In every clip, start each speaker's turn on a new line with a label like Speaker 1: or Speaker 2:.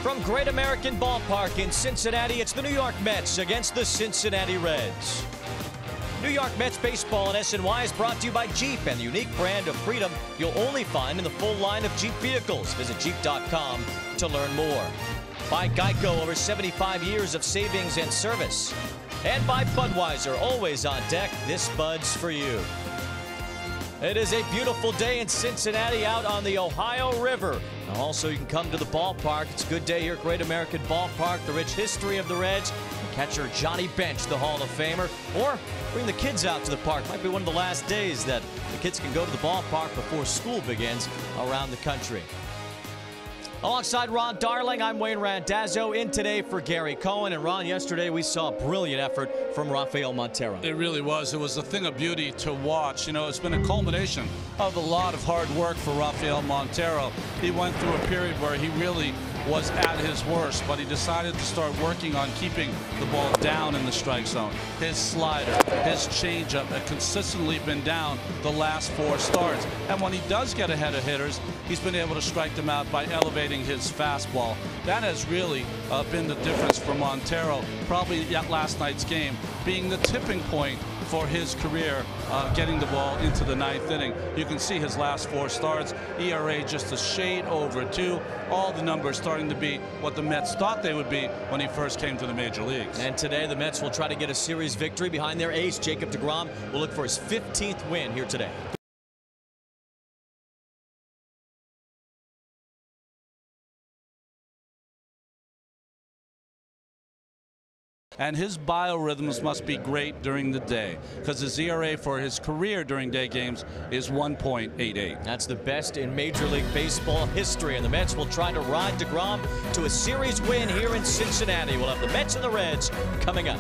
Speaker 1: From Great American Ballpark in Cincinnati, it's the New York Mets against the Cincinnati Reds. New York Mets baseball in SNY is brought to you by Jeep and the unique brand of freedom you'll only find in the full line of Jeep vehicles. Visit Jeep.com to learn more. By Geico, over 75 years of savings and service. And by Budweiser, always on deck, this Bud's for you. It is a beautiful day in Cincinnati out on the Ohio River. Now also, you can come to the ballpark. It's a good day here at Great American Ballpark. The rich history of the Reds. Catcher Johnny Bench, the Hall of Famer. Or bring the kids out to the park. Might be one of the last days that the kids can go to the ballpark before school begins around the country. Alongside Ron Darling, I'm Wayne Randazzo in today for Gary Cohen. And Ron, yesterday we saw a brilliant effort from Rafael Montero.
Speaker 2: It really was. It was a thing of beauty to watch. You know, it's been a culmination of a lot of hard work for Rafael Montero. He went through a period where he really was at his worst, but he decided to start working on keeping the ball down in the strike zone. His slider, his changeup had consistently been down the last 4 starts. And when he does get ahead of hitters, he's been able to strike them out by elevating his fastball. That has really been the difference for Montero, probably last night's game being the tipping point for his career, getting the ball into the 9th inning. You can see his last 4 starts, ERA just a shade over 2. All the numbers starting to be what the Mets thought they would be when he first came to the major leagues.
Speaker 1: And today the Mets will try to get a series victory behind their ace, Jacob deGrom. Will look for his 15th win here today.
Speaker 2: And his biorhythms must be great during the day, because his ERA for his career during day games is 1.88.
Speaker 1: That's the best in Major League Baseball history, and the Mets will try to ride deGrom to a series win here in Cincinnati. We'll have the Mets and the Reds coming up.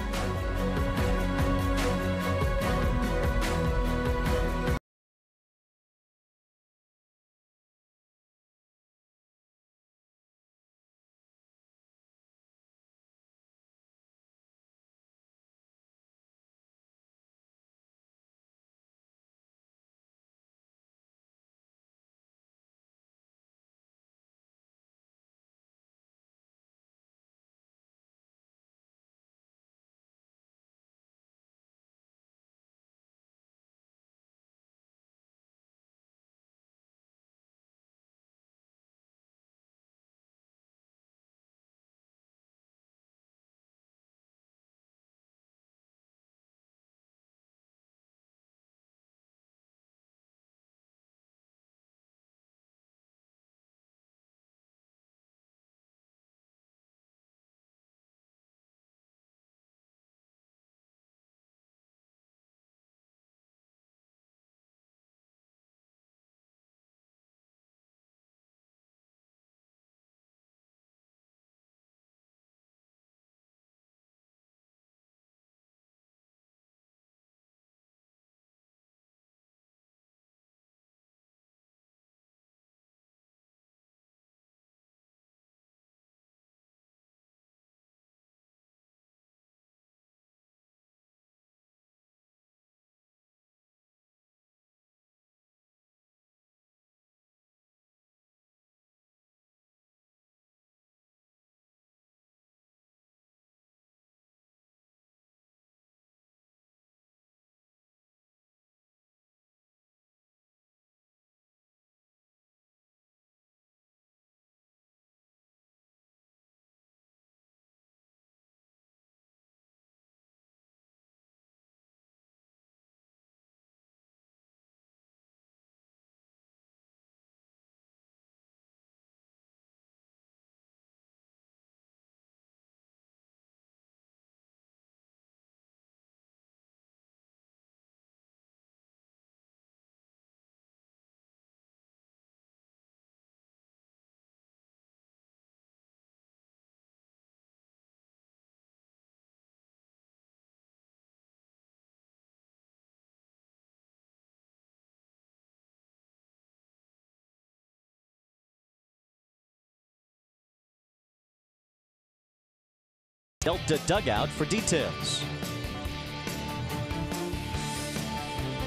Speaker 1: Delta Dugout for details.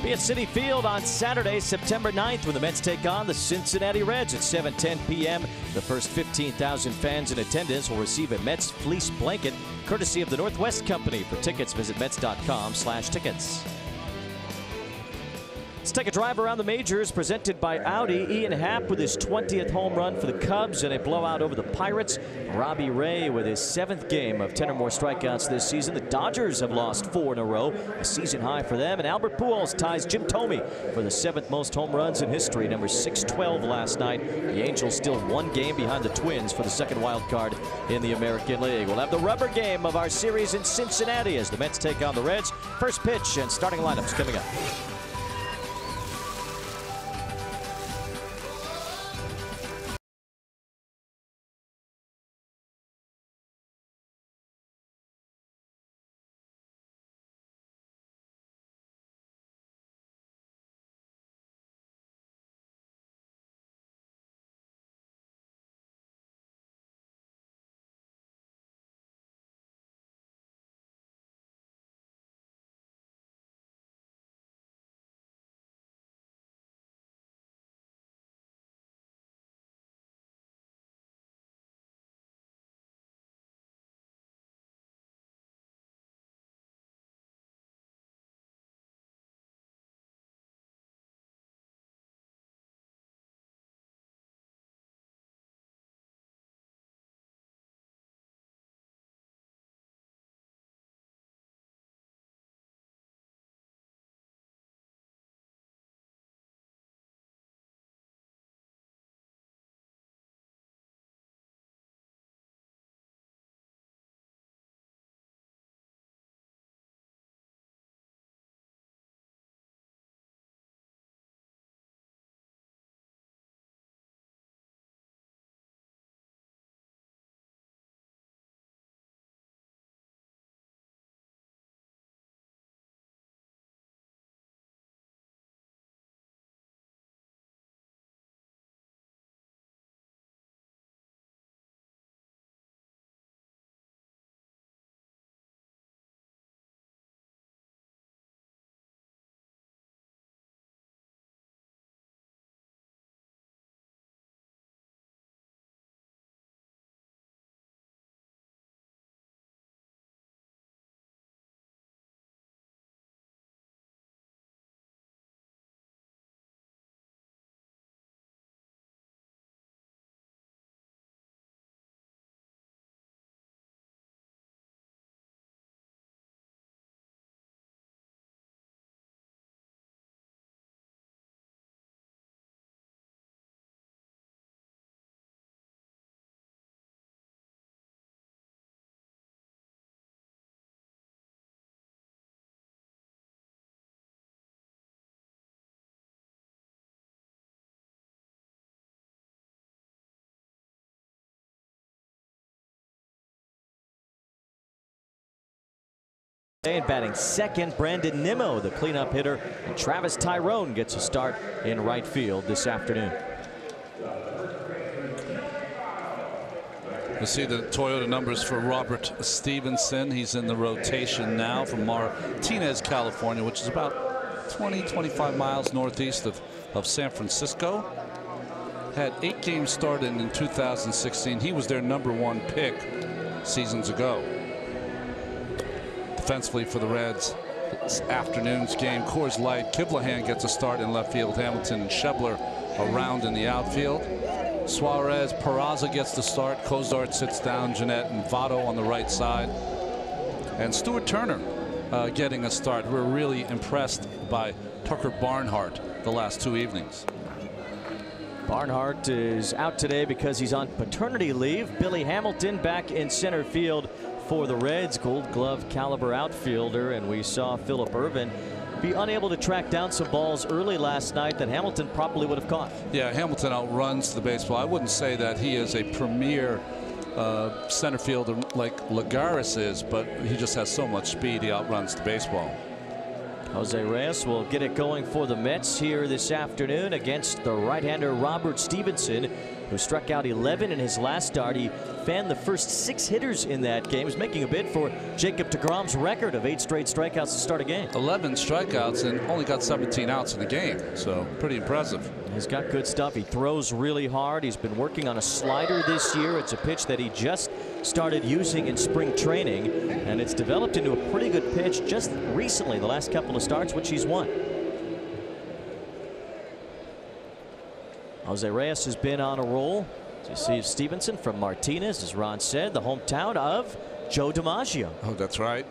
Speaker 1: Be at Citi Field on Saturday, September 9th, when the Mets take on the Cincinnati Reds at 7:10 p.m. The first 15,000 fans in attendance will receive a Mets fleece blanket, courtesy of the Northwest Company. For tickets, visit Mets.com/tickets. Let's take a drive around the majors, presented by Audi. Ian Happ with his 20th home run for the Cubs in a blowout over the Pirates. Robbie Ray with his 7th game of 10 or more strikeouts this season. The Dodgers have lost 4 in a row, a season high for them. And Albert Pujols ties Jim Thome for the 7th most home runs in history, number 612 last night. The Angels still 1 game behind the Twins for the second wild card in the American League. We'll have the rubber game of our series in Cincinnati as the Mets take on the Reds. First pitch and starting lineups coming up. And batting second, Brandon Nimmo, the cleanup hitter. And Travis Tyrone gets a start in right field this afternoon.
Speaker 2: You see the Toyota numbers for Robert Stevenson. He's in the rotation now from Martinez, California, which is about 20-25 miles northeast of San Francisco. Had 8 games started in 2016. He was their #1 pick seasons ago. Defensively for the Reds, this afternoon's game, Coors Light. Kivlahan gets a start in left field. Hamilton and Schebler around in the outfield. Suarez, Peraza gets the start. Cozart sits down. Jeanette and Votto on the right side. And Stuart Turner getting a start. We're really impressed by Tucker Barnhart the last 2 evenings.
Speaker 1: Barnhart is out today because he's on paternity leave. Billy Hamilton back in center field for the Reds, Gold Glove caliber outfielder. And we saw Phillip Ervin be unable to track down some balls early last night that Hamilton probably would have caught.
Speaker 2: Yeah, Hamilton outruns the baseball. I wouldn't say that he is a premier center fielder like Lagares is, but he just has so much speed, he outruns the baseball.
Speaker 1: Jose Reyes will get it going for the Mets here this afternoon against the right-hander Robert Stevenson, who struck out 11 in his last start. He fanned the first 6 hitters in that game. He's making a bid for Jacob deGrom's record of 8 straight strikeouts to start a game.
Speaker 2: 11 strikeouts and only got 17 outs in the game, so pretty impressive.
Speaker 1: He's got good stuff. He throws really hard. He's been working on a slider this year. It's a pitch that he just started using in spring training, and it's developed into a pretty good pitch just recently, the last couple of starts, which he's won. Jose Reyes has been on a roll. So you see Stevenson from Martinez, as Ron said, the hometown of Joe DiMaggio.
Speaker 2: Oh, that's right.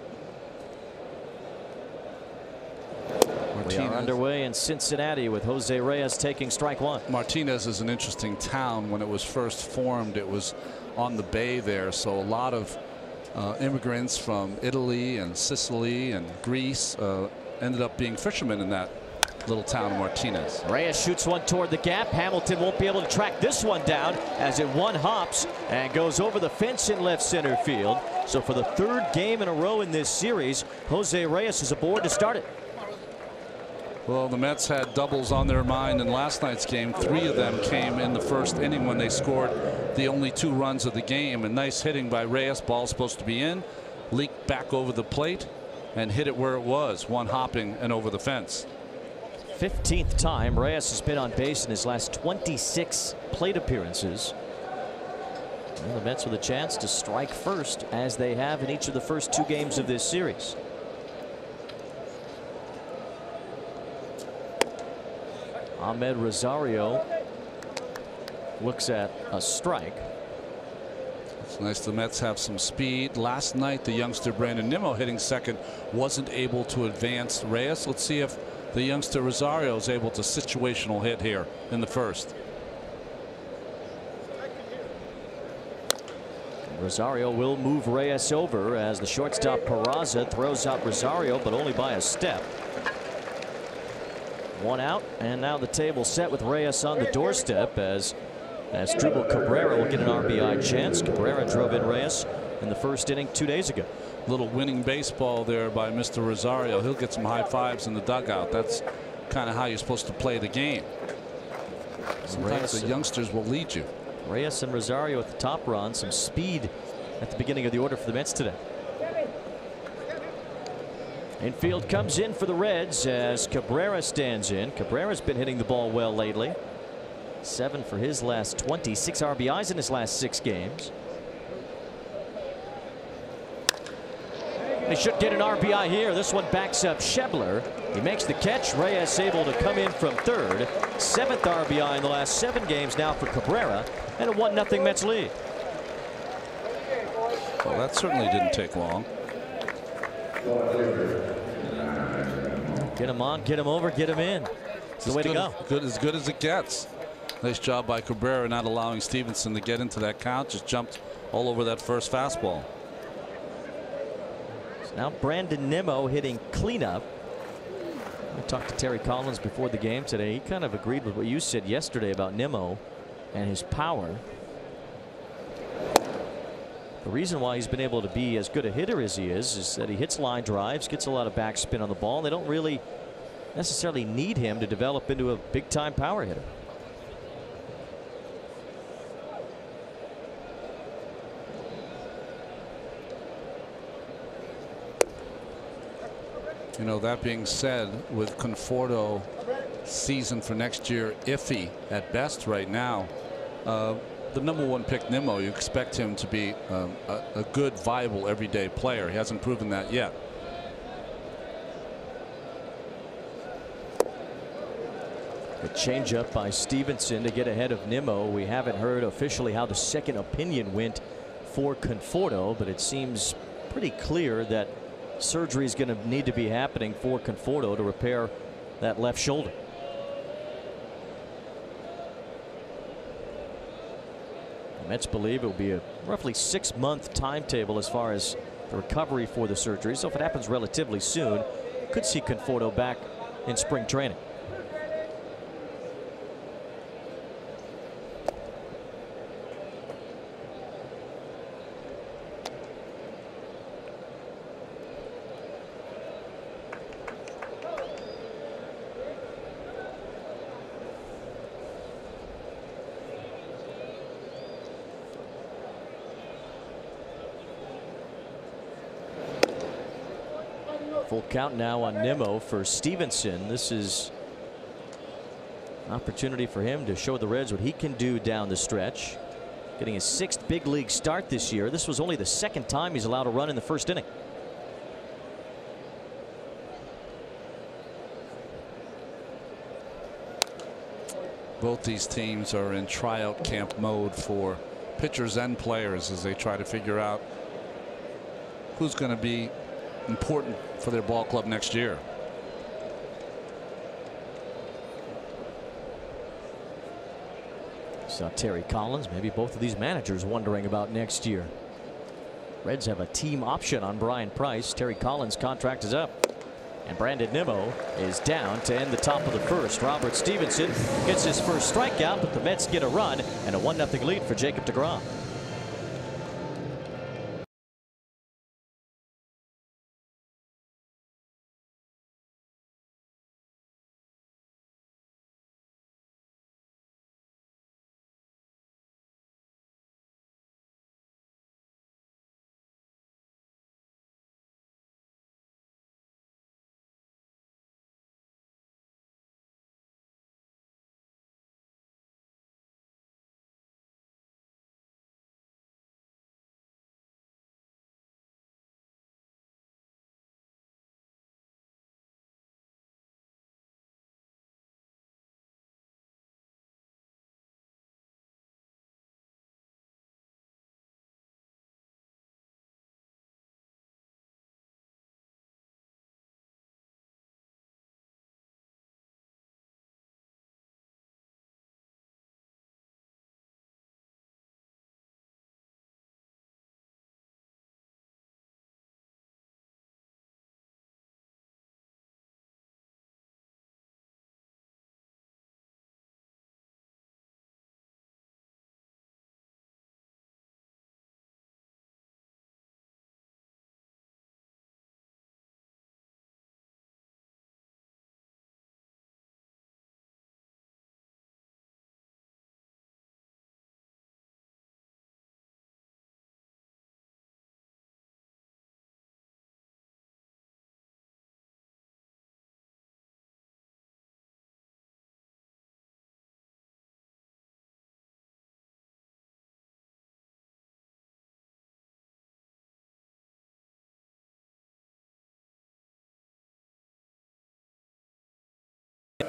Speaker 1: We are underway in Cincinnati with Jose Reyes taking strike 1.
Speaker 2: Martinez is an interesting town. When it was first formed, it was on the bay there, so a lot of immigrants from Italy and Sicily and Greece ended up being fishermen in that little town of Martinez.
Speaker 1: Reyes shoots one toward the gap. Hamilton won't be able to track this one down as it one hops and goes over the fence in left center field. So for the 3rd game in a row in this series, Jose Reyes is aboard to start it.
Speaker 2: Well, the Mets had doubles on their mind in last night's game. 3 of them came in the first inning when they scored the only 2 runs of the game. And nice hitting by Reyes. Ball supposed to be in, leaked back over the plate and hit it where it was, one hopping and over the fence.
Speaker 1: 15th time Reyes has been on base in his last 26 plate appearances. And the Mets with a chance to strike first, as they have in each of the first 2 games of this series. Ahmed Rosario looks at a strike.
Speaker 2: It's nice the Mets have some speed. Last night the youngster Brandon Nimmo, hitting second, wasn't able to advance Reyes. Let's see if the youngster Rosario is able to situational hit here in the first.
Speaker 1: Rosario will move Reyes over as the shortstop Peraza throws out Rosario, but only by a step. 1 out, and now the table set with Reyes on the doorstep as Asdrubal Cabrera will get an RBI chance. Cabrera drove in Reyes in the first inning 2 days ago.
Speaker 2: Little winning baseball there by Mr. Rosario. He'll get some high fives in the dugout. That's kind of how you're supposed to play the game. Sometimes the youngsters will lead you.
Speaker 1: Reyes and Rosario at the top run. Some speed at the beginning of the order for the Mets today. Infield comes in for the Reds as Cabrera stands in. Cabrera's been hitting the ball well lately. 7 for his last 26 RBIs in his last 6 games. They should get an RBI here. This one backs up Schebler. He makes the catch. Reyes able to come in from 3rd. 7th RBI in the last 7 games now for Cabrera, and a 1-0 Mets lead.
Speaker 2: Well, that certainly didn't take long.
Speaker 1: Get him on, get him over, get him in. It's the way to go.
Speaker 2: As good as it gets. Nice job by Cabrera not allowing Stevenson to get into that count. Just jumped all over that first fastball.
Speaker 1: So now Brandon Nimmo hitting cleanup. I talked to Terry Collins before the game today. He kind of agreed with what you said yesterday about Nimmo and his power. The reason why he's been able to be as good a hitter as he is that he hits line drives, gets a lot of backspin on the ball. They don't really necessarily need him to develop into a big-time power hitter.
Speaker 2: You know, that being said, with Conforto season for next year iffy at best right now, the #1 pick Nimmo, you expect him to be a good, viable, everyday player. He hasn't proven that yet.
Speaker 1: A changeup by Stevenson to get ahead of Nimmo. We haven't heard officially how the second opinion went for Conforto, but it seems pretty clear that surgery is going to need to be happening for Conforto to repair that left shoulder. The Mets believe it will be a roughly 6-month timetable as far as the recovery for the surgery. So if it happens relatively soon, could see Conforto back in spring training. Full count now on Nimmo for Stevenson. This is an opportunity for him to show the Reds what he can do down the stretch. Getting his 6th big league start this year. This was only the 2nd time he's allowed a run in the first inning.
Speaker 2: Both these teams are in tryout camp mode for pitchers and players as they try to figure out who's going to be important for their ball club next year.
Speaker 1: Saw Terry Collins, maybe both of these managers wondering about next year. Reds have a team option on Brian Price. Terry Collins' contract is up. And Brandon Nimmo is down to end the top of the first. Robert Stevenson gets his first strikeout, but the Mets get a run and a 1-0 lead for Jacob deGrom.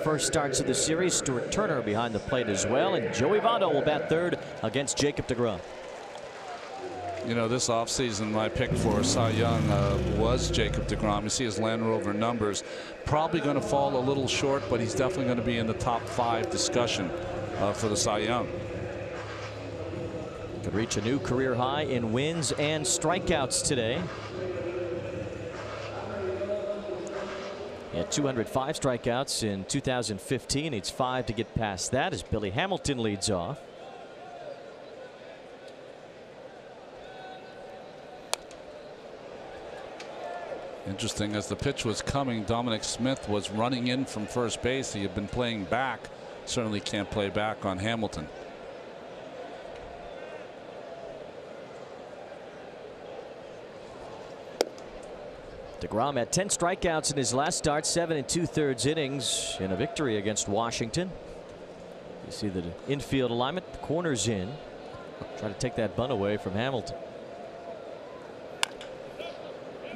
Speaker 1: First starts of the series. Stuart Turner behind the plate as well, and Joey Votto will bat third against Jacob deGrom.
Speaker 2: You know, this offseason, my pick for Cy Young was Jacob deGrom. You see his Land Rover numbers. Probably going to fall a little short, but he's definitely going to be in the top 5 discussion for the Cy Young.
Speaker 1: Could reach a new career high in wins and strikeouts today. He had 205 strikeouts in 2015. Needs 5 to get past that as Billy Hamilton leads off.
Speaker 2: Interesting, as the pitch was coming, Dominic Smith was running in from first base. He had been playing back. Certainly can't play back on Hamilton.
Speaker 1: deGrom had 10 strikeouts in his last start, 7 2/3 innings in a victory against Washington. You see the infield alignment, the corners in. Try to take that bunt away from Hamilton.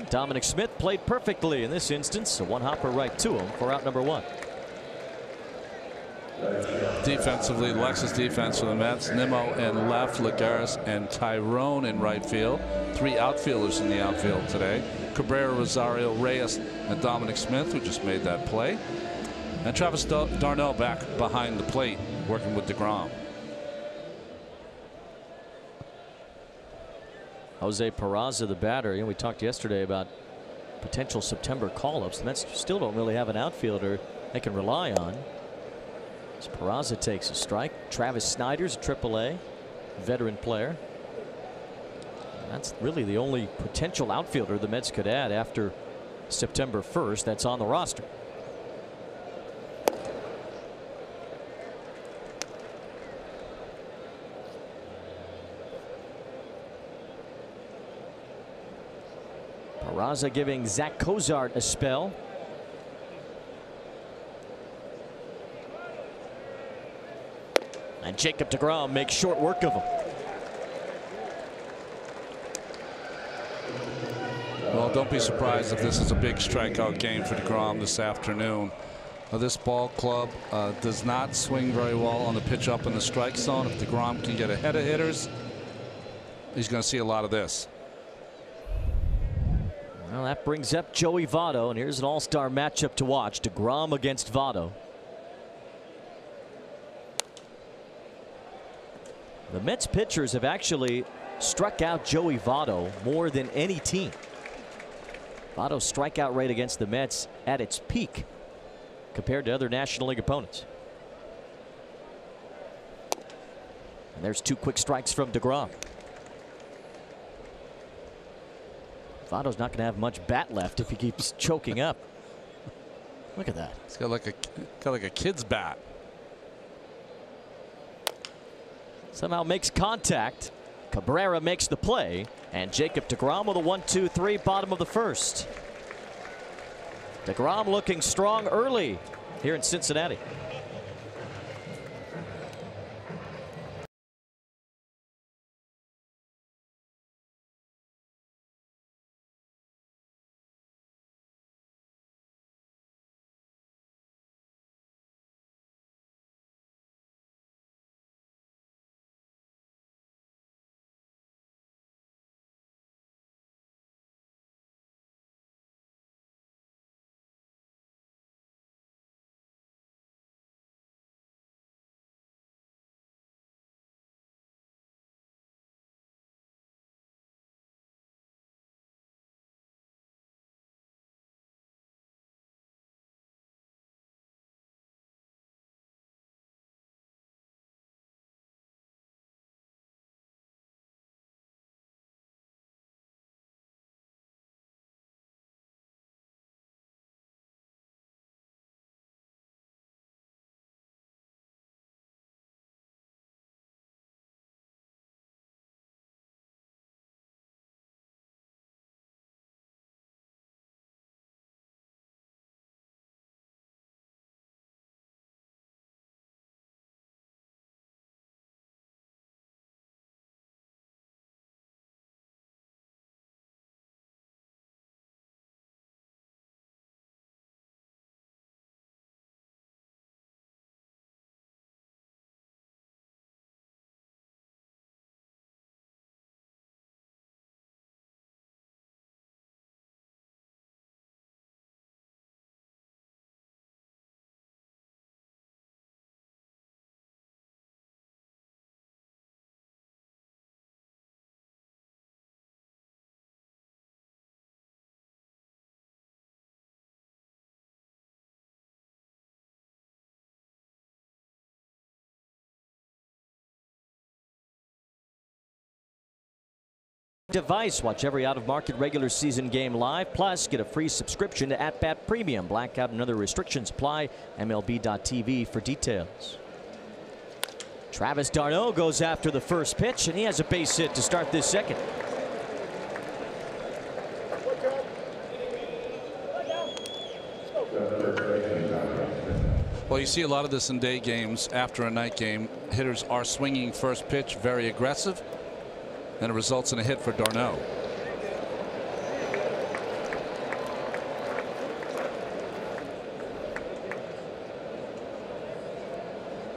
Speaker 1: Dominic Smith played perfectly in this instance. A one-hopper right to him for out number 1.
Speaker 2: Defensively, Lexus defense for the Mets. Nimmo in left, Lagares and Tyrone in right field. 3 outfielders in the outfield today. Cabrera, Rosario, Reyes, and Dominic Smith, who just made that play. And Travis d'Arnaud back behind the plate, working with deGrom.
Speaker 1: Jose Peraza, the batter. You know, we talked yesterday about potential September call-ups. The Mets still don't really have an outfielder they can rely on. So Peraza takes a strike. Travis Snider's a AAA veteran player. That's really the only potential outfielder the Mets could add after September 1st that's on the roster. Peraza giving Zach Cozart a spell. And Jacob deGrom makes short work of him.
Speaker 2: Well, don't be surprised if this is a big strikeout game for deGrom this afternoon. This ball club does not swing very well on the pitch up in the strike zone. If deGrom can get ahead of hitters, he's going to see a lot of this.
Speaker 1: Well, that brings up Joey Votto, and here's an all-star matchup to watch. deGrom against Votto. The Mets pitchers have actually struck out Joey Votto more than any team. Votto's strikeout rate against the Mets at its peak compared to other National League opponents. And there's 2 quick strikes from deGrom. Votto's not going to have much bat left if he keeps choking up. Look at that.
Speaker 2: He's got like a kid's bat.
Speaker 1: Somehow makes contact. Cabrera makes the play, and Jacob deGrom with a 1-2-3, bottom of the first. deGrom looking strong early here in Cincinnati. Device. Watch every out-of-market regular season game live. Plus, get a free subscription to At-Bat Premium. Blackout and other restrictions apply. MLB.tv for details. Travis d'Arnaud goes after the first pitch, and he has a base hit to start this second.
Speaker 2: Well, you see a lot of this in day games. After a night game, hitters are swinging first pitch very aggressive, and it results in a hit for d'Arnaud.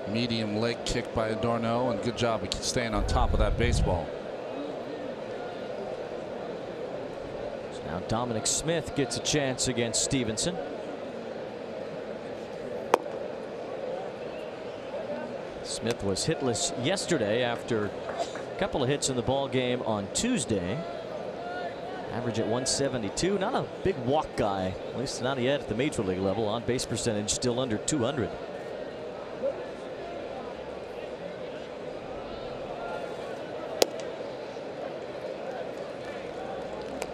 Speaker 2: Medium leg kick by d'Arnaud, and good job of staying on top of that baseball.
Speaker 1: So now Dominic Smith gets a chance against Stevenson. Smith was hitless yesterday after a couple of hits in the ball game on Tuesday. Average at 172. Not a big walk guy, at least not yet at the major league level. On base percentage still under 200.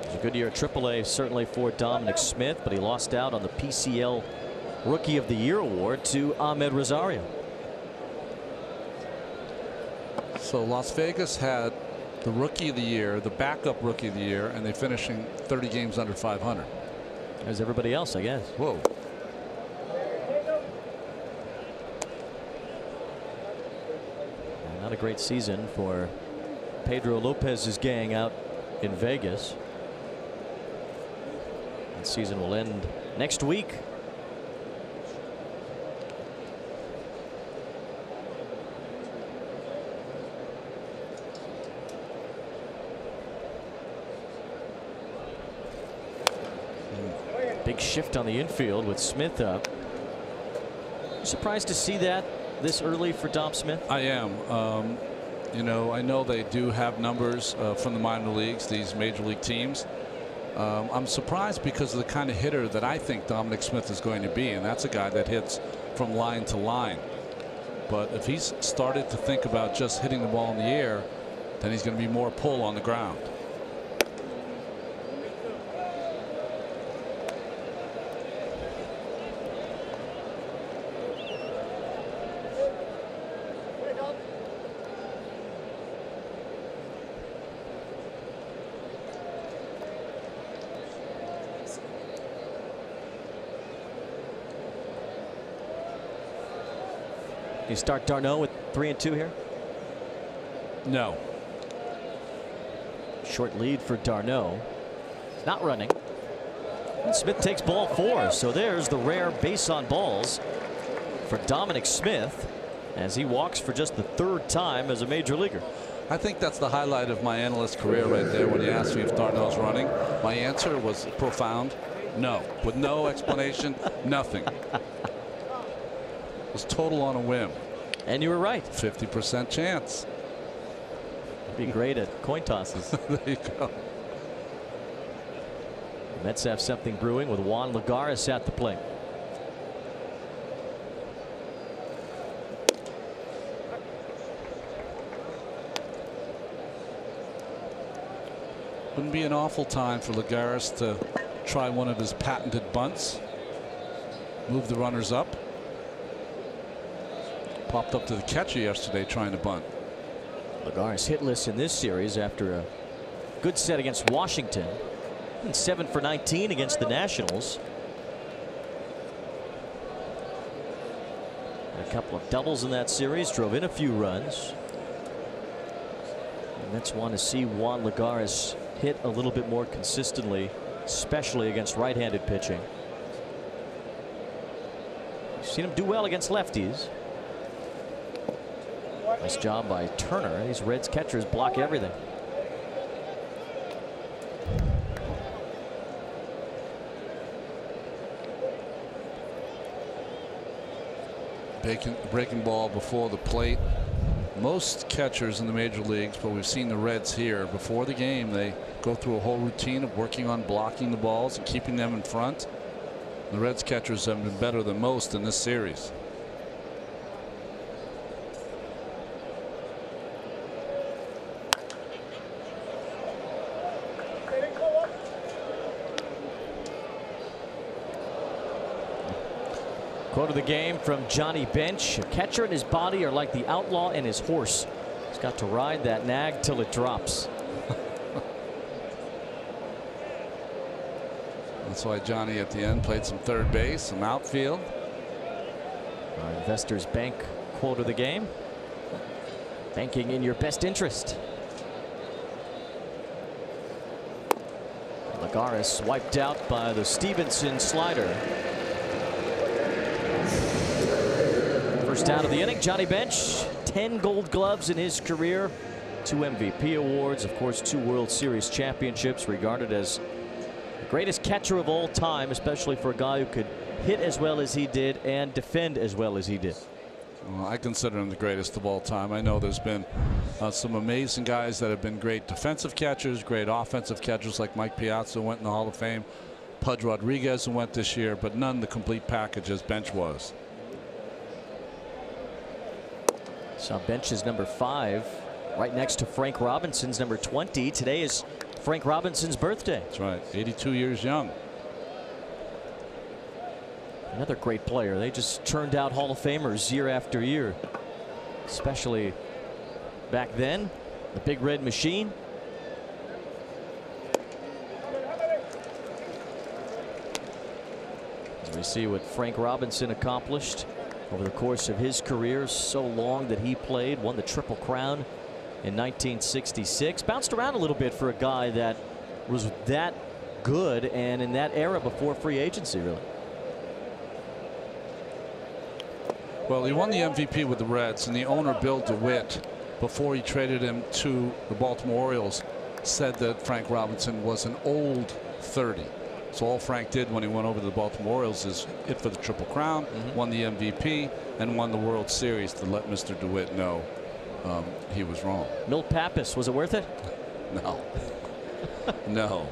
Speaker 1: It was a good year at AAA certainly for Dominic Smith, but he lost out on the PCL Rookie of the Year award to Ahmed Rosario.
Speaker 2: So Las Vegas had the Rookie of the Year, the backup Rookie of the Year, and they finishing 30 games under 500.
Speaker 1: As everybody else, I guess.
Speaker 2: Whoa.
Speaker 1: Not a great season for Pedro Lopez's gang out in Vegas. The season will end next week. Big shift on the infield with Smith up. Surprised to see that this early for Dom Smith?
Speaker 2: I am. You know, I know they do have numbers from the minor leagues, these major league teams. I'm surprised because of the kind of hitter that I think Dominic Smith is going to be, and that's a guy that hits from line to line. But if he's started to think about just hitting the ball in the air, then he's going to be more pull on the ground.
Speaker 1: You start d'Arnaud with 3-2 here?
Speaker 2: No.
Speaker 1: Short lead for d'Arnaud. Not running. And Smith takes ball 4. So there's the rare base on balls for Dominic Smith as he walks for just the 3rd time as a major leaguer.
Speaker 2: I think that's the highlight of my analyst career right there. When you asked me if d'Arnaud's running, my answer was profound. No. With no explanation, nothing. Was total on a whim.
Speaker 1: And you were right.
Speaker 2: 50% chance.
Speaker 1: Be great at coin tosses.
Speaker 2: There you go.
Speaker 1: The Mets have something brewing with Juan Lagares at the plate.
Speaker 2: Wouldn't be an awful time for Lagares to try one of his patented bunts. Move the runners up. Popped up to the catcher yesterday trying to bunt.
Speaker 1: Lagares hitless in this series after a good set against Washington and 7 for 19 against the Nationals. A couple of doubles in that series, drove in a few runs. The Mets want to see Juan Lagares hit a little bit more consistently, especially against right-handed pitching. You've seen him do well against lefties. Nice job by Turner. These Reds catchers block everything.
Speaker 2: Breaking ball before the plate. Most catchers in the major leagues, but we've seen the Reds here before the game, they go through a whole routine of working on blocking the balls and keeping them in front. The Reds catchers have been better than most in this series.
Speaker 1: Quote of the game from Johnny Bench: a catcher and his body are like the outlaw and his horse. He's got to ride that nag till it drops.
Speaker 2: That's why Johnny at the end played some third base, some outfield.
Speaker 1: Our Investors Bank quote of the game: banking in your best interest. Lagares wiped out by the Stevenson slider. First out of the inning, Johnny Bench, 10 Gold Gloves in his career, 2 MVP awards, of course 2 World Series championships, regarded as the greatest catcher of all time, especially for a guy who could hit as well as he did and defend as well as he did.
Speaker 2: Well, I consider him the greatest of all time. I know there's been some amazing guys that have been great defensive catchers, great offensive catchers like Mike Piazza went in the Hall of Fame, Pudge Rodriguez went this year, but none the complete package as Bench was.
Speaker 1: So Bench is number 5, right next to Frank Robinson's number 20. Today is Frank Robinson's birthday.
Speaker 2: That's right, 82 years young.
Speaker 1: Another great player. They just churned out Hall of Famers year after year, especially back then. The Big Red Machine. We see what Frank Robinson accomplished over the course of his career, so long that he played, won the Triple Crown in 1966. Bounced around a little bit for a guy that was that good and in that era before free agency, really.
Speaker 2: Well, he won the MVP with the Reds, and the owner, Bill DeWitt, before he traded him to the Baltimore Orioles, said that Frank Robinson was an old 30. So all Frank did when he went over to the Baltimore Orioles is hit for the Triple Crown, won the MVP, and won the World Series to let Mr. DeWitt know he was wrong.
Speaker 1: Milt Pappas, was it worth it?
Speaker 2: No. No.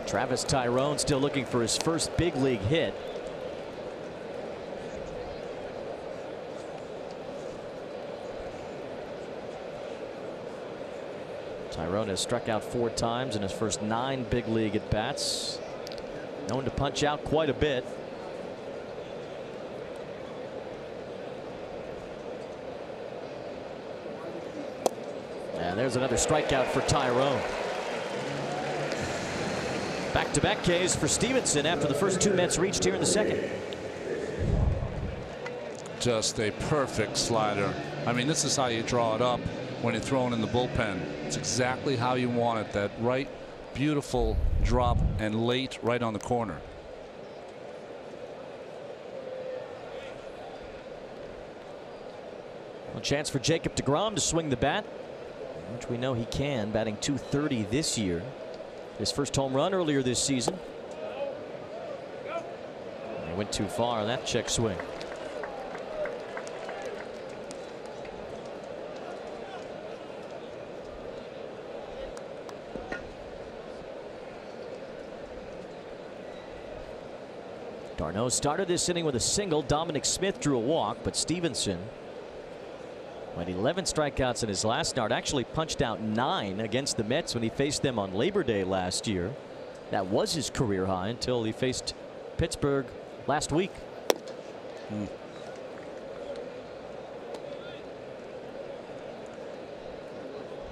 Speaker 1: Travis Tyrone still looking for his first big league hit. Tyrone has struck out 4 times in his first 9 big league at bats. Known to punch out quite a bit. And there's another strikeout for Tyrone. Back-to-back Ks for Stevenson after the first 2 Mets reached here in the second.
Speaker 2: Just a perfect slider. I mean, this is how you draw it up when you're throwing in the bullpen. It's exactly how you want it. That right, beautiful drop and late right on the corner.
Speaker 1: A chance for Jacob deGrom to swing the bat, which we know he can, batting .230 this year. His first home run earlier this season. He went too far on that check swing. d'Arnaud started this inning with a single. Dominic Smith drew a walk, but Stevenson, with 11 strikeouts in his last start, actually punched out 9 against the Mets when he faced them on Labor Day last year. That was his career high until he faced Pittsburgh last week.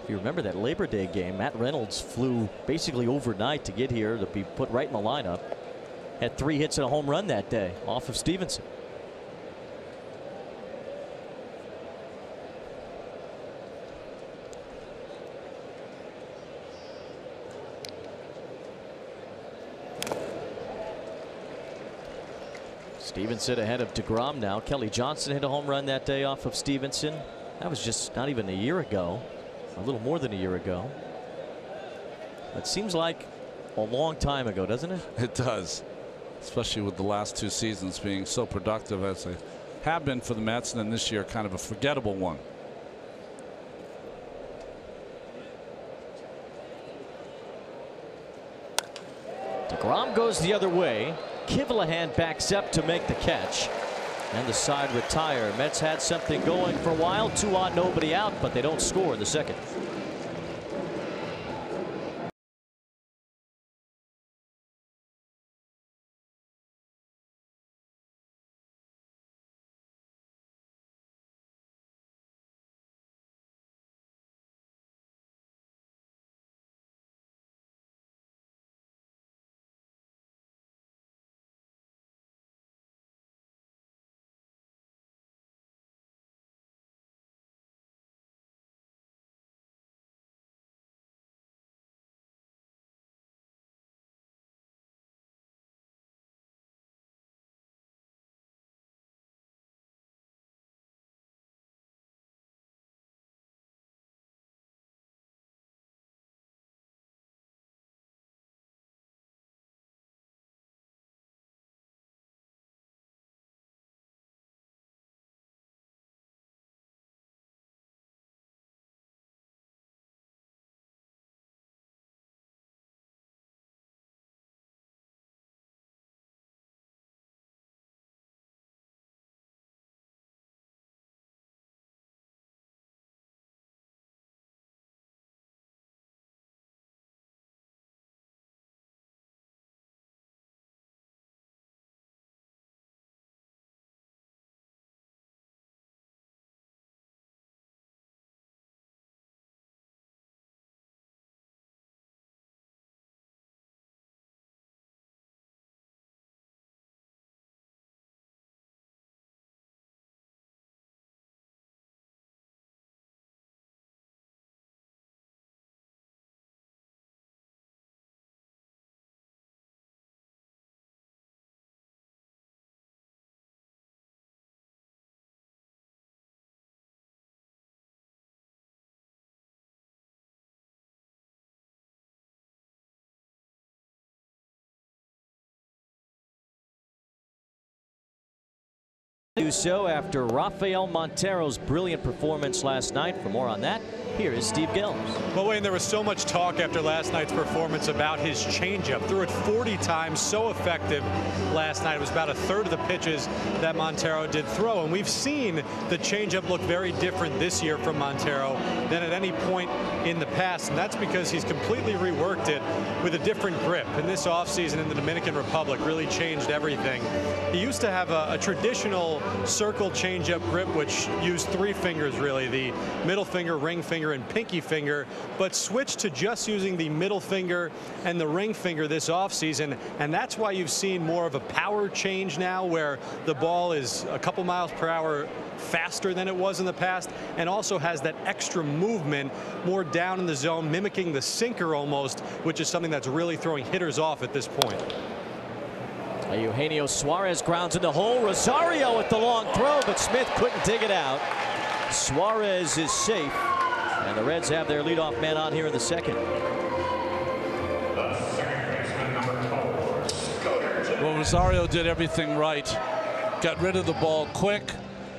Speaker 1: If you remember that Labor Day game, Matt Reynolds flew basically overnight to get here to be put right in the lineup. Had 3 hits and a home run that day off of Stevenson. Stevenson ahead of deGrom now. Kelly Johnson hit a home run that day off of Stevenson. That was just not even a year ago. A little more than a year ago. That seems like a long time ago, doesn't it?
Speaker 2: It does. Especially with the last 2 seasons being so productive as they have been for the Mets, and then this year kind of a forgettable one.
Speaker 1: deGrom goes the other way. Kivlahan backs up to make the catch. And the side retire. Mets had something going for a while. 2 on, nobody out, but they don't score in the second. Do so after Rafael Montero's brilliant performance last night. For more on that, here is Steve Gills.
Speaker 3: Well, Wayne, there was so much talk after last night's performance about his changeup. Threw it 40 times, so effective last night. It was about a third of the pitches that Montero did throw. And we've seen the changeup look very different this year from Montero than at any point in the past. And that's because he's completely reworked it with a different grip. And this offseason in the Dominican Republic really changed everything. He used to have a traditional circle changeup grip, which used three fingers, really, the middle finger, ring finger, and pinky finger, but switched to just using the middle finger and the ring finger this offseason. And that's why you've seen more of a power change now, where the ball is a couple miles per hour faster than it was in the past, and also has that extra movement more down in the zone, mimicking the sinker almost, which is something that's really throwing hitters off at this point.
Speaker 1: Eugenio Suarez grounds in the hole. Rosario with the long throw, but Smith couldn't dig it out. Suarez is safe, and the Reds have their leadoff man on here in the second.
Speaker 2: Well, Rosario did everything right. Got rid of the ball quick.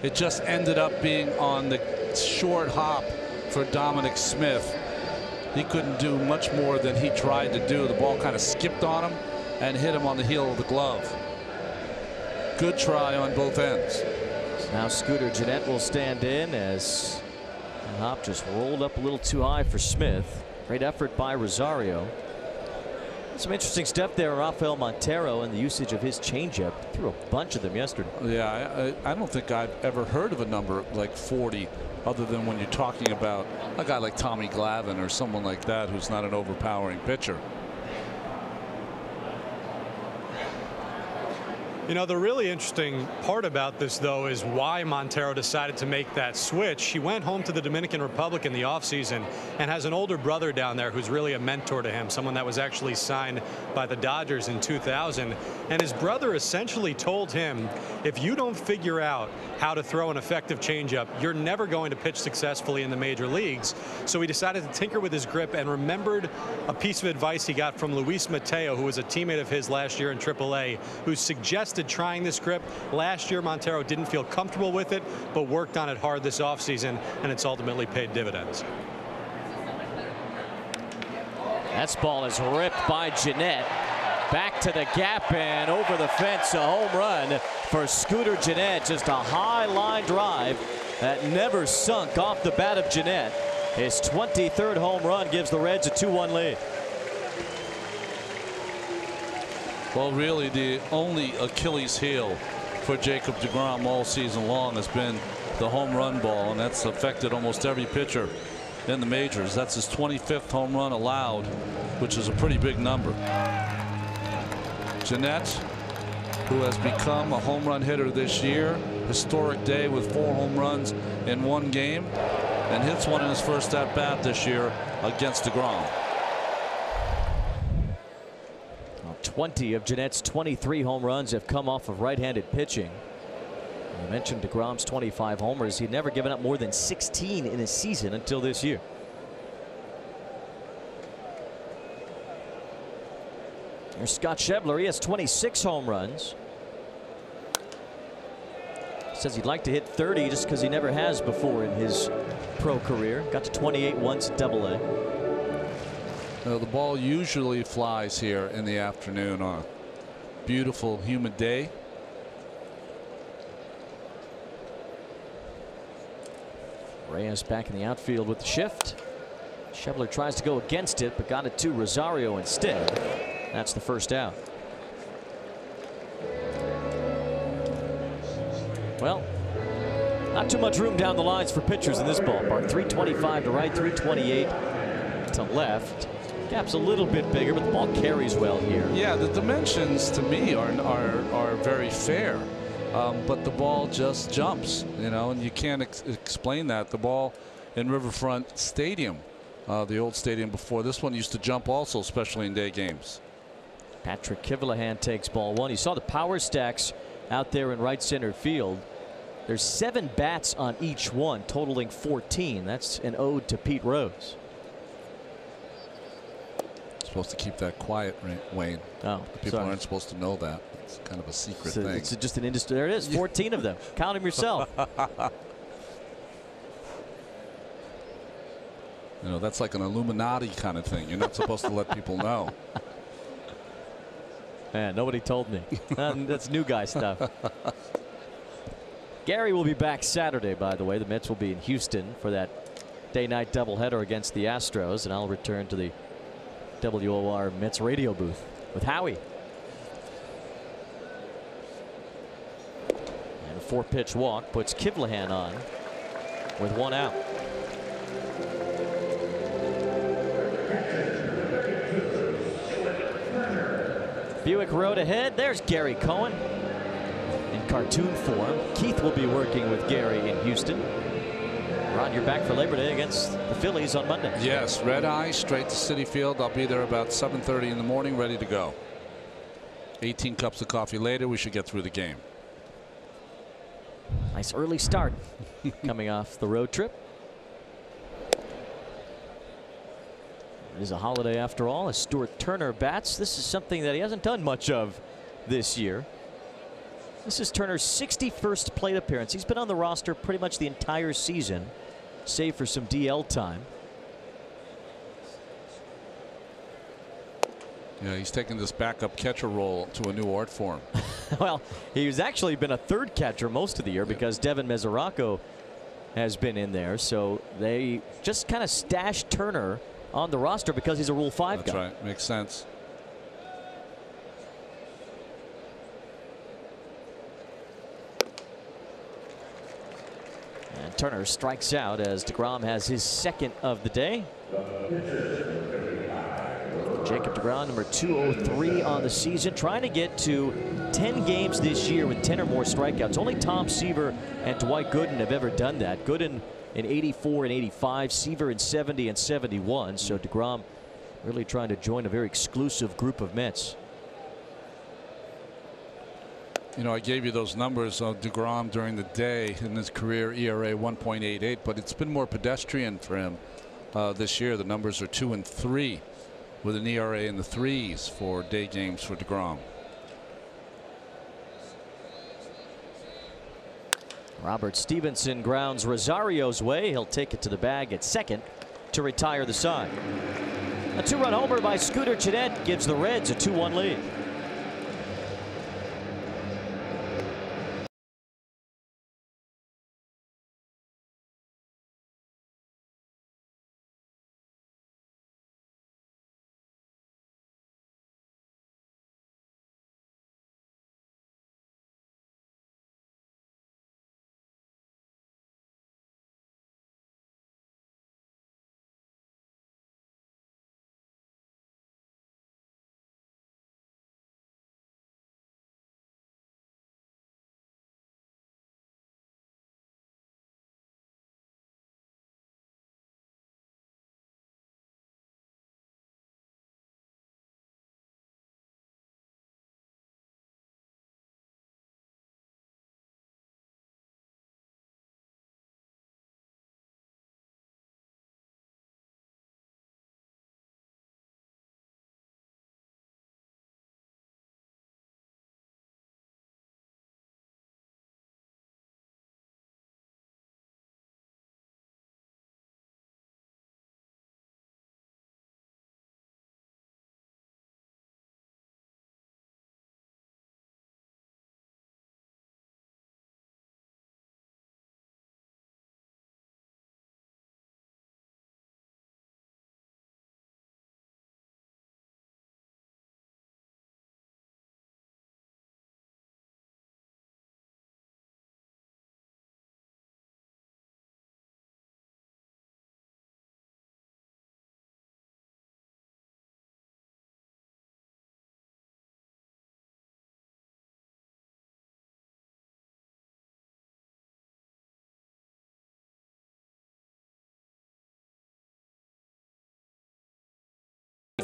Speaker 2: It just ended up being on the short hop for Dominic Smith. He couldn't do much more than he tried to do. The ball kind of skipped on him and hit him on the heel of the glove. Good try on both ends.
Speaker 1: Now Scooter Gennett will stand in as the hop just rolled up a little too high for Smith. Great effort by Rosario. Some interesting stuff there, Rafael Montero, and the usage of his changeup. Threw a bunch of them yesterday.
Speaker 2: Yeah, I don't think I've ever heard of a number like 40, other than when you're talking about a guy like Tommy Glavine or someone like that who's not an overpowering pitcher.
Speaker 3: You know, the really interesting part about this, though, is why Montero decided to make that switch. He went home to the Dominican Republic in the offseason and has an older brother down there who's really a mentor to him, someone that was actually signed by the Dodgers in 2000. And his brother essentially told him, if you don't figure out how to throw an effective changeup, you're never going to pitch successfully in the major leagues. So he decided to tinker with his grip and remembered a piece of advice he got from Luis Mateo, who was a teammate of his last year in AAA, who suggested trying this grip. Last year, Montero didn't feel comfortable with it, but worked on it hard this offseason, and it's ultimately paid dividends.
Speaker 1: That ball is ripped by Gennett. Back to the gap and over the fence. A home run for Scooter Gennett. Just a high line drive that never sunk off the bat of Gennett. His 23rd home run gives the Reds a 2-1 lead.
Speaker 2: Well, really, the only Achilles heel for Jacob deGrom all season long has been the home run ball, and that's affected almost every pitcher in the majors. That's his 25th home run allowed, which is a pretty big number. Gennett, who has become a home run hitter this year, historic day with 4 home runs in one game, and hits one in his first at bat this year against deGrom.
Speaker 1: 20 of Gennett's 23 home runs have come off of right-handed pitching. You mentioned deGrom's 25 homers. He'd never given up more than 16 in a season until this year. There's Scott Schebler. He has 26 home runs. Says he'd like to hit 30 just because he never has before in his pro career. Got to 28 once at AA.
Speaker 2: The ball usually flies here in the afternoon on a beautiful humid day.
Speaker 1: Reyes back in the outfield with the shift. Schebler tries to go against it, but got it to Rosario instead. That's the first out. Well, not too much room down the lines for pitchers in this ballpark. 325 to right, 328 to left. Gap's a little bit bigger, but the ball carries well here.
Speaker 2: Yeah, the dimensions to me are very fair, but the ball just jumps, you know, and you can't explain that. The ball in Riverfront Stadium, the old stadium before this one, used to jump also, especially in day games.
Speaker 1: Patrick Kivalahan takes ball one. You saw the power stacks out there in right center field. There's 7 bats on each one, totaling 14. That's an ode to Pete Rose.
Speaker 2: supposed to keep that quiet, Wayne.
Speaker 4: Oh,
Speaker 2: people aren't supposed to know that. It's kind of a secret thing.
Speaker 4: It's just an industry. There it is. 14 of them. Count them yourself.
Speaker 2: You know, that's like an Illuminati kind of thing. You're not supposed to let people know.
Speaker 4: Man, nobody told me. That's new guy stuff. Gary will be back Saturday, by the way. The Mets will be in Houston for that day-night doubleheader against the Astros, and I'll return to the WOR Mets radio booth with Howie. And a 4-pitch walk puts Kivlehan on with 1 out. Buick Road ahead. There's Gary Cohen in cartoon form. Keith will be working with Gary in Houston. Ron, you're back for Labor Day against the Phillies on Monday.
Speaker 2: Yes, red eye straight to Citi Field. I'll be there about 7:30 in the morning, ready to go. 18 cups of coffee later, we should get through the game.
Speaker 4: Nice early start coming off the road trip. It is a holiday after all as Stuart Turner bats. This is something that he hasn't done much of this year. This is Turner's 61st plate appearance. He's been on the roster pretty much the entire season, save for some DL time.
Speaker 2: Yeah, he's taking this backup catcher role to a new art form.
Speaker 4: Well, he's actually been a third catcher most of the year because Devin Mesoraco has been in there. So they just kind of stashed Turner on the roster because he's a Rule 5
Speaker 2: That's
Speaker 4: guy.
Speaker 2: right. Makes sense.
Speaker 4: And Turner strikes out as DeGrom has his second of the day. Jacob DeGrom, number 203 on the season, trying to get to 10 games this year with 10 or more strikeouts. Only Tom Seaver and Dwight Gooden have ever done that. Gooden in 84 and 85, Seaver in 70 and 71. So DeGrom really trying to join a very exclusive group of Mets.
Speaker 2: You know, I gave you those numbers of DeGrom during the day in his career ERA 1.88, but it's been more pedestrian for him this year. The numbers are 2 and 3 with an ERA in the 3s for day games for DeGrom.
Speaker 4: Robert Stevenson grounds Rosario's way. He'll take it to the bag at second to retire the side. A 2-run homer by Scooter Gennett gives the Reds a 2-1 lead.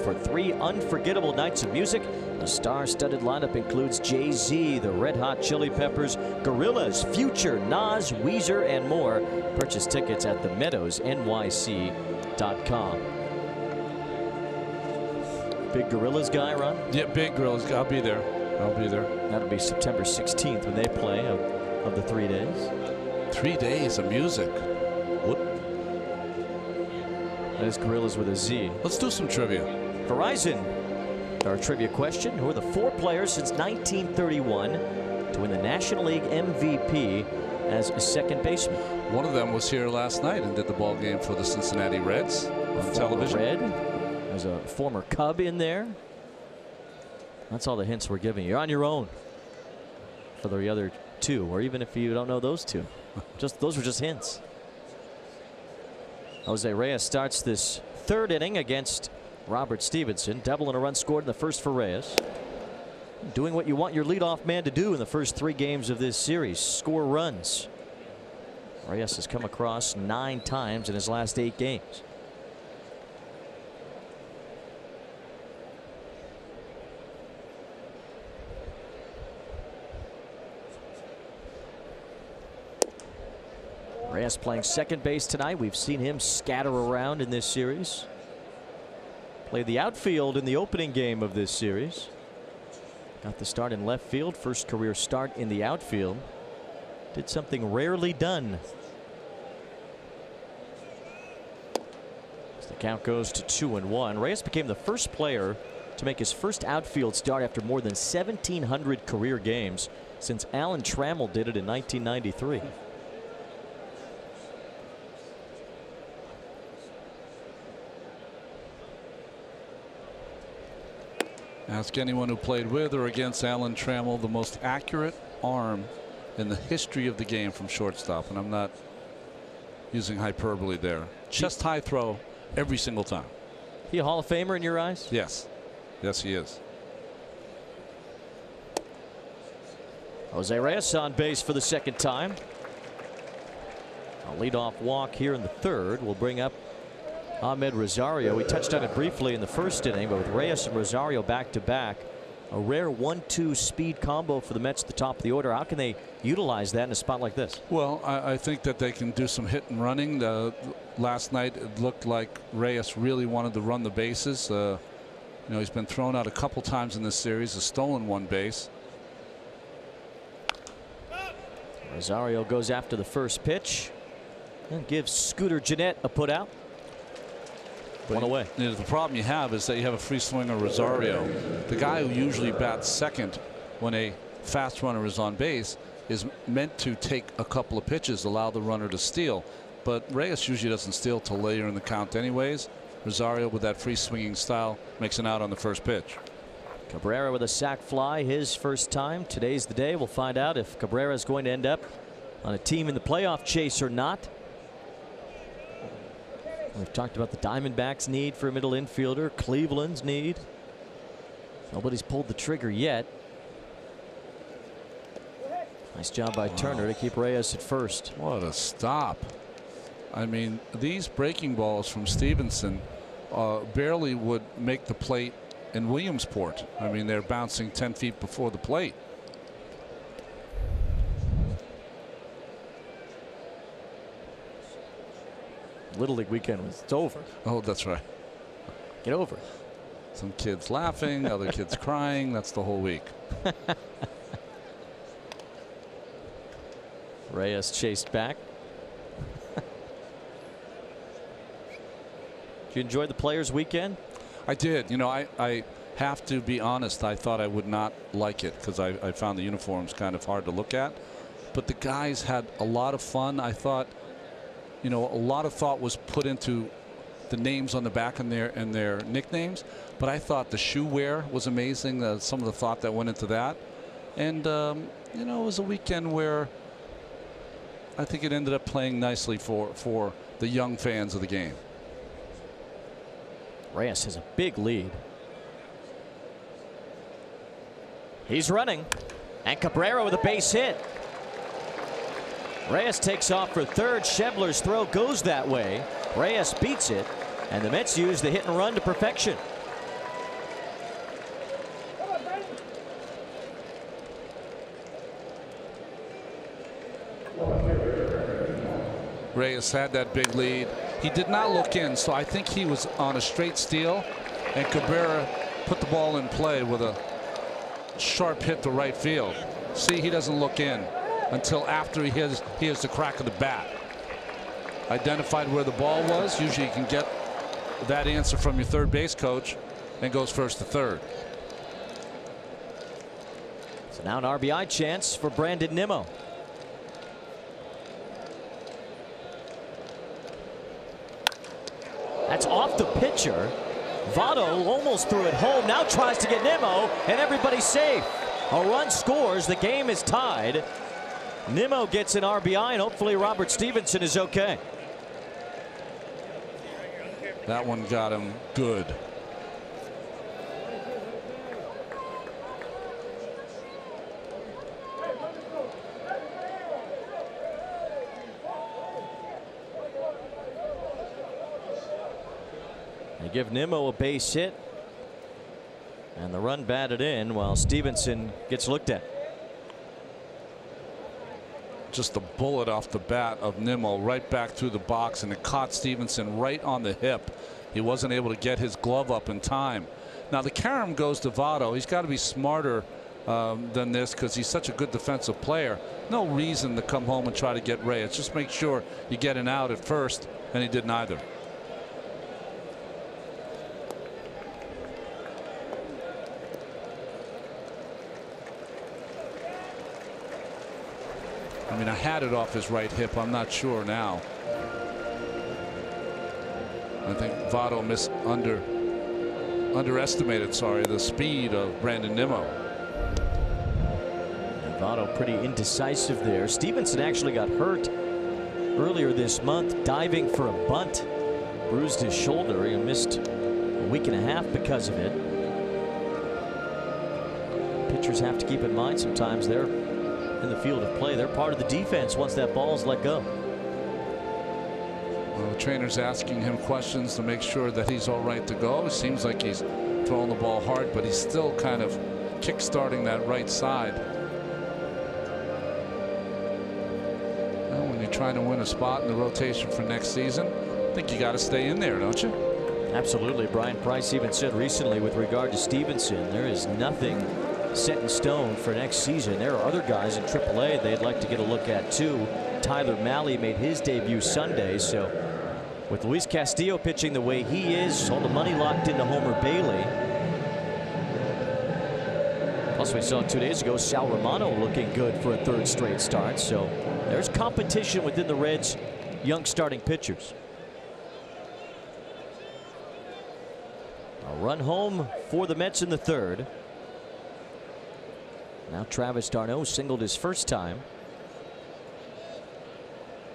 Speaker 4: For 3 unforgettable nights of music, the star-studded lineup includes Jay-Z, the Red Hot Chili Peppers, Gorillaz, Future, Nas, Weezer, and more. Purchase tickets at themeadowsnyc.com. Big Gorillas guy, Ron?
Speaker 2: Yeah, big Gorillas. I'll be there. I'll be there.
Speaker 4: That'll be September 16th when they play of the 3 days.
Speaker 2: 3 days of music. What?
Speaker 4: That is Gorillas with a Z.
Speaker 2: Let's do some trivia.
Speaker 4: Verizon. Our trivia question: who are the 4 players since 1931 to win the National League MVP as a second baseman?
Speaker 2: One of them was here last night and did the ball game for the Cincinnati Reds on television.
Speaker 4: Red. There's a former Cub in there. That's all the hints we're giving you. You're on your own for the other 2, or even if you don't know those 2. Those were just hints. Jose Reyes starts this 3rd inning against Robert Stevenson. Double and a run scored in the first for Reyes. Doing what you want your leadoff man to do in the first 3 games of this series: score runs. Reyes has come across 9 times in his last 8 games. Reyes playing second base tonight. We've seen him scatter around in this series. Played the outfield in the opening game of this series. Got the start in left field. First career start in the outfield. Did something rarely done. As the count goes to 2-1. Reyes became the first player to make his first outfield start after more than 1,700 career games since Alan Trammell did it in 1993.
Speaker 2: Ask anyone who played with or against Alan Trammell, the most accurate arm in the history of the game from shortstop, and I'm not using hyperbole there. Chest high throw every single time.
Speaker 4: He a Hall of Famer in your eyes?
Speaker 2: Yes. Yes, he is.
Speaker 4: Jose Reyes on base for the 2nd time. A leadoff walk here in the 3rd will bring up Ahmed Rosario. We touched on it briefly in the 1st inning, but with Reyes and Rosario back to back, a rare 1-2 speed combo for the Mets at the top of the order. How can they utilize that in a spot like this?
Speaker 2: Well, I think that they can do some hit and running. Last night it looked like Reyes really wanted to run the bases. You know, he's been thrown out a couple times in this series, has stolen 1 base.
Speaker 4: Rosario goes after the first pitch and gives Scooter Gennett a put out.
Speaker 2: But
Speaker 4: 1 away.
Speaker 2: You know, the problem you have is that you have a free swinger, Rosario. The guy who usually bats second when a fast runner is on base is meant to take a couple of pitches, allow the runner to steal. But Reyes usually doesn't steal till later in the count anyways. Rosario, with that free swinging style, makes an out on the first pitch.
Speaker 4: Cabrera with a sac fly, his first time. Today's the day. We'll find out if Cabrera is going to end up on a team in the playoff chase or not. We've talked about the Diamondbacks' need for a middle infielder, Cleveland's need. Nobody's pulled the trigger yet. Nice job by Turner to keep Reyes at first.
Speaker 2: What a stop. I mean, these breaking balls from Stevenson barely would make the plate in Williamsport. I mean, they're bouncing 10 feet before the plate.
Speaker 4: Little League weekend it's over.
Speaker 2: Oh, that's right.
Speaker 4: Get over it.
Speaker 2: Some kids laughing, other kids crying. That's the whole week.
Speaker 4: Reyes chased back. Did you enjoy the Players Weekend?
Speaker 2: I did. You know, I have to be honest. I thought I would not like it because I found the uniforms kind of hard to look at. But the guys had a lot of fun. I thought, you know, a lot of thought was put into the names on the back and their nicknames. But I thought the shoe wear was amazing. Some of the thought that went into that. And, you know, it was a weekend where I think it ended up playing nicely for the young fans of the game.
Speaker 4: Reyes has a big lead. He's running. And Cabrera with a base hit. Reyes takes off for third. Schebler's throw goes that way. Reyes beats it. And the Mets use the hit and run to perfection.
Speaker 2: Reyes had that big lead. He did not look in, so I think he was on a straight steal, and Cabrera put the ball in play with a sharp hit to right field. See, he doesn't look in until after he hears the crack of the bat. Identified where the ball was. Usually you can get that answer from your third base coach and goes first to third.
Speaker 4: So now an RBI chance for Brandon Nimmo. That's off the pitcher. Votto almost threw it home. Now tries to get Nimmo, and everybody's safe. A run scores. The game is tied. Nimmo gets an RBI, and hopefully Robert Stevenson is okay.
Speaker 2: That one got him good.
Speaker 4: They give Nimmo a base hit, and the run batted in while Stevenson gets looked at.
Speaker 2: Just a bullet off the bat of Nimmo right back through the box, and it caught Stevenson right on the hip. He wasn't able to get his glove up in time. Now the carom goes to Votto. He's got to be smarter than this because he's such a good defensive player. No reason to come home and try to get Reyes. Just make sure you get an out at first, and he did neither. I mean, I had it off his right hip. I'm not sure now. I think Votto underestimated, the speed of Brandon Nimmo.
Speaker 4: And Votto pretty indecisive there. Stevenson actually got hurt earlier this month diving for a bunt. Bruised his shoulder. He missed a week and a half because of it. Pitchers have to keep in mind sometimes they're in the field of play. They're part of the defense once that ball's let go.
Speaker 2: Well, the trainer's asking him questions to make sure that he's all right to go. It seems like he's throwing the ball hard, but he's still kind of kick-starting that right side. Well, when you're trying to win a spot in the rotation for next season, I think you got to stay in there, don't you?
Speaker 4: Absolutely. Brian Price even said recently with regard to Stevenson, there is nothing set in stone for next season. There are other guys in AAA they'd like to get a look at too. Tyler Mahle made his debut Sunday, so with Luis Castillo pitching the way he is, all the money locked into Homer Bailey. Plus we saw 2 days ago Sal Romano looking good for a third straight start, so there's competition within the Reds' young starting pitchers. A run home for the Mets in the third. Now Travis d'Arnaud singled his first time.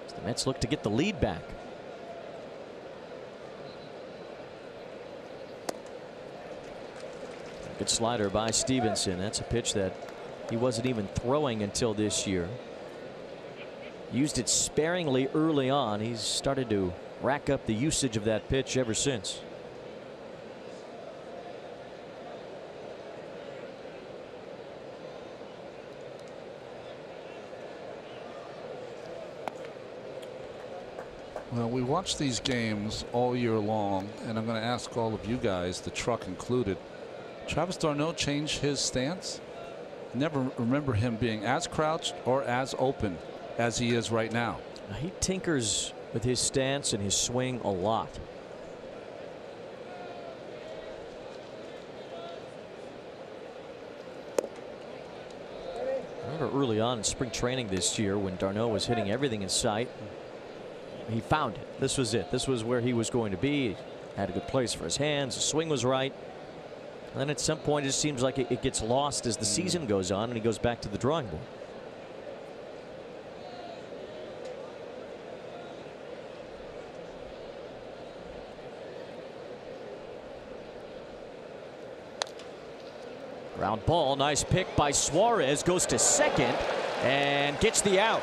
Speaker 4: As the Mets look to get the lead back. Good slider by Stevenson. That's a pitch that he wasn't even throwing until this year. Used it sparingly early on. He's started to rack up the usage of that pitch ever since.
Speaker 2: Well, we watch these games all year long, and I'm going to ask all of you guys, the truck included, Travis d'Arnaud changed his stance? I never remember him being as crouched or as open as he is right now.
Speaker 4: He tinkers with his stance and his swing a lot. I remember early on in spring training this year when d'Arnaud was hitting everything in sight. He found it. This was it. This was where he was going to be. He had a good place for his hands. The swing was right. And then at some point it just seems like it gets lost as the season goes on and he goes back to the drawing board. Ground ball. Nice pick by Suarez. Goes to second and gets the out.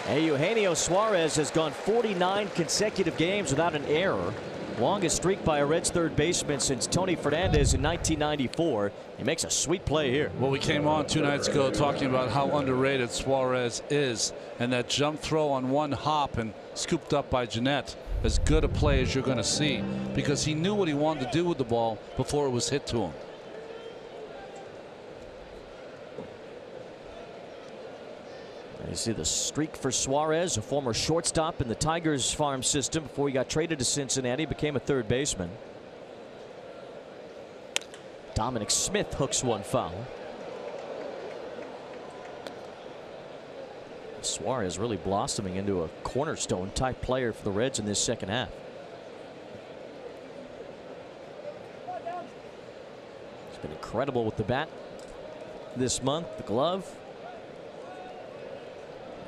Speaker 4: Eugenio Suarez has gone 49 consecutive games without an error. Longest streak by a Reds third baseman since Tony Fernandez in 1994. He makes a sweet play here.
Speaker 2: Well, we came on 2 nights ago talking about how underrated Suarez is, and that jump throw on one hop and scooped up by Jeanette. as good a play as you're going to see, because he knew what he wanted to do with the ball before it was hit to him.
Speaker 4: You see the streak for Suarez, a former shortstop in the Tigers farm system before he got traded to Cincinnati, became a third baseman. Dominic Smith hooks one foul. Suarez really blossoming into a cornerstone type player for the Reds in this second half. He's been incredible with the bat this month, the glove.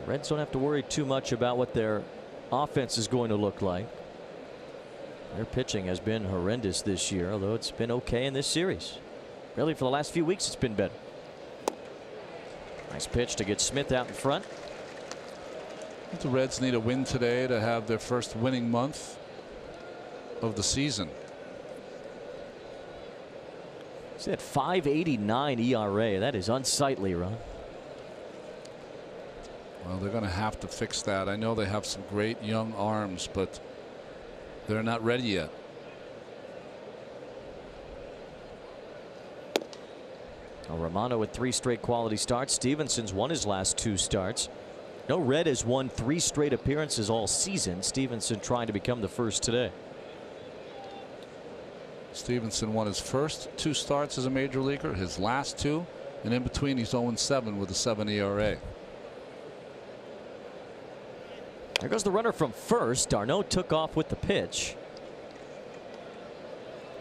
Speaker 4: The Reds don't have to worry too much about what their offense is going to look like. Their pitching has been horrendous this year, although it's been okay in this series. Really, for the last few weeks, it's been better. Nice pitch to get Smith out in front.
Speaker 2: The Reds need a win today to have their first winning month of the season.
Speaker 4: See that 5.89 ERA. That is unsightly, Ron.
Speaker 2: Well, they're going to have to fix that. I know they have some great young arms, but they're not ready yet.
Speaker 4: Well, Romano with 3 straight quality starts. Stevenson's won his last 2 starts. No Red has won 3 straight appearances all season. Stevenson trying to become the first today.
Speaker 2: Stevenson won his first 2 starts as a major leaguer, his last 2, and in between he's 0-7 with a 7 ERA.
Speaker 4: There goes the runner from first. d'Arnaud took off with the pitch.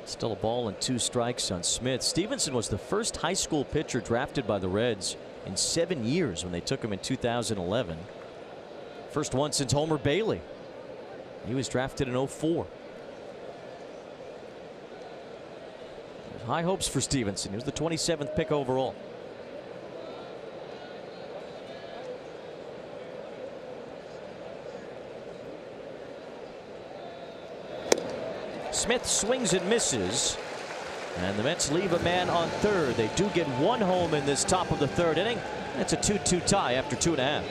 Speaker 4: Still a ball and 2 strikes on Smith. Stevenson was the first high school pitcher drafted by the Reds in 7 years when they took him in 2011. First one since Homer Bailey. He was drafted in 04. There's high hopes for Stevenson. He was the 27th pick overall. Smith swings and misses, and the Mets leave a man on third. They do get 1 home in this top of the 3rd inning. That's a 2-2 tie after 2.5.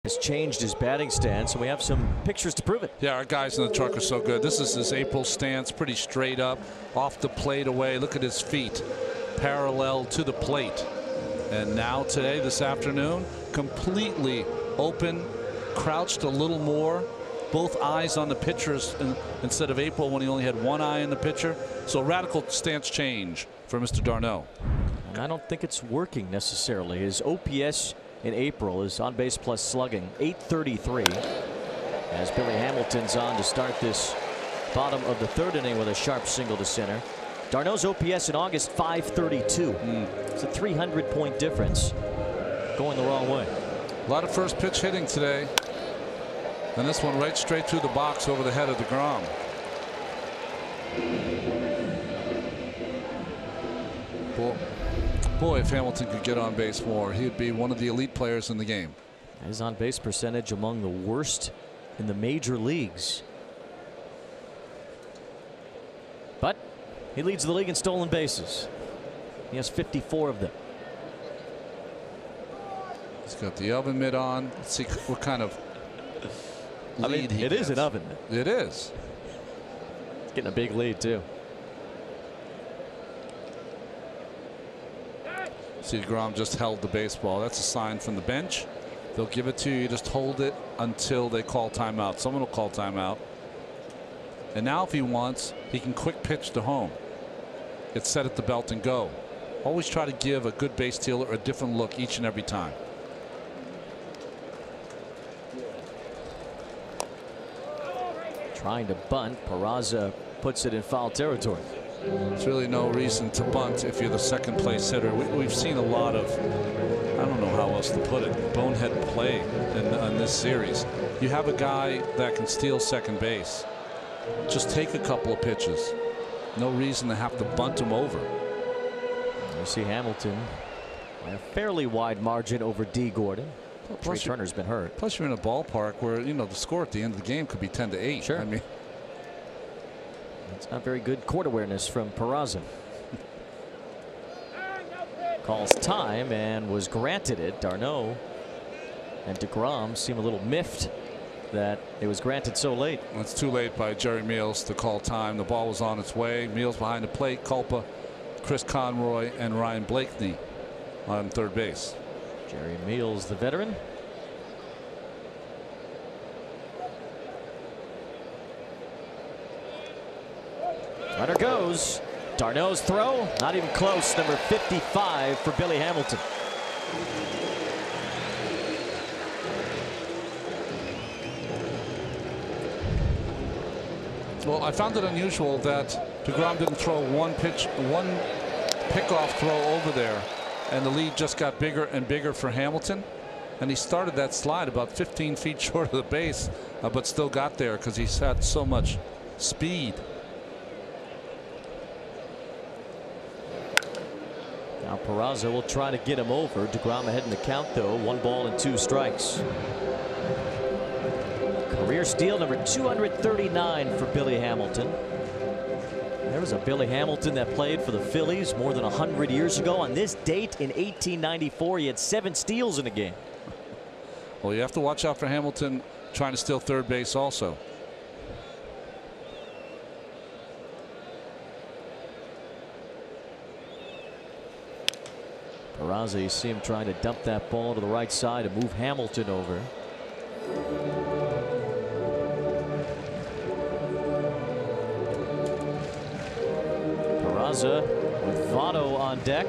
Speaker 4: Has changed his batting stance, and we have some pictures to prove it.
Speaker 2: Yeah, our guys in the truck are so good. This is his April stance, pretty straight up, off the plate away. Look at his feet, parallel to the plate. And now today, this afternoon, completely open, crouched a little more, both eyes on the pitchers instead of April when he only had 1 eye on the pitcher. So radical stance change for Mr. d'Arnaud.
Speaker 4: And I don't think it's working necessarily. His OPS in April is on base plus slugging .833 as Billy Hamilton's on to start this bottom of the 3rd inning with a sharp single to center. D'Arnaud's OPS in August, 532. It's a 300-point difference going the wrong way.
Speaker 2: A lot of first pitch hitting today. And this one right straight through the box over the head of DeGrom. Boy, if Hamilton could get on base more, he'd be one of the elite players in the game.
Speaker 4: His on-base percentage among the worst in the major leagues. But he leads the league in stolen bases. He has 54 of them.
Speaker 2: He's got the oven mitt on. Let's see what kind of lead he
Speaker 4: it
Speaker 2: gets.
Speaker 4: is an oven mitt.
Speaker 2: It is.
Speaker 4: It's getting a big lead, too.
Speaker 2: See, DeGrom just held the baseball. That's a sign from the bench. They'll give it to you. Just hold it until they call timeout. Someone will call timeout. And now if he wants, he can quick pitch to home. It's set at the belt and go. Always try to give a good base stealer a different look each and every time.
Speaker 4: Trying to bunt. Peraza puts it in foul territory.
Speaker 2: There's really no reason to bunt if you're the second place hitter. We've seen a lot of, I don't know how else to put it, bonehead play in this series. You have a guy that can steal second base. Just take a couple of pitches. No reason to have to bunt him over.
Speaker 4: You see Hamilton by a fairly wide margin over D. Gordon. Trey Turner's been hurt.
Speaker 2: Plus, you're in a ballpark where, you know, the score at the end of the game could be 10-8.
Speaker 4: Sure.
Speaker 2: I mean,
Speaker 4: it's not very good court awareness from Peraza. Calls time and was granted it. D'Arnaud and DeGrom seem a little miffed that it was granted so late.
Speaker 2: It's too late by Jerry Meals to call time. The ball was on its way. Meals behind the plate. Culpa, Chris Conroy, and Ryan Blakeney on third base.
Speaker 4: Jerry Meals, the veteran. Runner goes. D'Arnaud's throw, not even close. Number 55 for Billy Hamilton.
Speaker 2: Well, I found it unusual that DeGrom didn't throw one pickoff throw over there, and the lead just got bigger and bigger for Hamilton. And he started that slide about 15 feet short of the base, but still got there because he's had so much speed.
Speaker 4: Now Peraza will try to get him over. DeGrom ahead in the count, though. 1 ball and 2 strikes. Career steal number 239 for Billy Hamilton. There was a Billy Hamilton that played for the Phillies more than 100 years ago. On this date in 1894, he had 7 steals in a game.
Speaker 2: Well, you have to watch out for Hamilton trying to steal third base also.
Speaker 4: Peraza, you see him trying to dump that ball to the right side and move Hamilton over. Peraza with Votto on deck.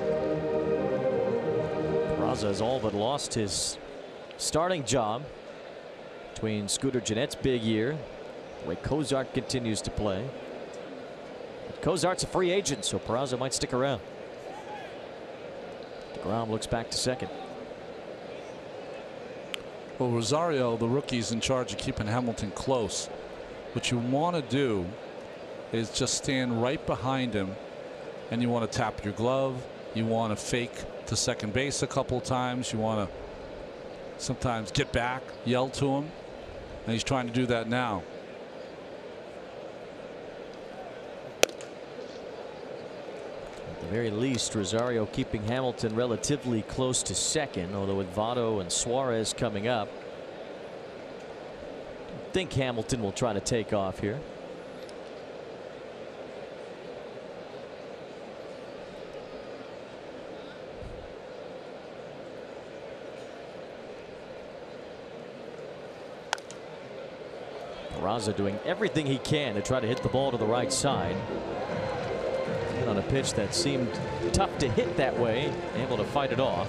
Speaker 4: Peraza has all but lost his starting job between Scooter Gennett's big year, the way Cozart continues to play. But Cozart's a free agent, so Peraza might stick around. DeGrom looks back to second.
Speaker 2: Well, Rosario, the rookie's in charge of keeping Hamilton close. What you want to do is just stand right behind him, and you want to tap your glove. You want to fake to second base a couple times. You want to sometimes get back, yell to him, and he's trying to do that now.
Speaker 4: At the very least, Rosario keeping Hamilton relatively close to second, although with Votto and Suarez coming up, I think Hamilton will try to take off here. Peraza doing everything he can to try to hit the ball to the right side. And on a pitch that seemed tough to hit that way, able to fight it off.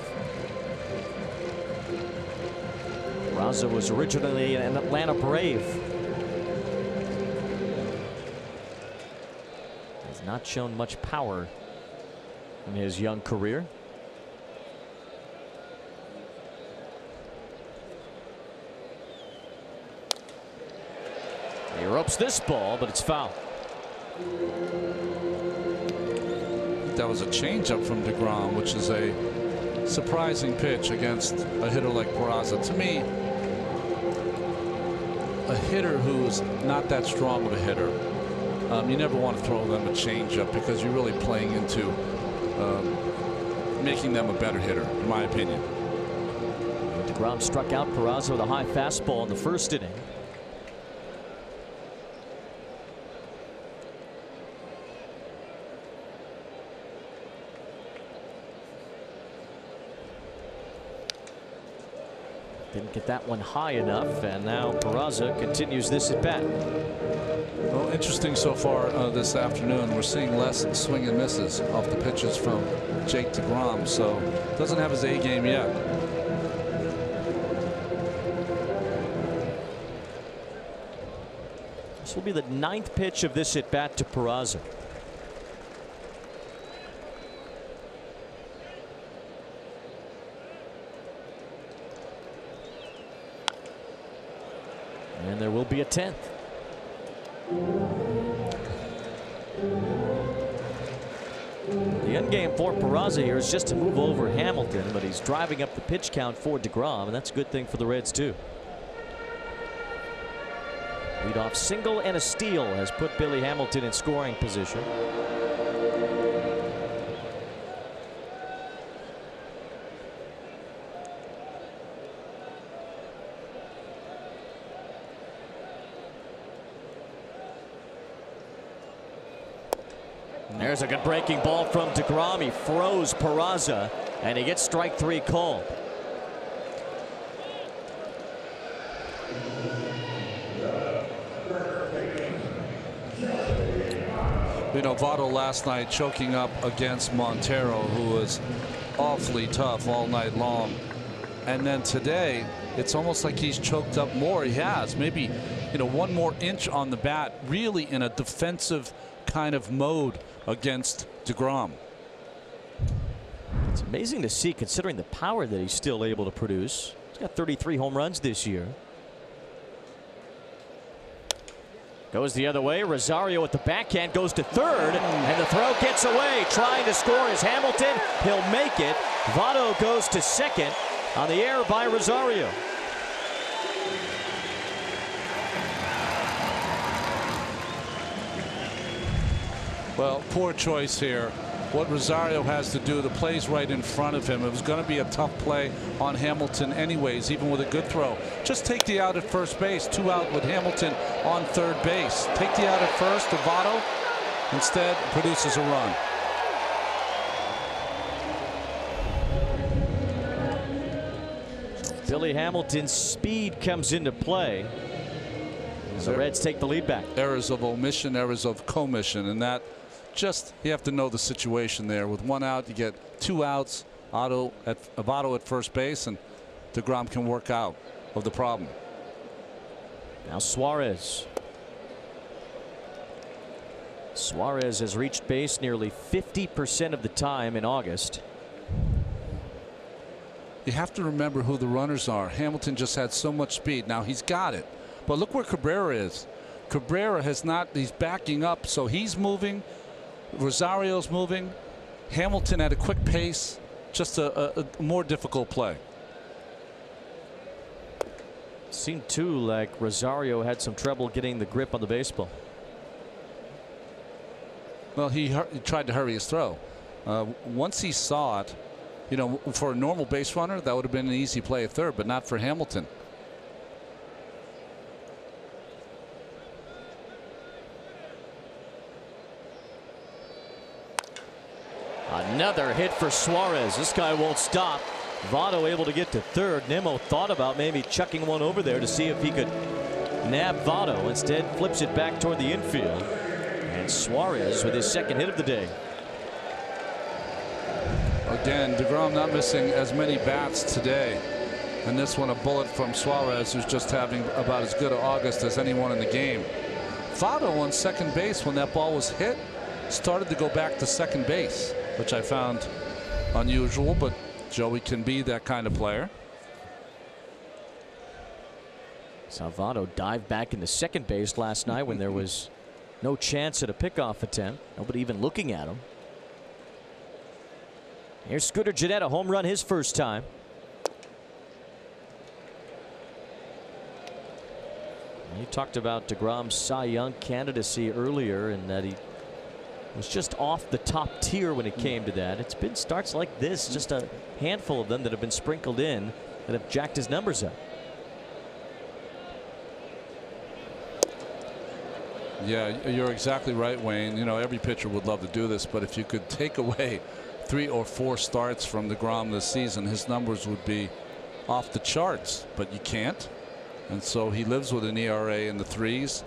Speaker 4: Peraza was originally an Atlanta Brave. He's not shown much power in his young career. He ropes this ball, but it's foul.
Speaker 2: That was a changeup from DeGrom, which is a surprising pitch against a hitter like Peraza. To me, a hitter who's not that strong of a hitter, you never want to throw them a changeup because you're really playing into making them a better hitter, in my opinion.
Speaker 4: DeGrom struck out Peraza with a high fastball in the first inning. Didn't get that one high enough, and now Peraza continues this at bat.
Speaker 2: Well, interesting so far this afternoon. We're seeing less swing and misses off the pitches from Jake DeGrom, so doesn't have his A game yet.
Speaker 4: This will be the 9th pitch of this at bat to Peraza. And there will be a 10th. The end game for Peraza here is just to move over Hamilton, but he's driving up the pitch count for DeGrom, and that's a good thing for the Reds too. Leadoff single and a steal has put Billy Hamilton in scoring position. There's a good breaking ball from DeGrom. He froze Peraza, and he gets strike 3 called.
Speaker 2: You know, Votto last night choking up against Montero, who was awfully tough all night long. And then today, it's almost like he's choked up more. He has maybe, you know, 1 more inch on the bat, really in a defensive kind of mode against DeGrom.
Speaker 4: It's amazing to see, considering the power that he's still able to produce. He's got 33 home runs this year. Goes the other way. Rosario at the backhand goes to third, and the throw gets away. Trying to score is Hamilton. He'll make it. Votto goes to second on the air by Rosario.
Speaker 2: Well, poor choice here. What Rosario has to do, the play's right in front of him. It was going to be a tough play on Hamilton anyways, even with a good throw. Just take the out at first base. 2 out with Hamilton on third base. Take the out at first to Votto. Instead, produces a run.
Speaker 4: Billy Hamilton's speed comes into play. The Reds take the lead back.
Speaker 2: Errors of omission, errors of commission, and that just, you have to know the situation there. With 1 out, you get 2 outs. Votto at first base, and DeGrom can work out of the problem.
Speaker 4: Now Suarez. Suarez has reached base nearly 50% of the time in August.
Speaker 2: You have to remember who the runners are. Hamilton just had so much speed. Now he's got it, but look where Cabrera is. Cabrera has not, he's backing up, so he's moving. Rosario's moving. Hamilton at a quick pace. Just a more difficult play.
Speaker 4: Seemed too like Rosario had some trouble getting the grip on the baseball.
Speaker 2: Well, he tried to hurry his throw. Once he saw it, you know, for a normal base runner, that would have been an easy play at third, but not for Hamilton.
Speaker 4: Another hit for Suarez. This guy won't stop. Votto able to get to third. Nimmo thought about maybe chucking one over there to see if he could nab Votto. Instead, flips it back toward the infield. And Suarez with his second hit of the day.
Speaker 2: Again, DeGrom not missing as many bats today. And this one a bullet from Suarez, who's just having about as good an August as anyone in the game. Votto on second base when that ball was hit started to go back to second base, which I found unusual, but Joey can be that kind of player.
Speaker 4: Votto dived back into second base last night when there was no chance at a pickoff attempt. Nobody even looking at him. Here's Scooter Gennett, a home run his first time. You talked about DeGrom's Cy Young candidacy earlier and that he was just off the top tier when it came to that. It's been starts like this, just a handful of them that have been sprinkled in that have jacked his numbers up.
Speaker 2: Yeah, you're exactly right, Wayne. You know, every pitcher would love to do this, but if you could take away 3 or 4 starts from DeGrom this season, his numbers would be off the charts, but you can't. And so he lives with an ERA in the 3s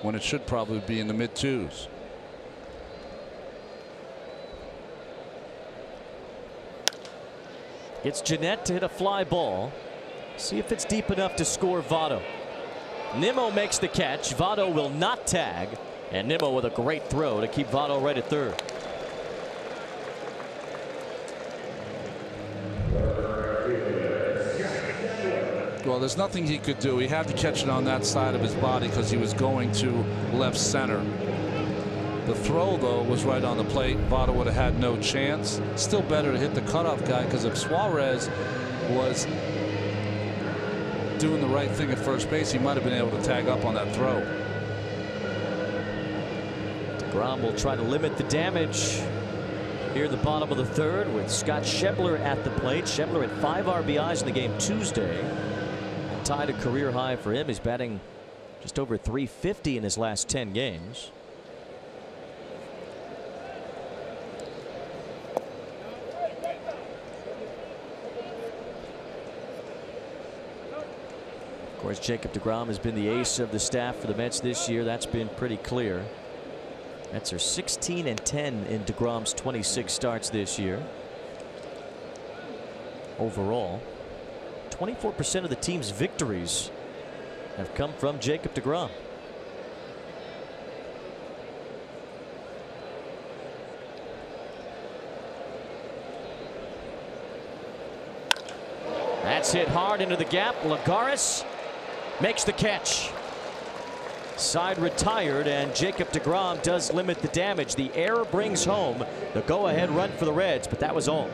Speaker 2: when it should probably be in the mid-2s.
Speaker 4: It's Gennett to hit a fly ball. See if it's deep enough to score Votto. Nimmo makes the catch. Votto will not tag. And Nimmo with a great throw to keep Votto right at third.
Speaker 2: Well, there's nothing he could do. He had to catch it on that side of his body because he was going to left center. The throw, though, was right on the plate. Votto would have had no chance. Still better to hit the cutoff guy, because if Suarez was doing the right thing at first base, he might have been able to tag up on that throw.
Speaker 4: DeGrom will try to limit the damage here at the bottom of the third with Scott Schebler at the plate. Schebler had 5 RBIs in the game Tuesday. Tied a career high for him. He's batting just over .350 in his last 10 games. Of course, Jacob DeGrom has been the ace of the staff for the Mets this year. That's been pretty clear. Mets are 16-10 in DeGrom's 26 starts this year. Overall, 24% of the team's victories have come from Jacob DeGrom. That's hit hard into the gap. Lagares makes the catch. Side retired, and Jacob DeGrom does limit the damage. The error brings home the go-ahead run for the Reds, but that was all.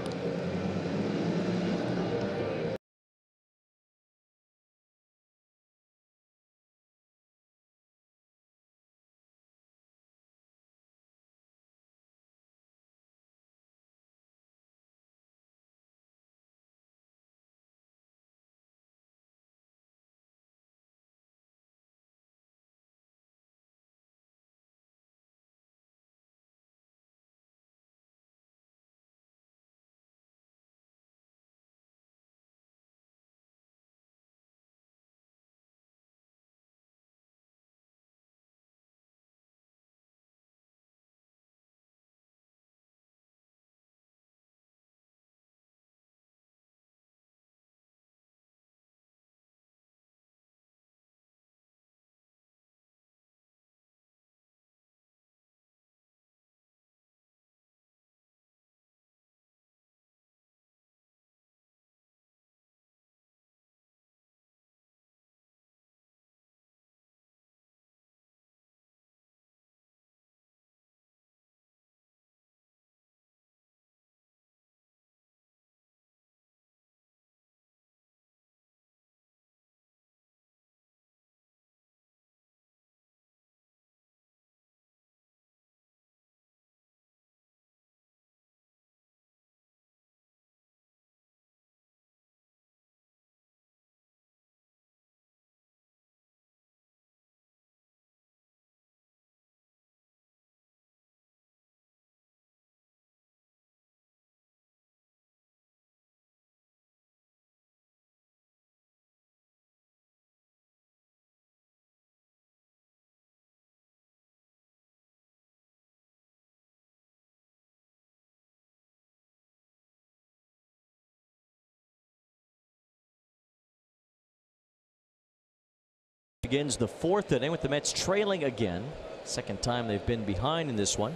Speaker 4: Begins the 4th inning with the Mets trailing again. Second time they've been behind in this one.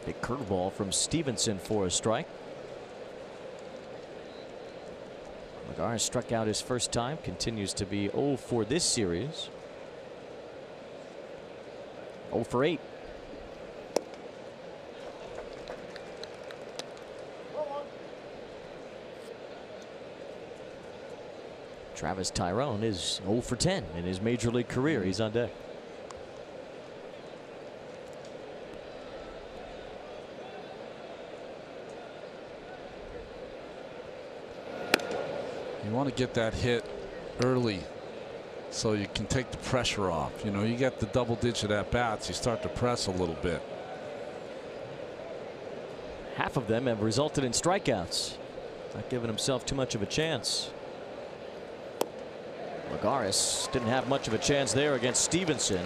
Speaker 4: Big curveball from Stevenson for a strike. Lagares struck out his first time, continues to be 0 for this series. 0 for 8. Travis Tyrone is 0 for 10 in his major league career. He's on deck.
Speaker 2: You want to get that hit early so you can take the pressure off. You know, you get the double-digit at-bats, you start to press a little bit.
Speaker 4: Half of them have resulted in strikeouts. Not giving himself too much of a chance. Lagares didn't have much of a chance there against Stevenson.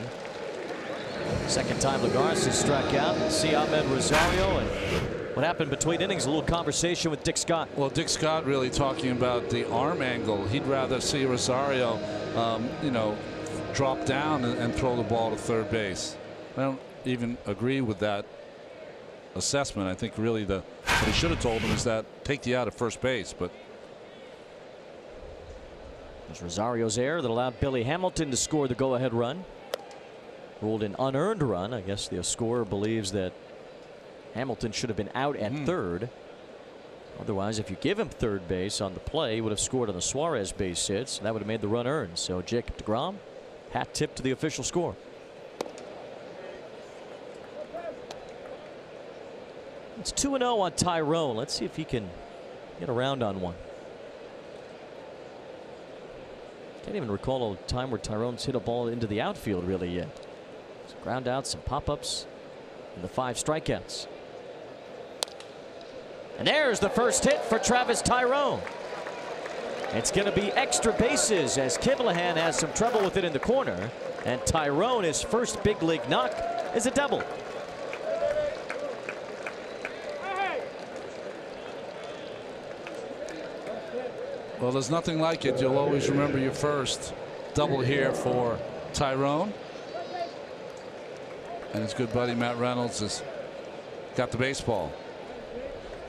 Speaker 4: Second time Lagares has struck out. See Ahmed Rosario, and what happened between innings? A little conversation with Dick Scott.
Speaker 2: Well, Dick Scott really talking about the arm angle. He'd rather see Rosario, you know, drop down and throw the ball to third base. I don't even agree with that assessment. I think really what he should have told him is that take you out at first base, but.
Speaker 4: There's Rosario's error that allowed Billy Hamilton to score the go-ahead run. Ruled an unearned run. I guess the scorer believes that Hamilton should have been out at third. Otherwise, if you give him third base on the play, he would have scored on the Suarez base hits. That would have made the run earned. So Jacob deGrom, hat tip to the official score. It's 2-0 on Tyrone. Let's see if he can get around on one. Can't even recall a time where Tyrone's hit a ball into the outfield really yet. Some ground outs, some pop-ups, and the 5 strikeouts. And there's the first hit for Travis Tyrone. It's going to be extra bases as Kivlehan has some trouble with it in the corner. And Tyrone, his first big league knock, is a double.
Speaker 2: Well, there's nothing like it. You'll always remember your first double here for Tyrone. And his good buddy Matt Reynolds has got the baseball.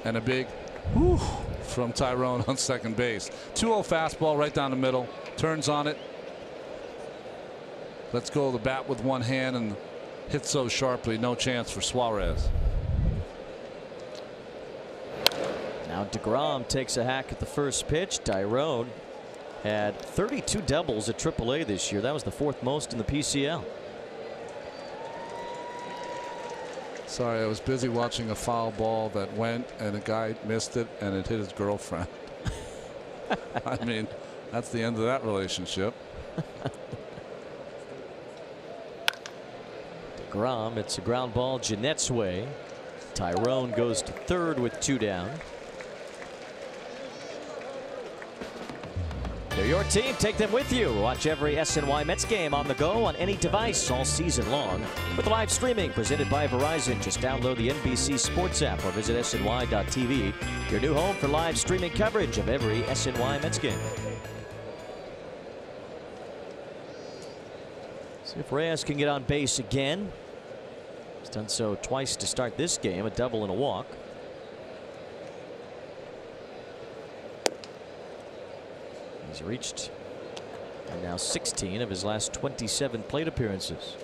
Speaker 2: And a big whoo from Tyrone on second base. 2-0 fastball right down the middle. Turns on it. Let's go the bat with one hand and hit so sharply. No chance for Suarez.
Speaker 4: Now deGrom takes a hack at the first pitch. Tyrone had 32 doubles at AAA this year. That was the 4th most in the PCL.
Speaker 2: Sorry, I was busy watching a foul ball that went and a guy missed it and it hit his girlfriend. I mean, that's the end of that relationship.
Speaker 4: deGrom, it's a ground ball Jeanette's way. Tyrone goes to third with 2 down. They're your team. Take them with you. Watch every SNY Mets game on the go on any device all season long with live streaming presented by Verizon. Just download the NBC Sports app or visit SNY.TV. Your new home for live streaming coverage of every SNY Mets game. See if Reyes can get on base again. He's done so twice to start this game, a double and a walk. He's reached and now 16 of his last 27 plate appearances.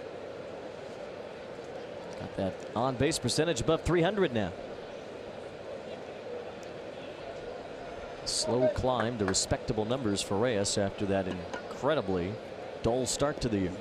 Speaker 4: Got that on base percentage above 300 now. Slow climb to respectable numbers for Reyes after that incredibly dull start to the year.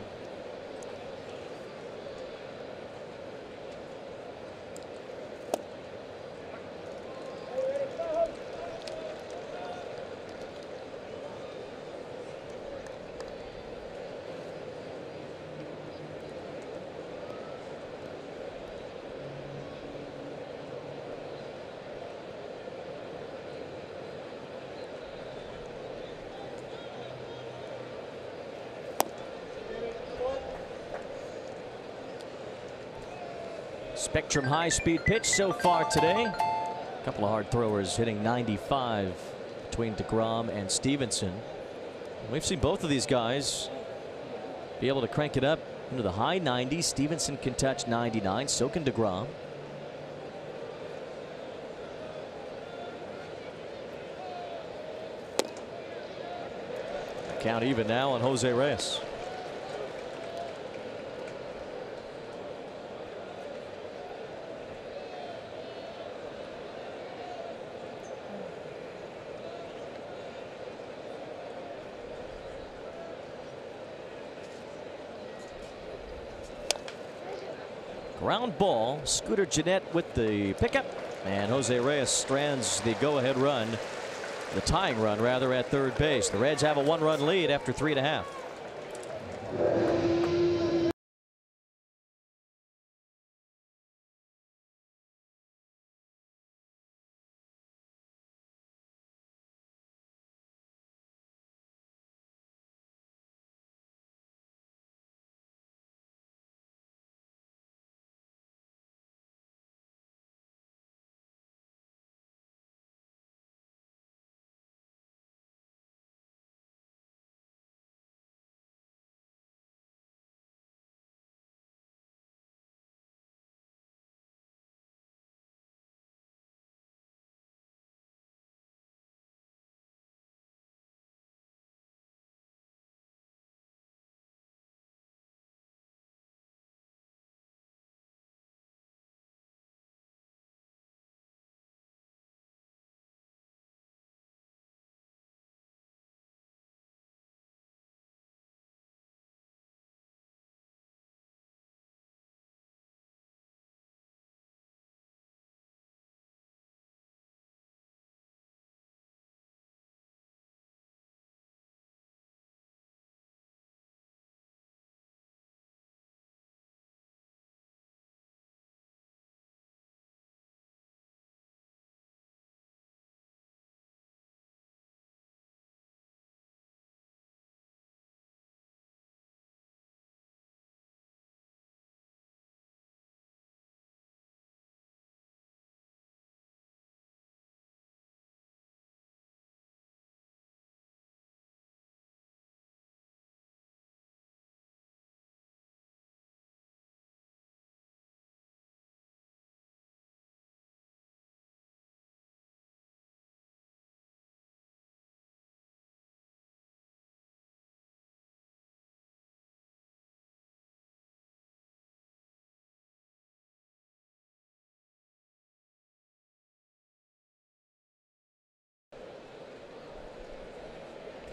Speaker 4: Spectrum high-speed pitch so far today. A couple of hard throwers hitting 95 between deGrom and Stevenson. We've seen both of these guys be able to crank it up into the high 90s. Stevenson can touch 99. So can DeGrom. Count even now on Jose Reyes. Ground ball. Scooter Gennett with the pickup, and Jose Reyes strands the go-ahead run, the tying run rather, at third base. The Reds have a 1-run lead after 3.5.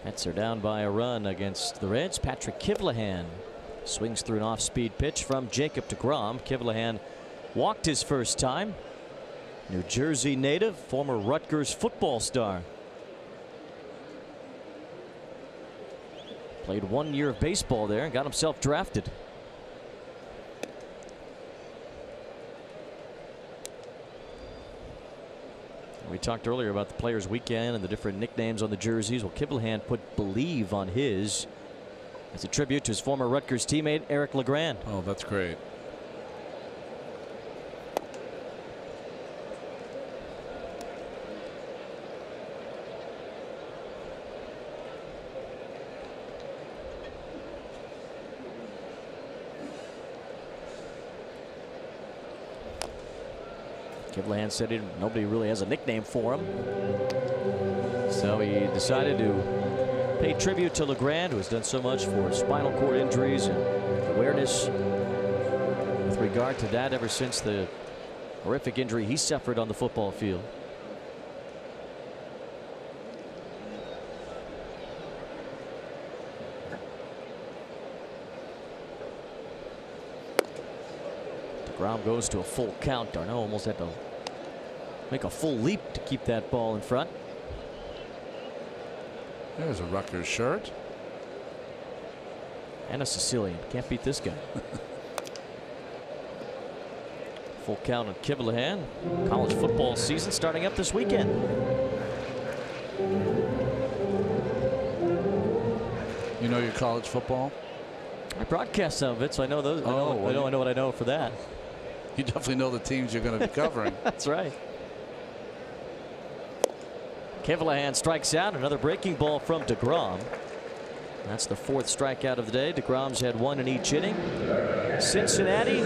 Speaker 4: Mets are down by a run against the Reds. Patrick Kivlehan swings through an off-speed pitch from Jacob deGrom. Kivlehan walked his first time. New Jersey native, former Rutgers football star. Played 1 year of baseball there and got himself drafted. We talked earlier about the Players Weekend and the different nicknames on the jerseys. Well, Kivlehan put "Believe" on his as a tribute to his former Rutgers teammate Eric LeGrand.
Speaker 2: Oh, that's great.
Speaker 4: Kivlehan said nobody really has a nickname for him, so he decided to pay tribute to LeGrand, who has done so much for spinal cord injuries and awareness with regard to that ever since the horrific injury he suffered on the football field. DeGrom goes to a full count. Darno almost had to make a full leap to keep that ball in front.
Speaker 2: There's a Rutgers shirt.
Speaker 4: And a Sicilian. Can't beat this guy. Full count on Kivlehan. College football season starting up this weekend.
Speaker 2: You know your college football?
Speaker 4: I broadcast some of it, so I know those. I know what I know for that.
Speaker 2: You definitely know the teams you're going to be covering.
Speaker 4: That's right. Kivlehan strikes out. Another breaking ball from DeGrom. That's the 4th strikeout of the day. DeGrom's had 1 in each inning. Cincinnati,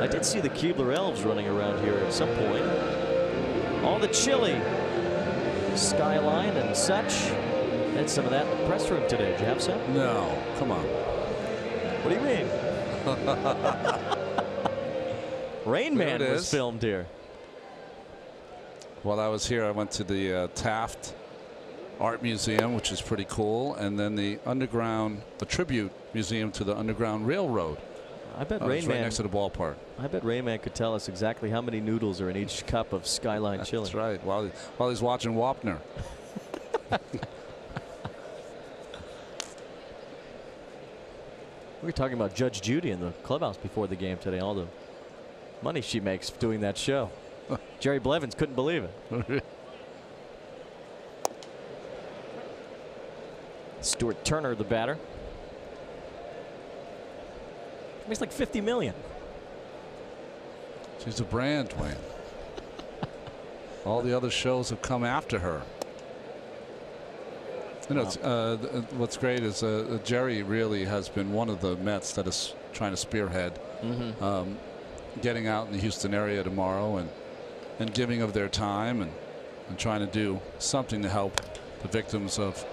Speaker 4: I did see the Keebler Elves running around here at some point. All the chili skyline and such. Had some of that in the press room today. Did you have some?
Speaker 2: No, come on.
Speaker 4: What do you mean? Rain Man was filmed here.
Speaker 2: While I was here, I went to the Taft Art Museum, which is pretty cool, and then the tribute museum to the Underground Railroad.
Speaker 4: I bet
Speaker 2: Rain
Speaker 4: Man
Speaker 2: right next to the ballpark.
Speaker 4: I bet Rain Man could tell us exactly how many noodles are in each cup of Skyline chili.
Speaker 2: That's right. While he's watching Wapner.
Speaker 4: We were talking about Judge Judy in the clubhouse before the game today. All the money she makes doing that show. Jerry Blevins couldn't believe it. Stuart Turner, the batter. Makes like $50 million.
Speaker 2: She's a brand, Wayne. All the other shows have come after her. You know, what's great is Jerry really has been one of the Mets that is trying to spearhead getting out in the Houston area tomorrow and giving of their time and trying to do something to help the victims of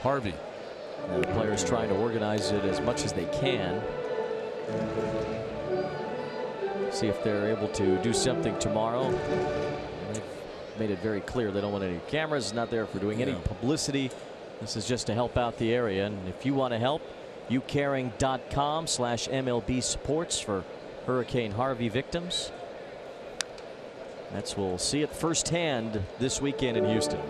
Speaker 2: Harvey.
Speaker 4: And the players trying to organize it as much as they can. See if they're able to do something tomorrow. They've made it very clear they don't want any cameras, not there for doing any publicity. This is just to help out the area. And if you want to help, youcaring.com/MLB supports for Hurricane Harvey victims. Mets will see it firsthand this weekend in Houston.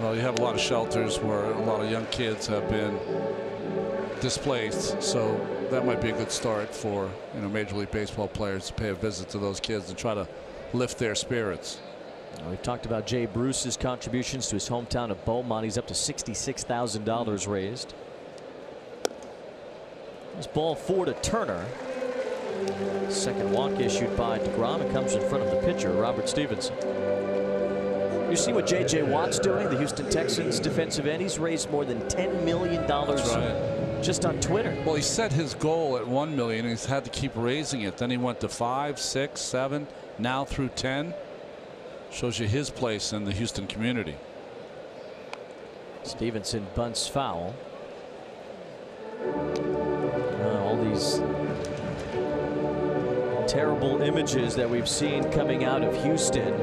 Speaker 2: Well, you have a lot of shelters where a lot of young kids have been displaced, so that might be a good start for Major League Baseball players to pay a visit to those kids and try to lift their spirits.
Speaker 4: We've talked about Jay Bruce's contributions to his hometown of Beaumont. He's up to $66,000 raised. This ball 4 to Turner. Second walk issued by DeGrom. It comes in front of the pitcher, Robert Stevenson. You see what J.J. Watt's doing, the Houston Texans defensive end? He's raised more than $10 million just on Twitter.
Speaker 2: Well, he set his goal at $1 million, and he's had to keep raising it. Then he went to 5, 6, 7, now through 10. Shows you his place in the Houston community.
Speaker 4: Stevenson bunts foul. All these terrible images that we've seen coming out of Houston.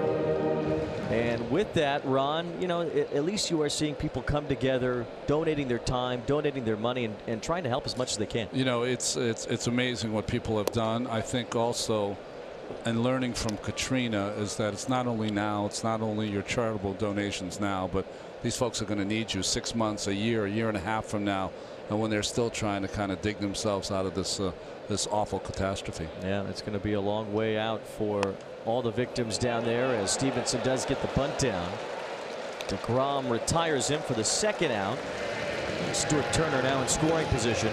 Speaker 4: And with that, Ron, at least you are seeing people come together, donating their time, donating their money, and trying to help as much as they can.
Speaker 2: It's amazing what people have done. I think also, and learning from Katrina, is that it's not only now, it's not only your charitable donations now, but these folks are going to need you 6 months, a year and a half from now, and when they're still trying to kind of dig themselves out of this this awful catastrophe.
Speaker 4: Yeah, it's going to be a long way out for all the victims down there as Stevenson does get the bunt down. DeGrom retires him for the second out. Stuart Turner now in scoring position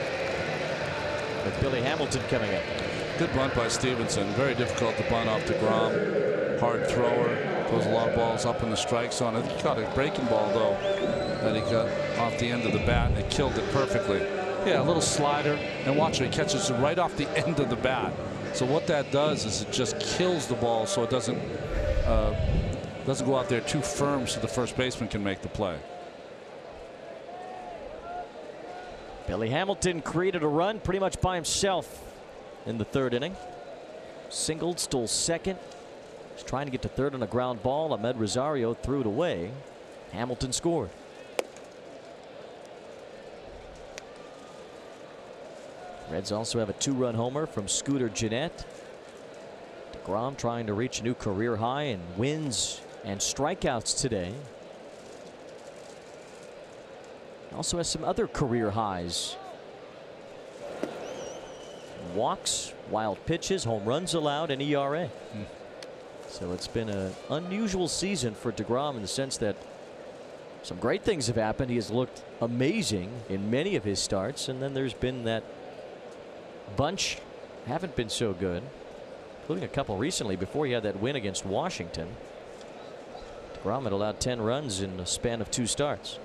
Speaker 4: with Billy Hamilton coming up.
Speaker 2: Good bunt by Stevenson. Very difficult to bunt off DeGrom. Hard thrower. Throws a lot of balls up in the strike zone. I think he caught a breaking ball, though, that he got off the end of the bat, and it killed it perfectly. Yeah, a little slider. And watch it. He catches it right off the end of the bat. So what that does is it just kills the ball so it doesn't go out there too firm so the first baseman can make the play.
Speaker 4: Billy Hamilton created a run pretty much by himself in the third inning. Singled, stole second. He's trying to get to third on a ground ball. Ahmed Rosario threw it away. Hamilton scored. Reds also have a 2-run homer from Scooter Gennett. DeGrom trying to reach a new career high in wins and strikeouts today. Also has some other career highs. Walks, wild pitches, home runs allowed, and ERA. So it's been an unusual season for DeGrom in the sense that some great things have happened. He has looked amazing in many of his starts, and then there's been that bunch haven't been so good, including a couple recently before he had that win against Washington. DeGrom had allowed 10 runs in a span of 2 starts.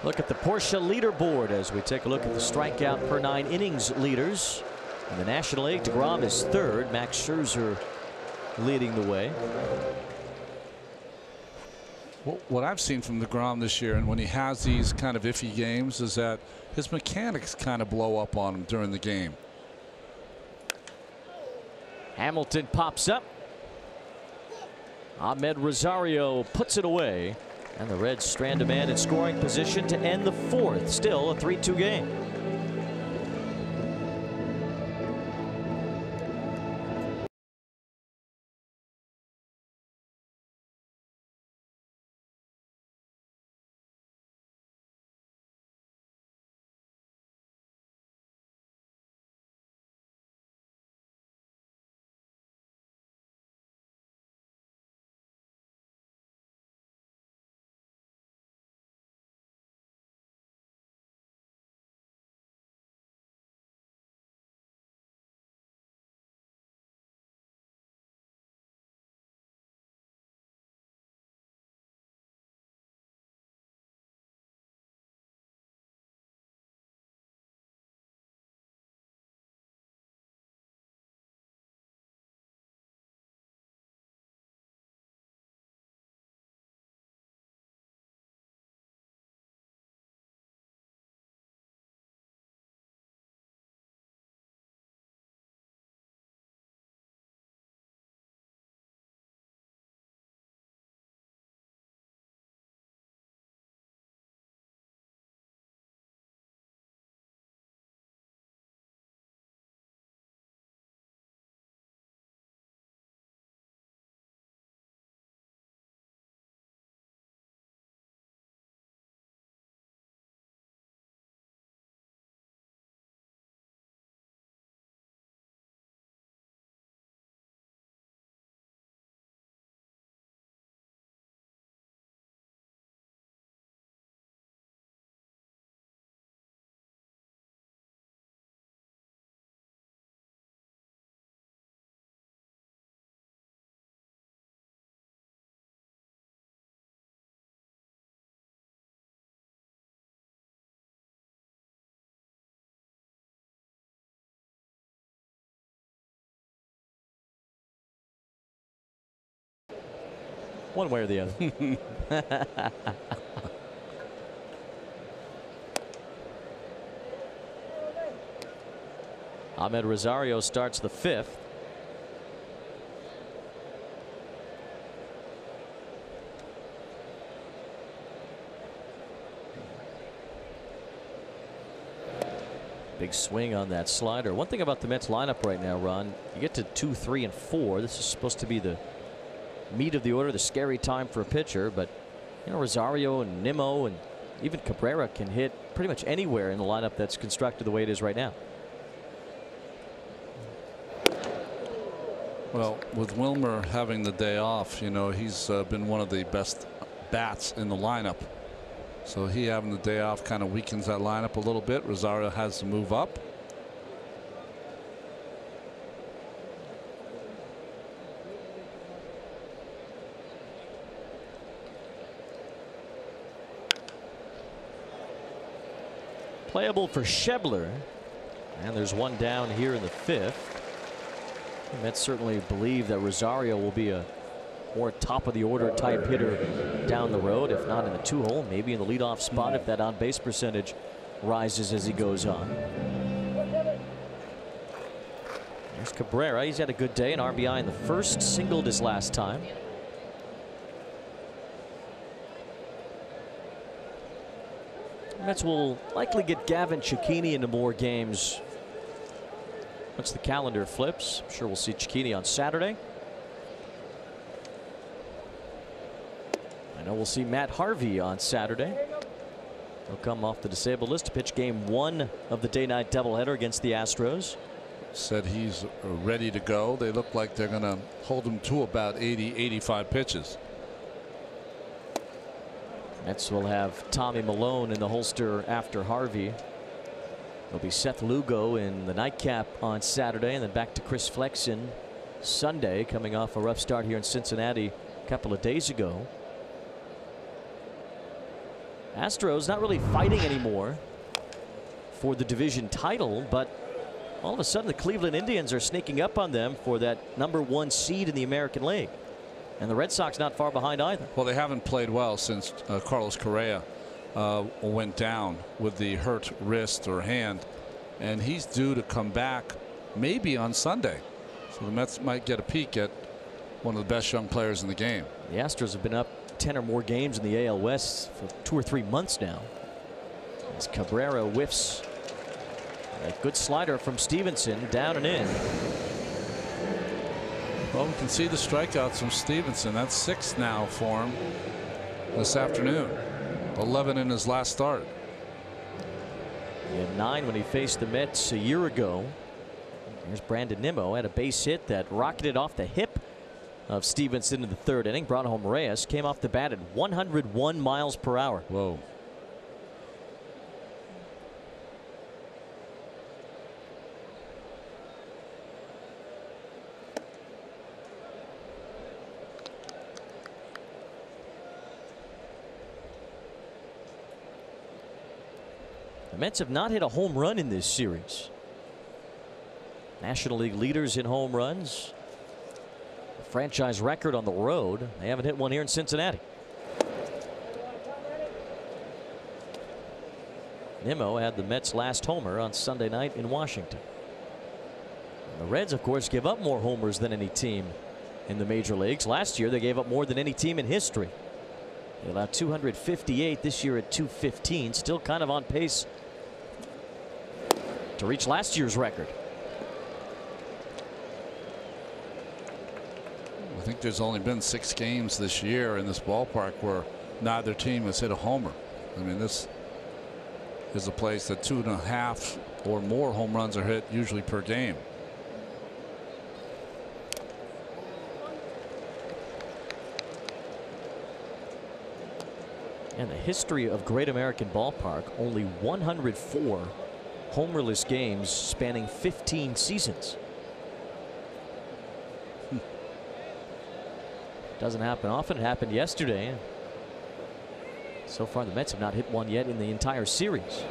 Speaker 4: Look at the Porsche leaderboard as we take a look at the strikeout per 9 innings leaders. In the National League, DeGrom is third. Max Scherzer leading the way.
Speaker 2: What I've seen from DeGrom this year, and when he has these kind of iffy games, is that his mechanics kind of blow up on him during the game.
Speaker 4: Hamilton pops up. Ahmed Rosario puts it away. And the Reds strand a man in scoring position to end the fourth. Still a 3-2 game. One way or the other. Ahmed Rosario starts the fifth. Big swing on that slider. One thing about the Mets lineup right now, Ron, you get to 2, 3, and 4. This is supposed to be the meat of the order, the scary time for a pitcher, but you know, Rosario and Nimmo and even Cabrera can hit pretty much anywhere in the lineup that's constructed the way it is right now.
Speaker 2: Well, with Wilmer having the day off, you know, he's been one of the best bats in the lineup. So he having the day off kind of weakens that lineup a little bit. Rosario has to move up.
Speaker 4: Playable for Schebler, and there's one down here in the fifth. The Mets certainly believe that Rosario will be a more top of the order type hitter down the road, if not in the 2-hole, maybe in the leadoff spot if that on base percentage rises as he goes on. There's Cabrera. He's had a good day, an RBI in the first, singled his last time. Mets will likely get Gavin Cecchini into more games once the calendar flips. I'm sure we'll see Cecchini on Saturday. I know we'll see Matt Harvey on Saturday. He'll come off the disabled list to pitch game 1 of the day-night doubleheader against the Astros.
Speaker 2: Said he's ready to go. They look like they're going to hold him to about 80-85 pitches.
Speaker 4: Mets will have Tommy Milone in the holster after Harvey. There'll be Seth Lugo in the nightcap on Saturday, and then back to Chris Flexen Sunday, coming off a rough start here in Cincinnati a couple of days ago. Astros not really fighting anymore for the division title, but all of a sudden the Cleveland Indians are sneaking up on them for that #1 seed in the American League. And the Red Sox not far behind either.
Speaker 2: Well, they haven't played well since Carlos Correa went down with the hurt wrist or hand, and he's due to come back maybe on Sunday. So the Mets might get a peek at one of the best young players in the game.
Speaker 4: The Astros have been up 10 or more games in the AL West for 2 or 3 months now. As Cabrera whiffs a good slider from Stevenson, down and in.
Speaker 2: Well, we can see the strikeouts from Stevenson. That's 6 now for him this afternoon. 11 in his last start.
Speaker 4: He had 9 when he faced the Mets a year ago. Here's Brandon Nimmo, had a base hit that rocketed off the hip of Stevenson in the 3rd inning. Brought home Reyes, came off the bat at 101 miles per hour.
Speaker 2: Whoa.
Speaker 4: The Mets have not hit a home run in this series. National League leaders in home runs. A franchise record on the road. They haven't hit one here in Cincinnati. Nimmo had the Mets' last homer on Sunday night in Washington. And the Reds, of course, give up more homers than any team in the major leagues. Last year, they gave up more than any team in history. They allowed 258 this year at 215. Still kind of on pace to reach last year's record.
Speaker 2: I think there's only been 6 games this year in this ballpark where neither team has hit a homer. I mean, this is a place that 2.5 or more home runs are hit usually per game.
Speaker 4: In the history of Great American Ballpark, only 104 homerless games spanning 15 seasons. Doesn't happen often. It happened yesterday. So far, the Mets have not hit one yet in the entire series.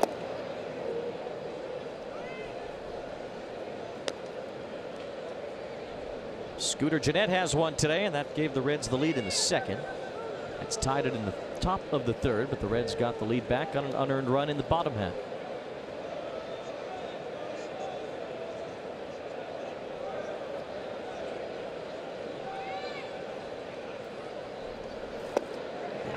Speaker 4: Scooter Gennett has one today, and that gave the Reds the lead in the 2nd. That's tied it in the top of the 3rd, but the Reds got the lead back on an unearned run in the bottom half.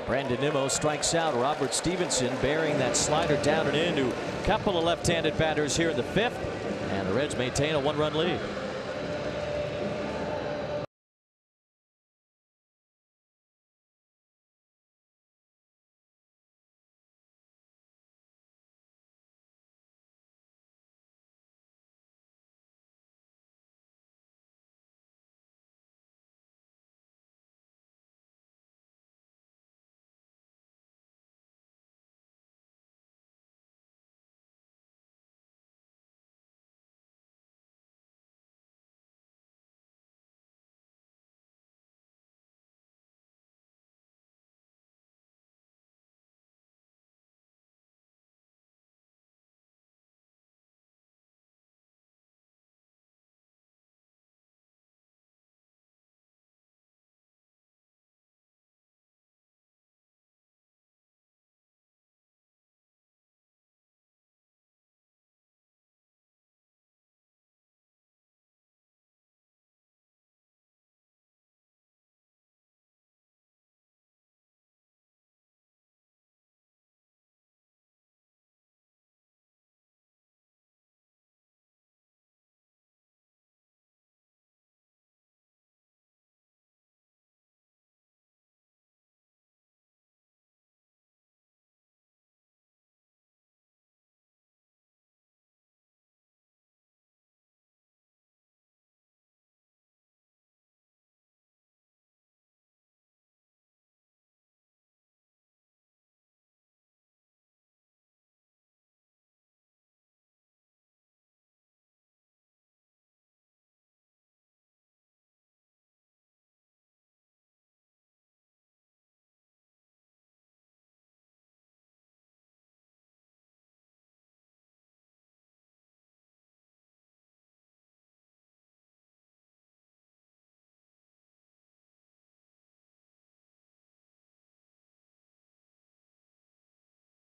Speaker 4: Brandon Nimmo strikes out. Robert Stevenson bearing that slider down and in to a couple of left-handed batters here in the 5th, and the Reds maintain a 1-run lead.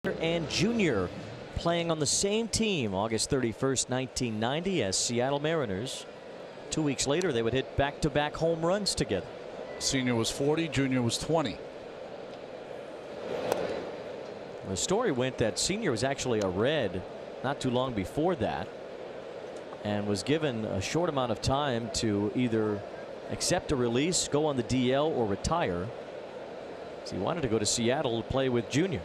Speaker 4: and Jr. playing on the same team August 31st, 1990 as Seattle Mariners. 2 weeks later, they would hit back-to-back home runs together.
Speaker 2: Senior was 40, Junior was 20.
Speaker 4: The story went that Senior was actually a Red not too long before that and was given a short amount of time to either accept a release, go on the DL, or retire. So he wanted to go to Seattle to play with Junior.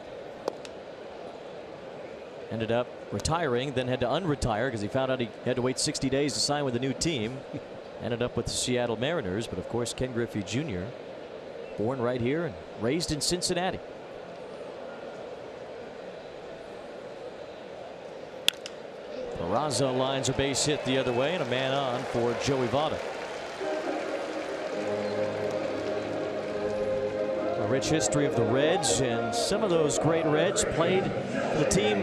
Speaker 4: Ended up retiring, then had to unretire because he found out he had to wait 60 days to sign with a new team. Ended up with the Seattle Mariners, but of course Ken Griffey Jr. born right here and raised in Cincinnati. Peraza lines a base hit the other way and a man on for Joey Votto. A rich history of the Reds, and some of those great Reds played for the team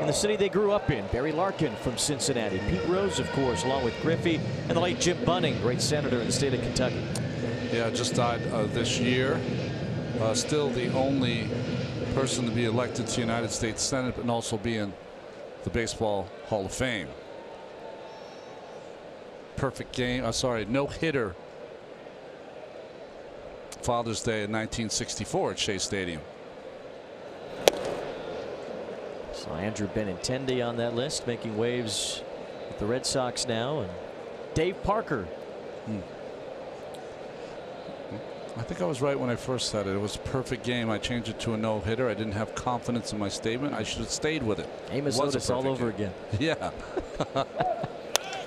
Speaker 4: in the city they grew up in. Barry Larkin from Cincinnati, Pete Rose, of course, along with Griffey, and the late Jim Bunning, great senator in the state of Kentucky.
Speaker 2: Yeah, just died this year. Still the only person to be elected to the United States Senate and also be in the Baseball Hall of Fame. Perfect game. No hitter. Father's Day in 1964 at Shea Stadium.
Speaker 4: So Andrew Benintendi on that list, making waves with the Red Sox now, and Dave Parker.
Speaker 2: I think I was right when I first said it. It was a perfect game. I changed it to a no-hitter. I didn't have confidence in my statement. I should have stayed with it.
Speaker 4: Amos Otis all over again.
Speaker 2: Yeah.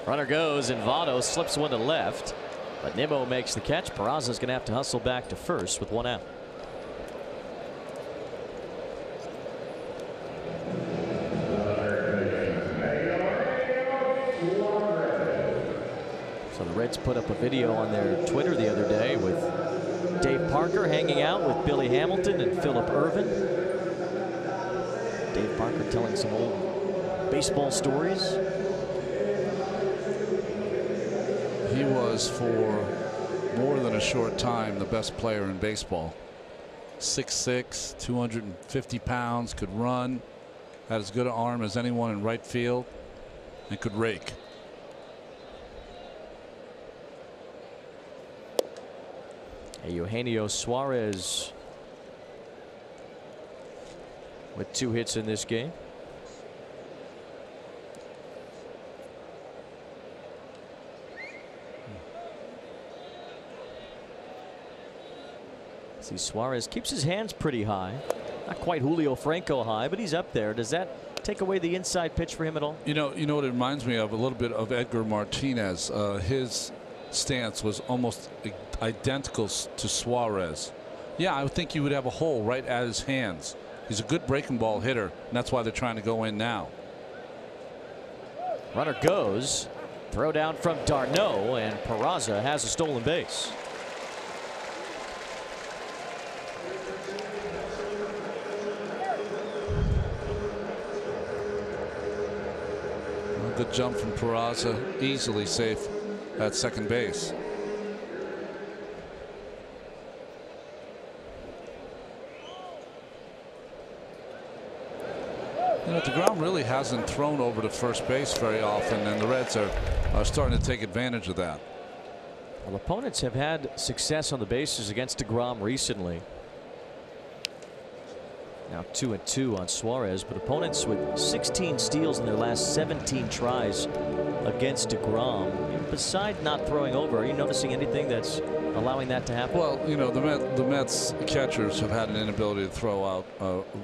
Speaker 4: Runner goes, and Votto slips one to left, but Nimmo makes the catch. Peraza's going to have to hustle back to first with one out. So the Reds put up a video on their Twitter the other day with Dave Parker hanging out with Billy Hamilton and Philip Ervin. Dave Parker telling some old baseball stories.
Speaker 2: He was, for more than a short time, the best player in baseball. 6'6", 250 pounds, could run, had as good an arm as anyone in right field, and could rake.
Speaker 4: Eugenio Suarez with 2 hits in this game. See, Suarez keeps his hands pretty high. Not quite Julio Franco high, but he's up there. Does that take away the inside pitch for him at all?
Speaker 2: You know what it reminds me of? A little bit of Edgar Martinez. His stance was almost identical to Suarez. Yeah, I would think he would have a hole right at his hands. He's a good breaking ball hitter, and that's why they're trying to go in now.
Speaker 4: Runner goes. Throw down from d'Arnaud, and Peraza has a stolen base.
Speaker 2: Good jump from Peraza, easily safe at second base. You know, DeGrom really hasn't thrown over to first base very often, and the Reds are starting to take advantage of that.
Speaker 4: Well, opponents have had success on the bases against DeGrom recently. Now 2-2 on Suarez, but opponents with 16 steals in their last 17 tries against DeGrom. Besides not throwing over, are you noticing anything that's allowing that to happen?
Speaker 2: Well, you know, the Mets catchers have had an inability to throw out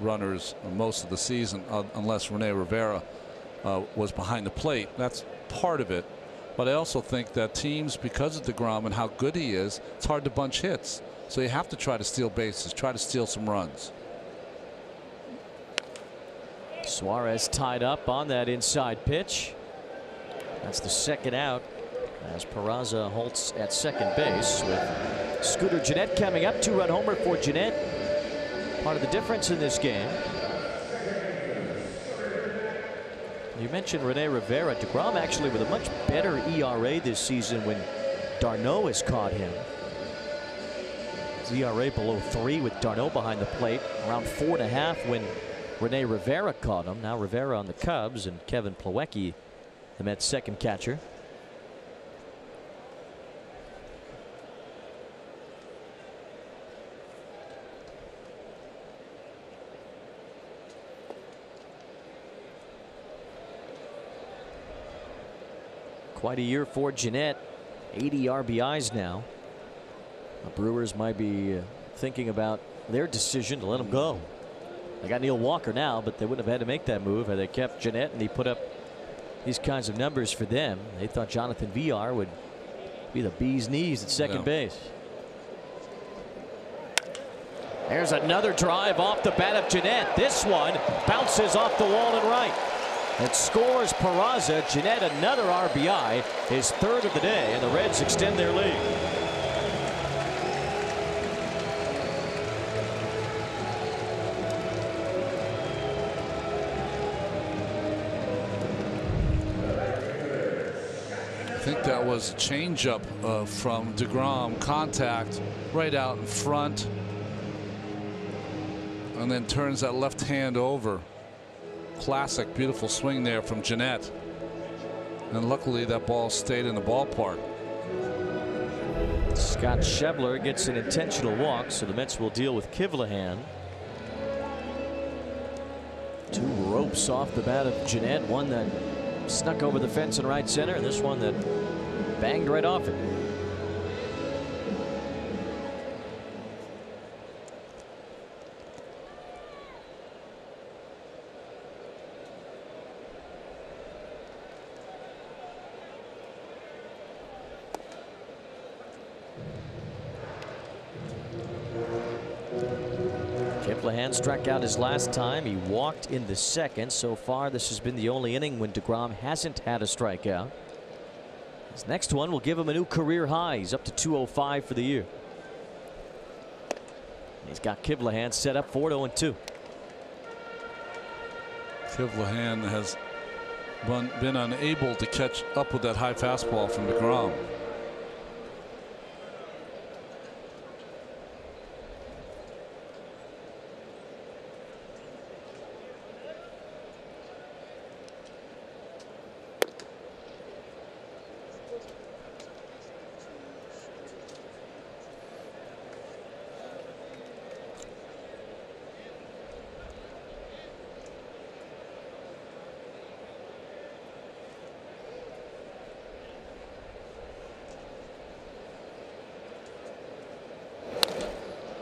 Speaker 2: runners most of the season, unless Rene Rivera was behind the plate. That's part of it. But I also think that teams, because of DeGrom and how good he is, it's hard to bunch hits. So you have to try to steal bases, try to steal some runs.
Speaker 4: Suarez tied up on that inside pitch. That's the second out as Peraza halts at second base with Scooter Gennett coming up. 2-run homer for Gennett. Part of the difference in this game. You mentioned Rene Rivera. DeGrom actually with a much better ERA this season when d'Arnaud has caught him. His ERA below 3 with d'Arnaud behind the plate. Around 4.5 when Rene Rivera caught him. Now Rivera on the Cubs, and Kevin Plawecki, the Mets' second catcher. Quite a year for Gennett. 80 RBIs now. The Brewers might be thinking about their decision to let him go. They got Neil Walker now, but they wouldn't have had to make that move had they kept Gennett and he put up these kinds of numbers for them. They thought Jonathan Villar would be the bee's knees at second base. There's another drive off the bat of Gennett. This one bounces off the wall and right. It scores Peraza. Gennett another RBI, his third of the day, and the Reds extend their lead.
Speaker 2: I think that was a changeup from DeGrom. Contact right out in front, and then turns that left hand over. Classic, beautiful swing there from Gennett. And luckily that ball stayed in the ballpark.
Speaker 4: Scott Schebler gets an intentional walk, so the Mets will deal with Kivlehan. Two ropes off the bat of Gennett. One that snuck over the fence in right center, and this one that banged right off it. Kivlehan struck out his last time. He walked in the second. So far, this has been the only inning when DeGrom hasn't had a strikeout. His next one will give him a new career high. He's up to 205 for the year. He's got Kivlehan set up for 0-2.
Speaker 2: Kivlehan has been unable to catch up with that high fastball from DeGrom.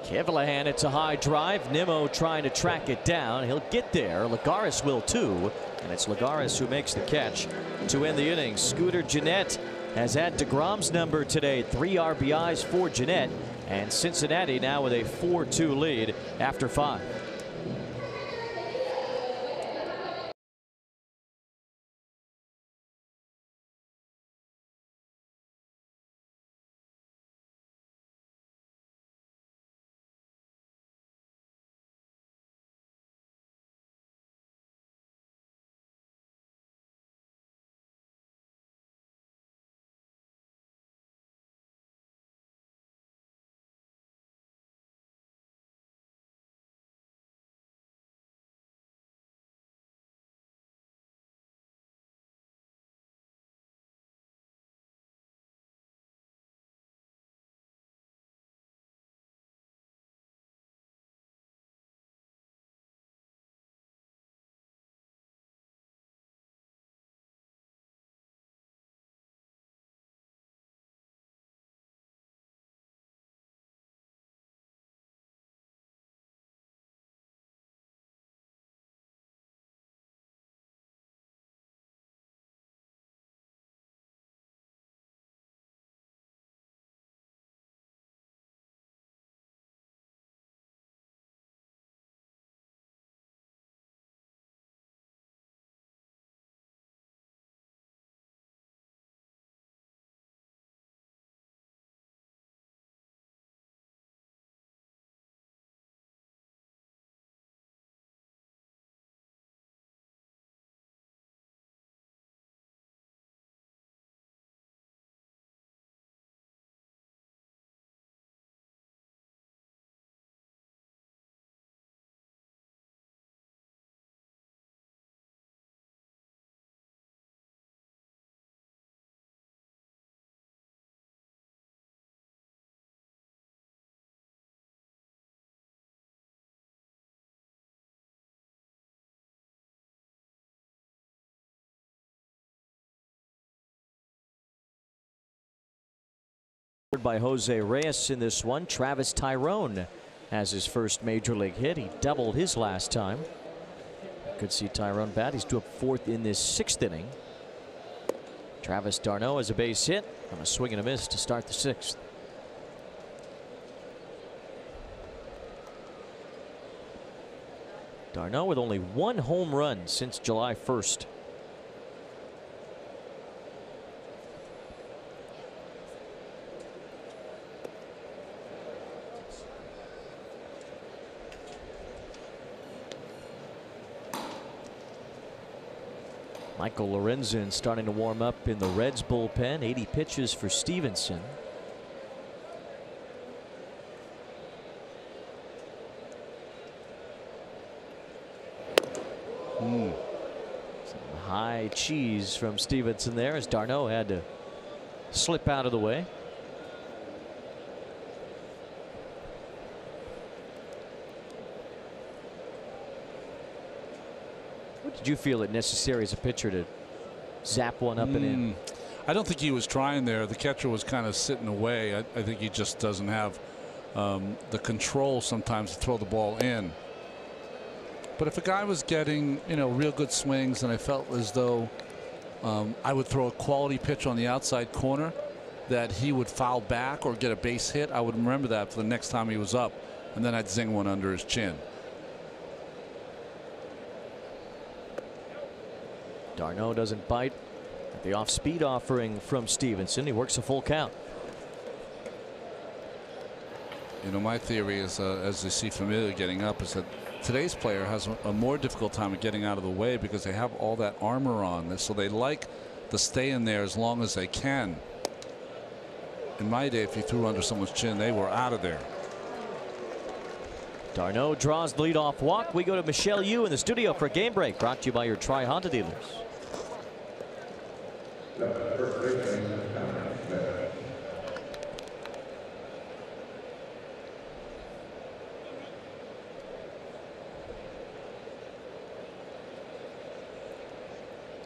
Speaker 4: Kivlehan, it's a high drive. Nimmo trying to track it down. He'll get there. Lagares will too. And it's Lagares who makes the catch to end the inning. Scooter Gennett has had DeGrom's number today. 3 RBIs for Gennett. And Cincinnati now with a 4-2 lead after 5. By Jose Reyes in this one. Travis Tyrone has his first major league hit. He doubled his last time. Could see Tyrone bat. He's due up fourth in this 6th inning. Travis d'Arnaud has a base hit on a swing and a miss to start the 6th. d'Arnaud with only 1 home run since July 1st. Michael Lorenzen starting to warm up in the Reds bullpen. 80 pitches for Stevenson. Some high cheese from Stevenson there as d'Arnaud had to slip out of the way. Did you feel it necessary as a pitcher to zap one up and in?
Speaker 2: I don't think he was trying there. The catcher was kind of sitting away. I think he just doesn't have the control sometimes to throw the ball in. But if a guy was getting, real good swings, and I felt as though I would throw a quality pitch on the outside corner that he would foul back or get a base hit, I would remember that for the next time he was up, and then I'd zing one under his chin.
Speaker 4: d'Arnaud doesn't bite at the off-speed offering from Stevenson. He works a full count.
Speaker 2: My theory is, as you see Familia getting up, is that today's player has a more difficult time of getting out of the way because they have all that armor on, so they like to stay in there as long as they can. In my day, if you threw under someone's chin, they were out of there.
Speaker 4: d'Arnaud draws the leadoff walk. We go to Michelle Yu in the studio for a game break, brought to you by your Tri-Honda dealers.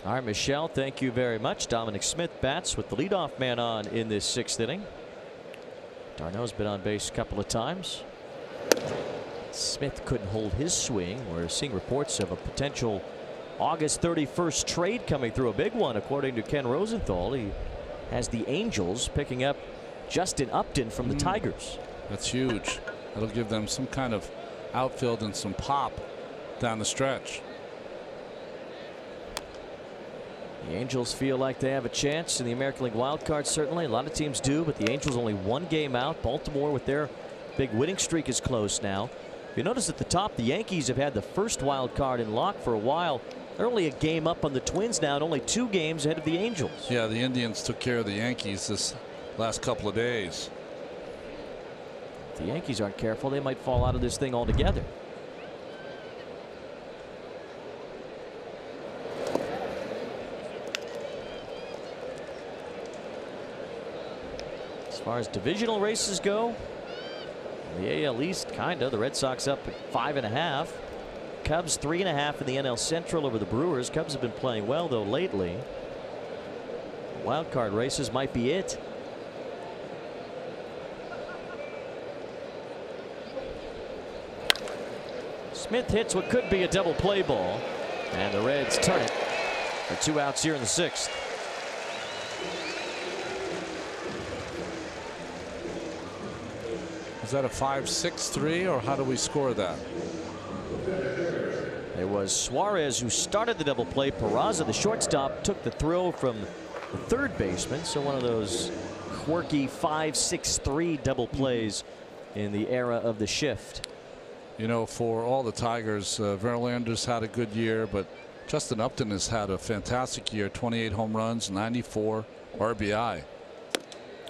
Speaker 4: All right, Michelle, thank you very much. Dominic Smith bats with the leadoff man on in this 6th inning. d'Arnaud's been on base a couple of times. Smith couldn't hold his swing. We're seeing reports of a potential August 31st trade coming through, a big one according to Ken Rosenthal. He has the Angels picking up Justin Upton from the Tigers.
Speaker 2: That's huge. That'll give them some kind of outfield and some pop down the stretch.
Speaker 4: The Angels feel like they have a chance in the American League wild card. Certainly a lot of teams do, but the Angels only 1 game out. Baltimore with their big winning streak is close now. You notice at the top the Yankees have had the first wild card in lock for a while. They're only a game up on the Twins now and only 2 games ahead of the Angels.
Speaker 2: Yeah, the Indians took care of the Yankees this last couple of days.
Speaker 4: If the Yankees aren't careful, they might fall out of this thing altogether. As far as divisional races go, the AL East, kinda. The Red Sox up at 5.5. Cubs 3.5 in the NL Central over the Brewers. Cubs have been playing well, though, lately. Wild card races might be it. Smith hits what could be a double play ball, and the Reds turn it for 2 outs here in the 6th.
Speaker 2: Is that a 5-6-3, or how do we score that?
Speaker 4: It was Suarez who started the double play. Peraza, the shortstop, took the throw from the third baseman. So one of those quirky 5-6-3 double plays in the era of the shift.
Speaker 2: For all the Tigers, Verlander's had a good year, but Justin Upton has had a fantastic year. 28 home runs, 94 RBI.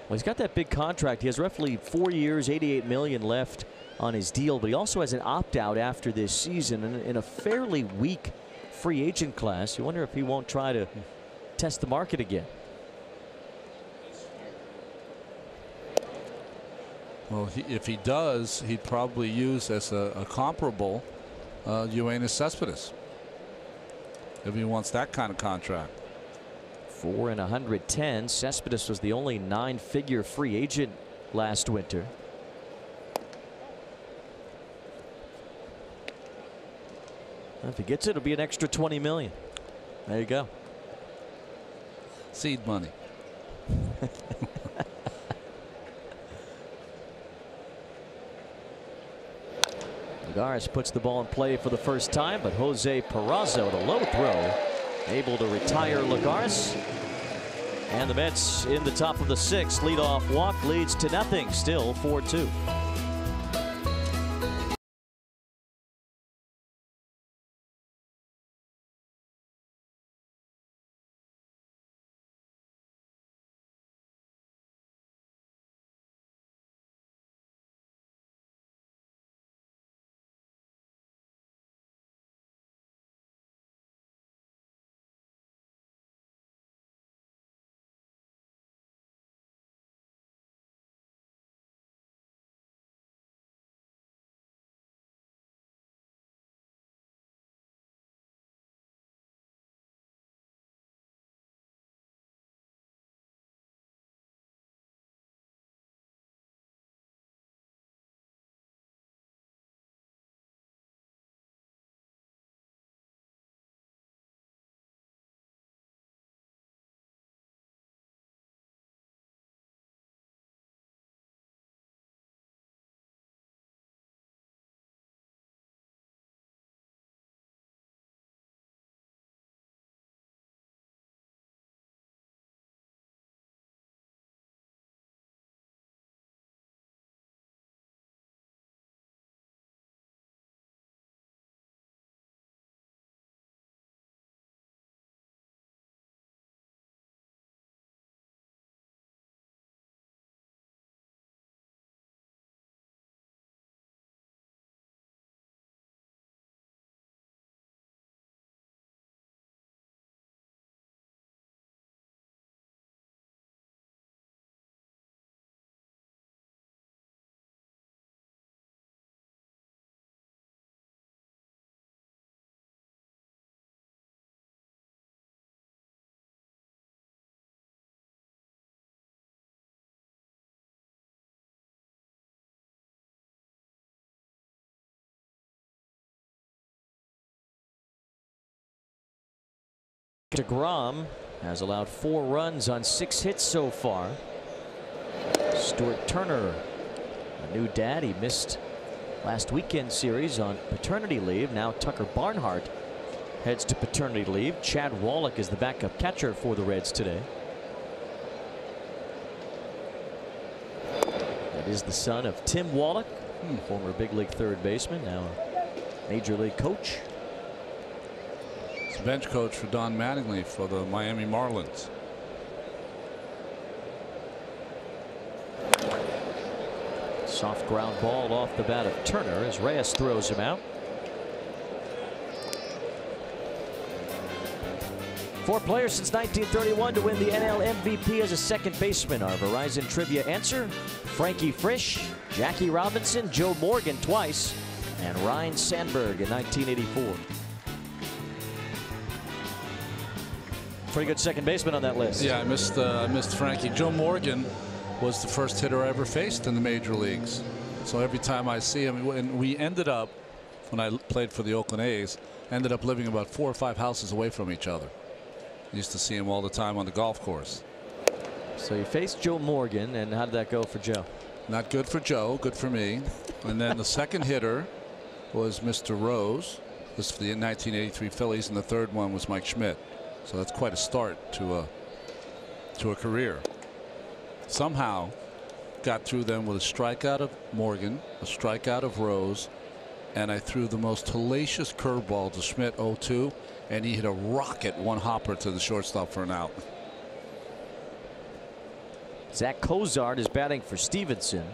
Speaker 4: Well, he's got that big contract. He has roughly 4 years, $88 million left on his deal, but he also has an opt-out after this season in a fairly weak free agent class. You wonder if he won't try to test the market again.
Speaker 2: Well, if he does, he'd probably use as a comparable Yoenis Cespedes if he wants that kind of contract.
Speaker 4: 4 and 110. Cespedes was the only 9-figure free agent last winter. If he gets it, it'll be an extra $20 million. There you go.
Speaker 2: Seed money.
Speaker 4: Lagares puts the ball in play for the first time, but Jose Peraza with a low throw able to retire Lagares. And the Mets in the top of the 6th. Leadoff walk leads to nothing. Still 4-2. DeGrom has allowed 4 runs on 6 hits so far. Stuart Turner, a new dad. He missed last weekend series on paternity leave. Now Tucker Barnhart heads to paternity leave. Chad Wallach is the backup catcher for the Reds today. That is the son of Tim Wallach, former big league third baseman, now a major league coach.
Speaker 2: Bench coach for Don Mattingly for the Miami Marlins.
Speaker 4: Soft ground ball off the bat of Turner as Reyes throws him out. 4 players since 1931 to win the NL MVP as a second baseman. Our Verizon Trivia answer: Frankie Frisch, Jackie Robinson, Joe Morgan twice, and Ryne Sandberg in 1984. Pretty good second baseman on that list.
Speaker 2: Yeah, I missed Frankie. Joe Morgan was the first hitter I ever faced in the major leagues. So every time I see him, and we ended up, when I played for the Oakland A's, ended up living about 4 or 5 houses away from each other. I used to see him all the time on the golf course.
Speaker 4: So you faced Joe Morgan, and how did that go for Joe?
Speaker 2: Not good for Joe, good for me. And then the second hitter was Mr. Rose. This was for the 1983 Phillies, and the third one was Mike Schmidt. So that's quite a start to a career. Somehow got through them with a strikeout of Morgan, a strikeout of Rose, and I threw the most hellacious curveball to Schmidt 0-2, and he hit a rocket one-hopper to the shortstop for an out.
Speaker 4: Zach Cozart is batting for Stevenson.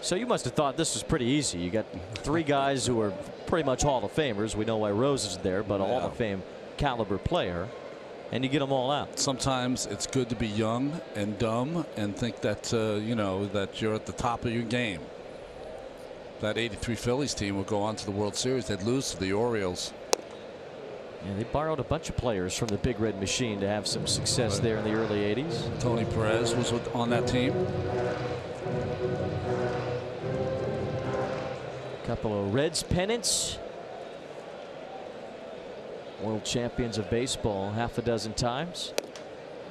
Speaker 4: So you must have thought this was pretty easy. You got 3 guys who are pretty much Hall of Famers. We know why Rose is there, but a Hall of Fame caliber player, and you get them all out.
Speaker 2: Sometimes it's good to be young and dumb and think that you know, that you're at the top of your game. That 83 Phillies team will go on to the World Series. They'd lose to the Orioles.
Speaker 4: Yeah, they borrowed a bunch of players from the Big Red Machine to have some success there in the early 80s.
Speaker 2: Tony Perez was on that team.
Speaker 4: Couple of Reds pennants. World champions of baseball half a dozen times.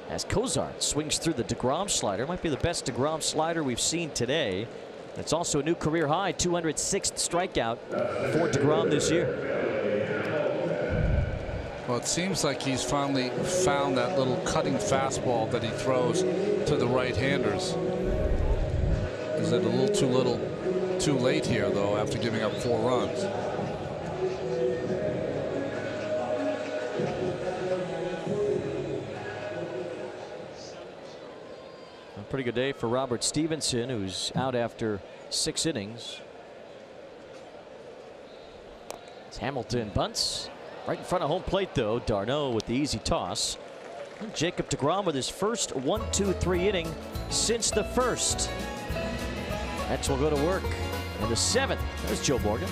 Speaker 4: As Cozart swings through the DeGrom slider. Might be the best DeGrom slider we've seen today. It's also a new career high, 206th strikeout for DeGrom this year.
Speaker 2: Well, it seems like he's finally found that little cutting fastball that he throws to the right-handers. Is it a little too late here, though, after giving up 4 runs?
Speaker 4: A pretty good day for Robert Stevenson, who's out after 6 innings. As Hamilton bunts. Right in front of home plate, though. d'Arnaud with the easy toss. And Jacob deGrom with his first 1-2-3 inning since the first. Mets will go to work in the 7th. There's Joe Morgan.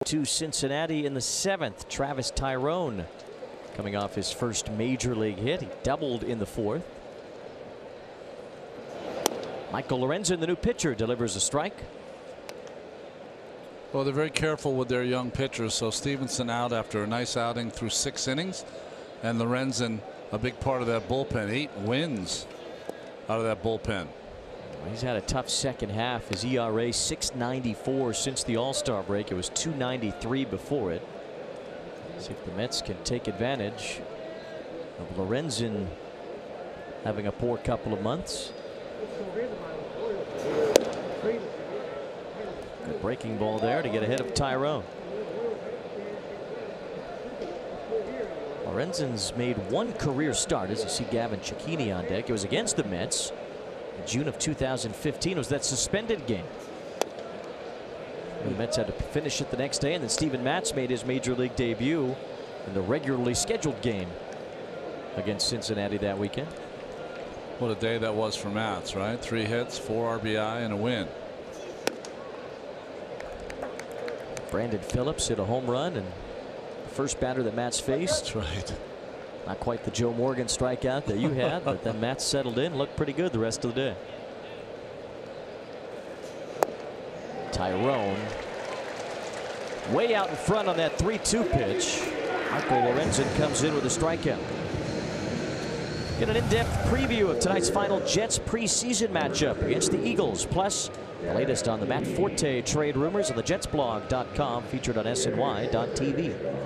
Speaker 4: To Cincinnati in the 7th. Travis Tyrone coming off his first major league hit. He doubled in the 4th. Michael Lorenzen, the new pitcher, delivers a strike.
Speaker 2: Well, they're very careful with their young pitchers. So Stevenson out after a nice outing through 6 innings, and Lorenzen a big part of that bullpen. 8 wins out of that bullpen.
Speaker 4: He's had a tough second half. His ERA 6.94 since the All-Star break. It was 2.93 before it. See if the Mets can take advantage of Lorenzen having a poor couple of months. Good breaking ball there to get ahead of Tyrone. Lorenzen's made 1 career start, as you see Gavin Cecchini on deck. It was against the Mets in June of 2015. It was that suspended game. The Mets had to finish it the next day, and then Steven Matz made his major league debut in the regularly scheduled game against Cincinnati that weekend.
Speaker 2: What a day that was for Matz, right? 3 hits, 4 RBI, and a win.
Speaker 4: Brandon Phillips hit a home run, and the first batter that Matz faced.
Speaker 2: That's right.
Speaker 4: Not quite the Joe Morgan strikeout that you had, but then Matz settled in, looked pretty good the rest of the day. Tyrone way out in front on that 3-2 pitch. Michael Lorenzen comes in with a strikeout. Get an in-depth preview of tonight's final Jets preseason matchup against the Eagles. Plus, the latest on the Matt Forte trade rumors on the JetsBlog.com, featured on SNY.TV.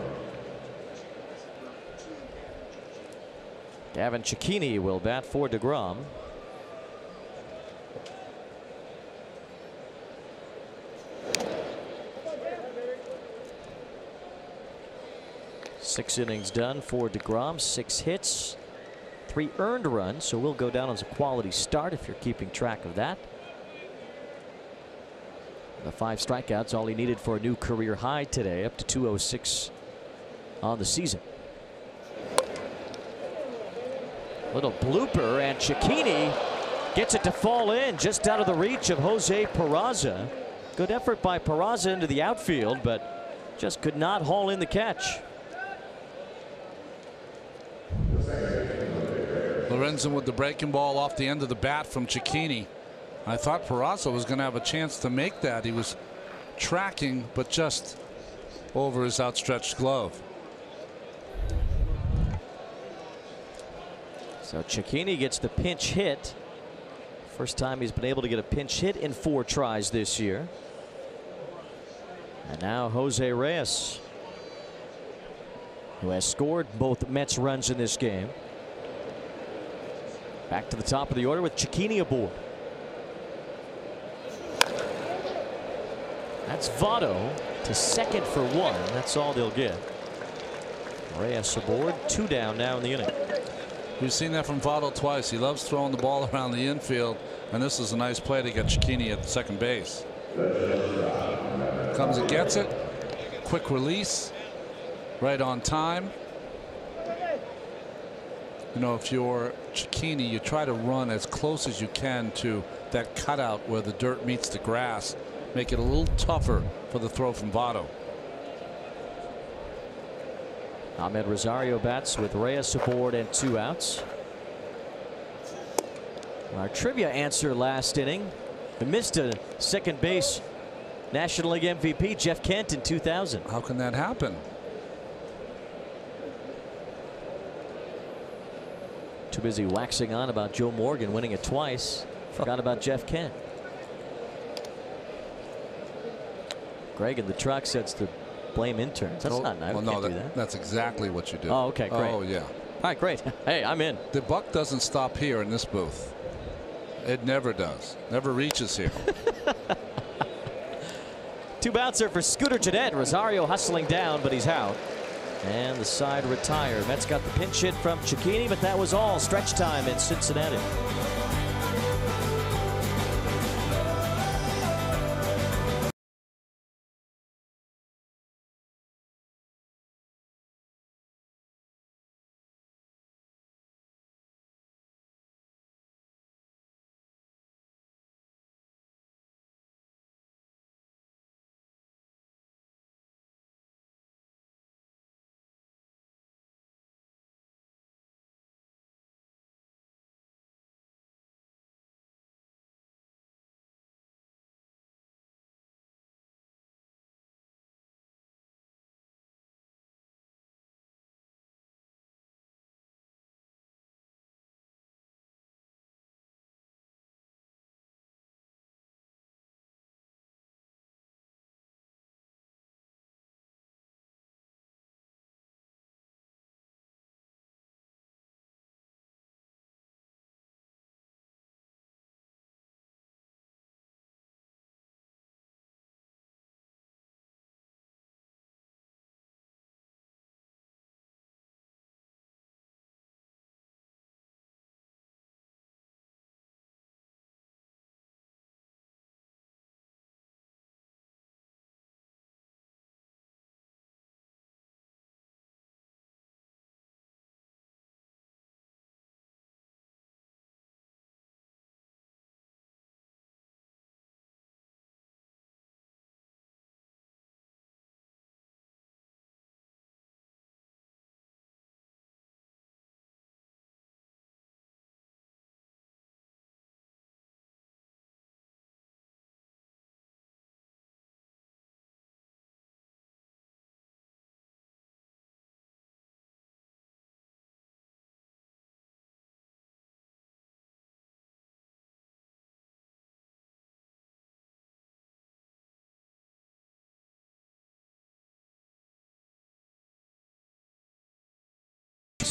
Speaker 4: Gavin Cecchini will bat for DeGrom. Six innings done for DeGrom, 6 hits, 3 earned runs, so we'll go down as a quality start if you're keeping track of that. The 5 strikeouts, all he needed for a new career high today, up to 206 on the season. Little blooper, and Cecchini gets it to fall in just out of the reach of Jose Peraza. Good effort by Peraza into the outfield, but just could not haul in the catch.
Speaker 2: Lorenzen with the breaking ball off the end of the bat from Cecchini. I thought Peraza was going to have a chance to make that. He was tracking, but just over his outstretched glove.
Speaker 4: So Cecchini gets the pinch hit. First time he's been able to get a pinch hit in 4 tries this year. And now Jose Reyes, who has scored both Mets runs in this game. Back to the top of the order with Cecchini aboard. That's Votto to second for 1. That's all they'll get. Reyes aboard, 2 down now in the inning.
Speaker 2: We've seen that from Votto twice. He loves throwing the ball around the infield, and this is a nice play to get Cecchini at second base. Comes and gets it. Quick release. Right on time. You know, if you're Cecchini, you try to run as close as you can to that cutout where the dirt meets the grass. Make it a little tougher for the throw from Votto.
Speaker 4: Ahmed Rosario bats with Reyes aboard and 2 outs. Our trivia answer last inning: we missed a second base National League MVP, Jeff Kent, in 2000.
Speaker 2: How can that happen?
Speaker 4: Too busy waxing on about Joe Morgan winning it twice. Forgot about Jeff Kent. Greg in the truck sets the blame interns. That's not nice.
Speaker 2: Well,
Speaker 4: we
Speaker 2: no,
Speaker 4: can't do that.
Speaker 2: That's exactly what you do.
Speaker 4: Oh, okay, great.
Speaker 2: Oh, yeah.
Speaker 4: All right, great. Hey, I'm in.
Speaker 2: The buck doesn't stop here in this booth. It never does. Never reaches here.
Speaker 4: 2 bouncer for Scooter Gennett. Rosario hustling down, but he's out. And the side retired. Mets got the pinch hit from Cecchini, but that was all. Stretch time in Cincinnati.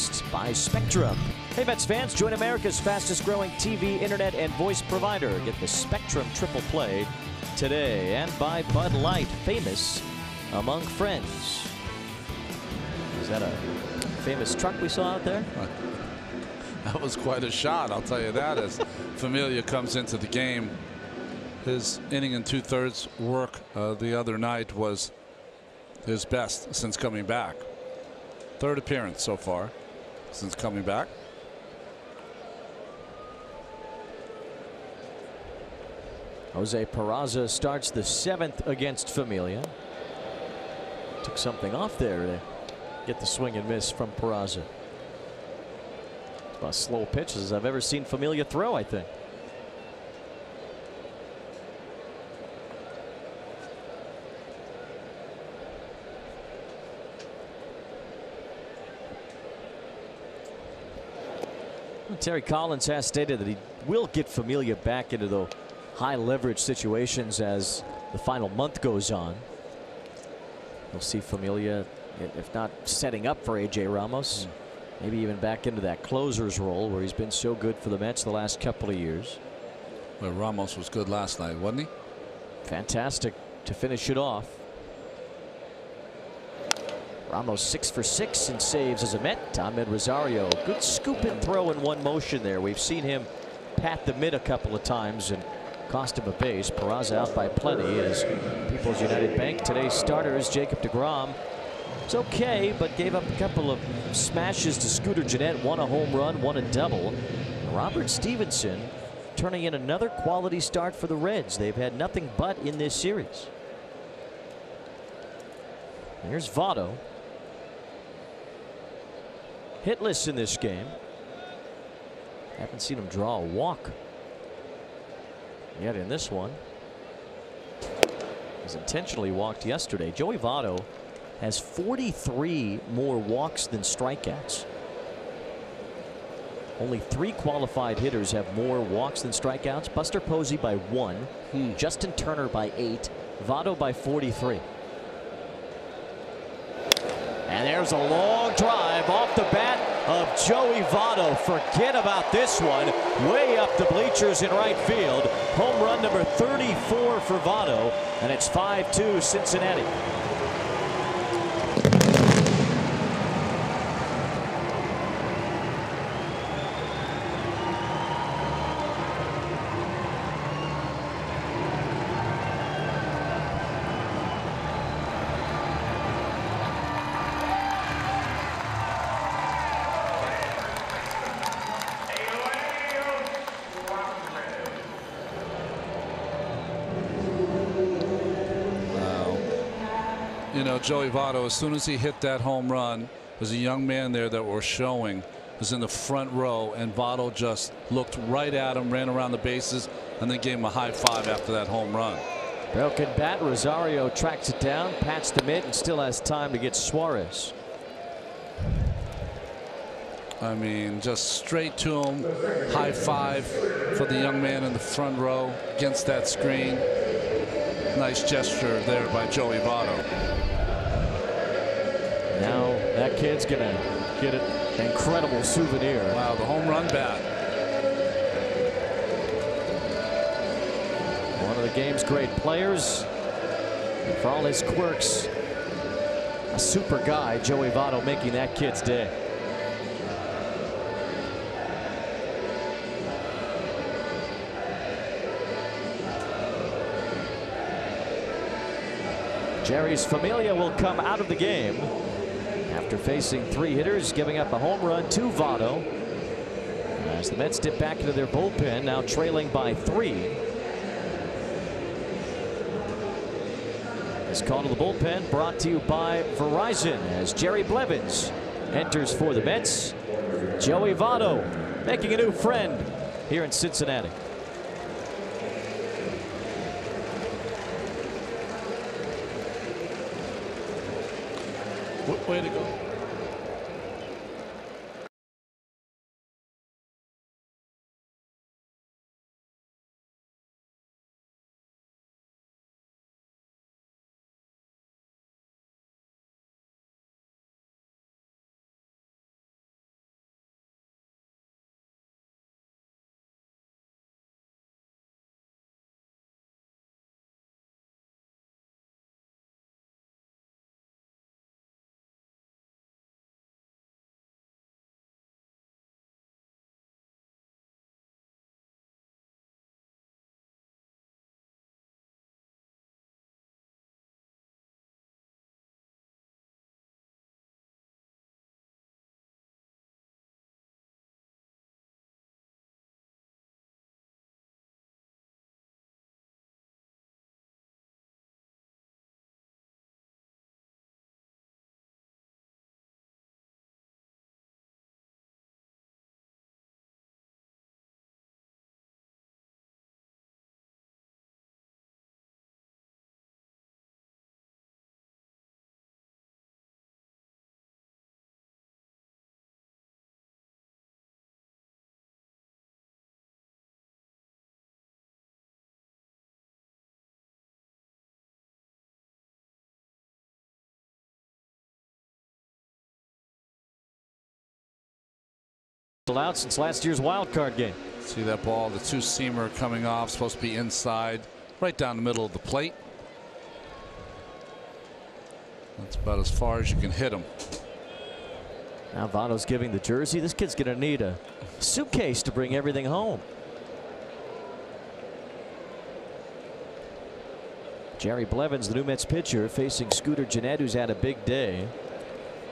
Speaker 4: produced by Spectrum. Hey Mets fans, join America's fastest growing TV, internet, and voice provider. Get the Spectrum Triple Play today. And by Bud Light, famous among friends. Is that a famous truck we saw out there?
Speaker 2: That was quite a shot, I'll tell you that, as Familia comes into the game. His inning and 2/3 work the other night was his best since coming back. Third appearance so far since coming back.
Speaker 4: Jose Peraza starts the 7th against Familia. Took something off there to get the swing and miss from Peraza. About as slow pitches as I've ever seen Familia throw, I think. Terry Collins has stated that he will get Familia back into the high leverage situations as the final month goes on. We'll see Familia, if not setting up for A.J. Ramos, maybe even back into that closer's role where he's been so good for the Mets the last couple of years.
Speaker 2: Well, Ramos was good last night, wasn't he?
Speaker 4: Fantastic to finish it off. Ramos 6 for 6 in saves as a Met. Ahmed Rosario, good scoop and throw in one motion there. We've seen him pat the mid a couple of times and cost him a base. Peraza out by plenty as People's United Bank today's starters. Jacob deGrom, it's okay, but gave up a couple of smashes to Scooter Gennett. One a home run, one a double. Robert Stevenson turning in another quality start for the Reds. They've had nothing but in this series. Here's Votto. Hitless in this game. Haven't seen him draw a walk yet in this one. He's intentionally walked yesterday. Joey Votto has 43 more walks than strikeouts. Only 3 qualified hitters have more walks than strikeouts. Buster Posey by 1, Justin Turner by 8, Votto by 43. And there's a long drive off the bat of Joey Votto. Forget about this one. Way up the bleachers in right field. Home run number 34 for Votto, and it's 5-2 Cincinnati.
Speaker 2: You know, Joey Votto, as soon as he hit that home run, there's a young man there that we're showing was in the front row, and Votto just looked right at him, ran around the bases, and then gave him a high five after that home run.
Speaker 4: Broken bat. Rosario tracks it down, pats the mitt, and still has time to get Suarez.
Speaker 2: I mean, just straight to him. High five for the young man in the front row against that screen. Nice gesture there by Joey Votto.
Speaker 4: Now that kid's gonna get an incredible souvenir.
Speaker 2: Wow, the home run bat.
Speaker 4: One of the game's great players. And for all his quirks, a super guy, Joey Votto, making that kid's day. Jerry's Familia will come out of the game after facing 3 hitters, giving up a home run to Votto. As the Mets dip back into their bullpen, now trailing by 3. This call to the bullpen brought to you by Verizon as Jerry Blevins enters for the Mets. Joey Votto making a new friend here in Cincinnati.
Speaker 2: Way to go.
Speaker 4: Out since last year's wild card game.
Speaker 2: See that ball, the two-seamer coming off, supposed to be inside, right down the middle of the plate. That's about as far as you can hit him.
Speaker 4: Now Votto's giving the jersey. This kid's going to need a suitcase to bring everything home. Jerry Blevins, the new Mets pitcher, facing Scooter Gennett, who's had a big day.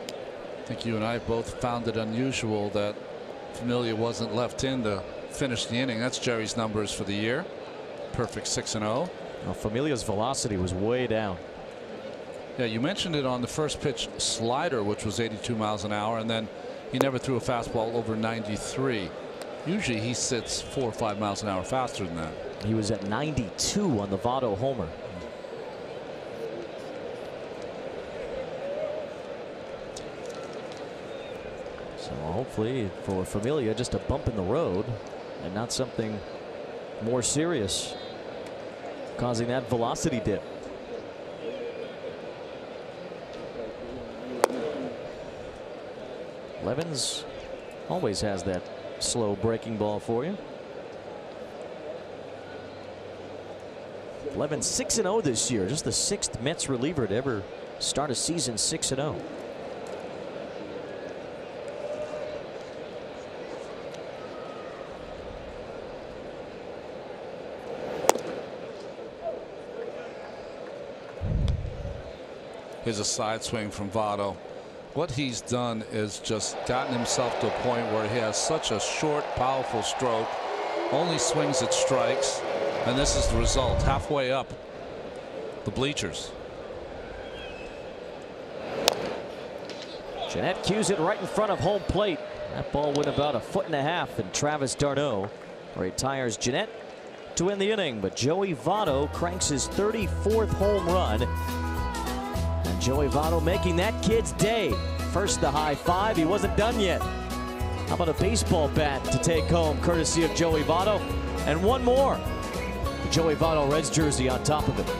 Speaker 2: I think you and I both found it unusual that Familia wasn't left in to finish the inning. That's Jerry's numbers for the year. Perfect 6-0.
Speaker 4: Well, Familia's velocity was way down.
Speaker 2: Yeah, you mentioned it on the first pitch slider, which was 82 miles an hour, and then he never threw a fastball over 93. Usually he sits 4 or 5 miles an hour faster than that.
Speaker 4: He was at 92 on the Votto homer. So hopefully for Familia, just a bump in the road and not something more serious causing that velocity dip. Blevins always has that slow breaking ball for you. Blevins 6-0 this year, just the 6th Mets reliever to ever start a season 6-0.
Speaker 2: Here's a side swing from Votto. What he's done is just gotten himself to a point where he has such a short, powerful stroke, only swings at strikes, and this is the result. Halfway up the bleachers.
Speaker 4: Gennett cues it right in front of home plate. That ball went about 1.5 feet, and Travis d'Arnaud retires Gennett to win the inning. But Joey Votto cranks his 34th home run. And Joey Votto making that kid's day. First the high five, he wasn't done yet. How about a baseball bat to take home courtesy of Joey Votto? And one more. The Joey Votto Reds jersey on top of it.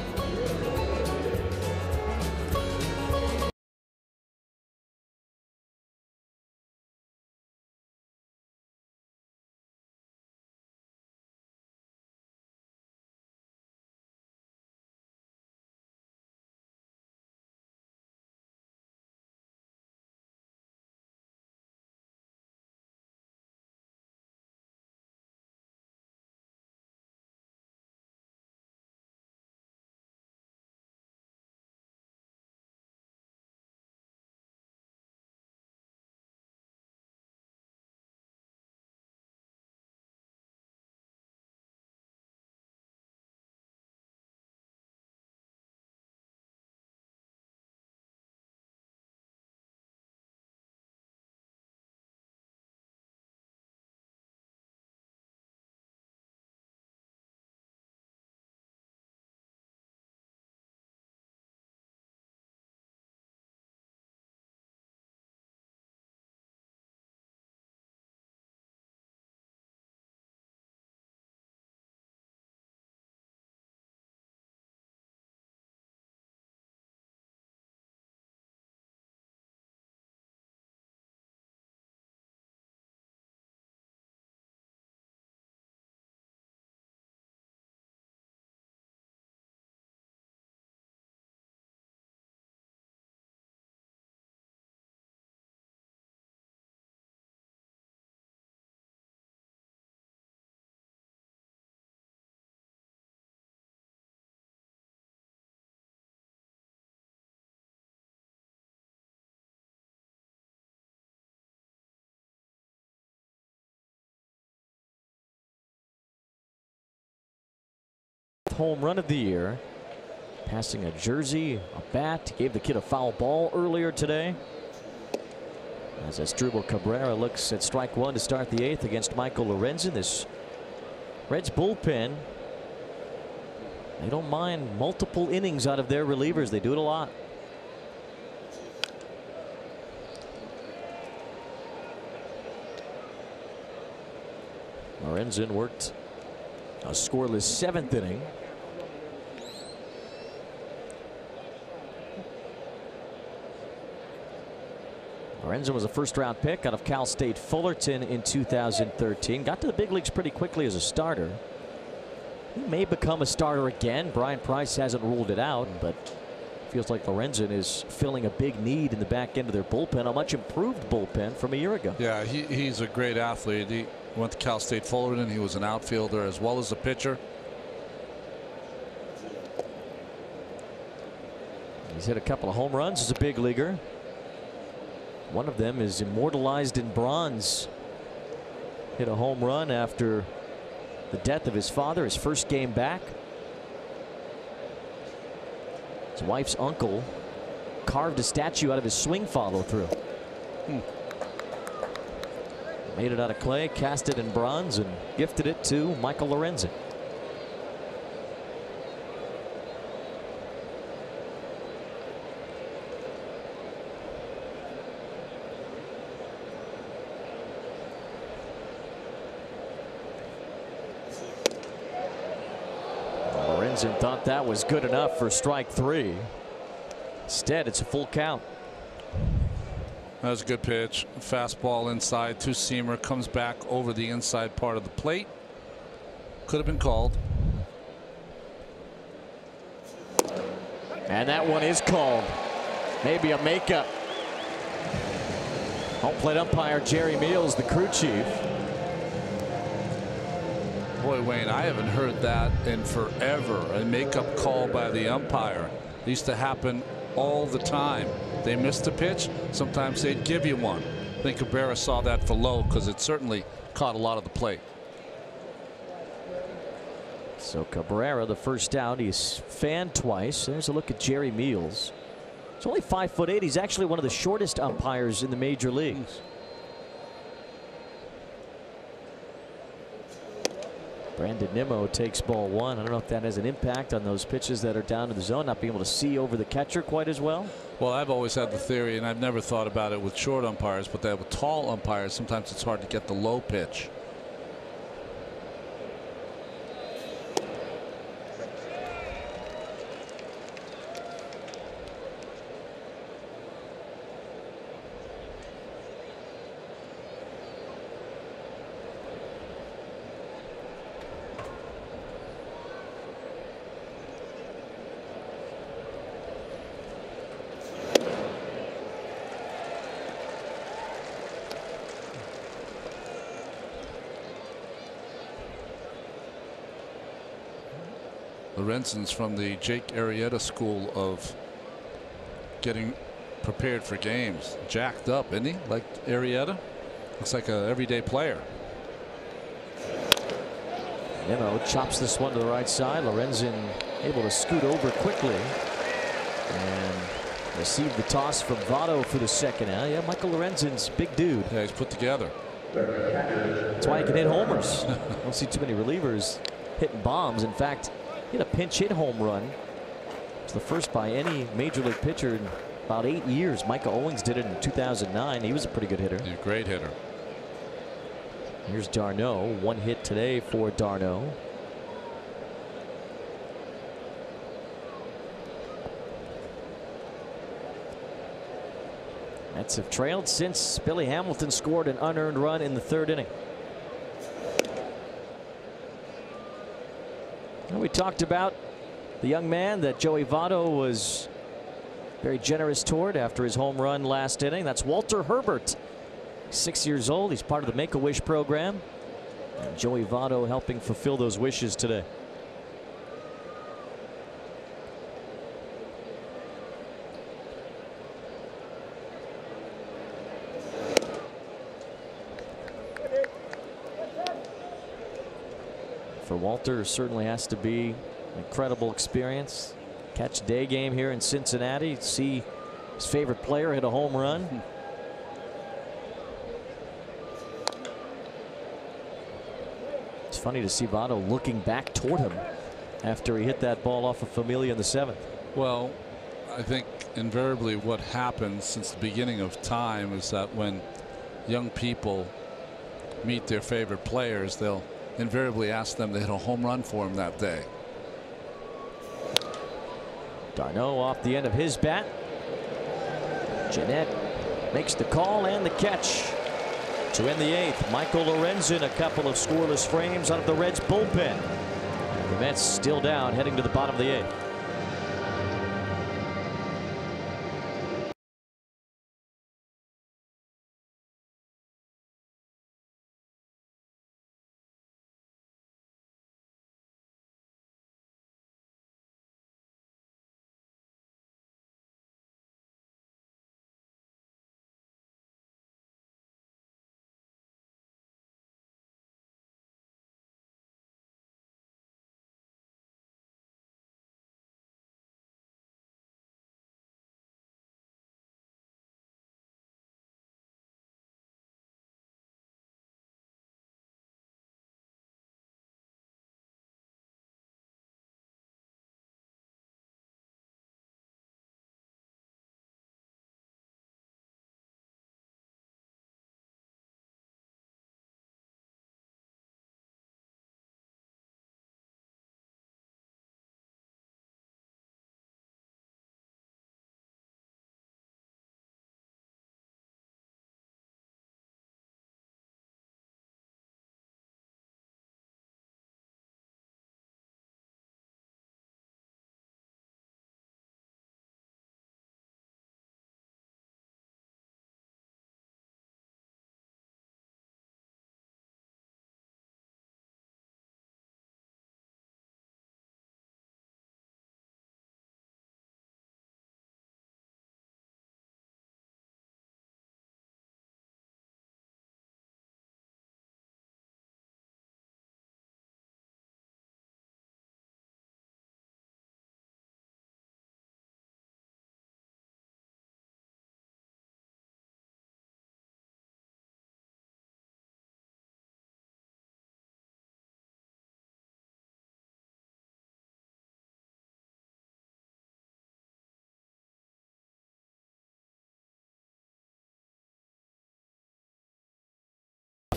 Speaker 4: Home run of the year, passing a jersey, a bat. Gave the kid a foul ball earlier today. As Asdrubal Cabrera looks at strike one to start the 8th against Michael Lorenzen. This Reds bullpen, they don't mind multiple innings out of their relievers. They do it a lot. Lorenzen worked a scoreless 7th inning. Lorenzen was a first-round pick out of Cal State Fullerton in 2013. Got to the big leagues pretty quickly as a starter. He may become a starter again. Brian Price hasn't ruled it out, but feels like Lorenzen is filling a big need in the back end of their bullpen, a much improved bullpen from a year ago.
Speaker 2: Yeah, he's a great athlete. He went to Cal State Fullerton. He was an outfielder as well as a pitcher.
Speaker 4: He's hit a couple of home runs as a big leaguer. One of them is immortalized in bronze. Hit a home run after the death of his father, his first game back. His wife's uncle carved a statue out of his swing follow-through. Made it out of clay, cast it in bronze, and gifted it to Michael Lorenzen. Lorenzen thought that was good enough for strike 3. Instead, it's a full count.
Speaker 2: That was a good pitch. Fastball inside, two-seamer, comes back over the inside part of the plate. Could have been called.
Speaker 4: And that one is called. Maybe a makeup. Home plate umpire Jerry Meals, the crew chief.
Speaker 2: Boy, Wayne, I haven't heard that in forever. A makeup call by the umpire. It used to happen all the time. They missed a pitch, sometimes they'd give you one. I think Cabrera saw that for Lowe because it certainly caught a lot of the plate.
Speaker 4: So Cabrera, the first out, he's fanned twice. There's a look at Jerry Meals. He's only 5'8". He's actually one of the shortest umpires in the major leagues. Brandon Nimmo takes ball 1. I don't know if that has an impact on those pitches that are down to the zone, not being able to see over the catcher quite as well.
Speaker 2: Well, I've always had the theory, and I've never thought about it with short umpires, but that with tall umpires, sometimes it's hard to get the low pitch. Lorenzen's from the Jake Arrieta school of getting prepared for games. Jacked up, isn't he? Like Arrieta? Looks like an everyday player.
Speaker 4: Nimmo chops this one to the right side. Lorenzen able to scoot over quickly and receive the toss from Votto for the second out. Yeah, Michael Lorenzen's big dude.
Speaker 2: Yeah, he's put together.
Speaker 4: That's why he can hit homers. Don't see too many relievers hitting bombs. In fact, he hit a pinch hit home run. It's the first by any major league pitcher in about 8 years. Micah Owings did it in 2009. He was a pretty good hitter.
Speaker 2: He's a great hitter.
Speaker 4: Here's d'Arnaud. One hit today for d'Arnaud. Mets have trailed since Billy Hamilton scored an unearned run in the 3rd inning. And we talked about the young man that Joey Votto was very generous toward after his home run last inning. That's Walter Herbert. 6 years old. He's part of the Make-A-Wish program. And Joey Votto helping fulfill those wishes today. For Walter, it certainly has to be an incredible experience. Catch a day game here in Cincinnati. See his favorite player hit a home run. It's funny to see Votto looking back toward him after he hit that ball off of Familia in the 7th.
Speaker 2: Well, I think invariably what happens since the beginning of time is that when young people meet their favorite players, they'll invariably ask them to hit a home run for him that day.
Speaker 4: d'Arnaud off the end of his bat. Jeanette makes the call and the catch to end the 8th. Michael Lorenzen, a couple of scoreless frames out of the Reds bullpen. The Mets still down, heading to the bottom of the 8th.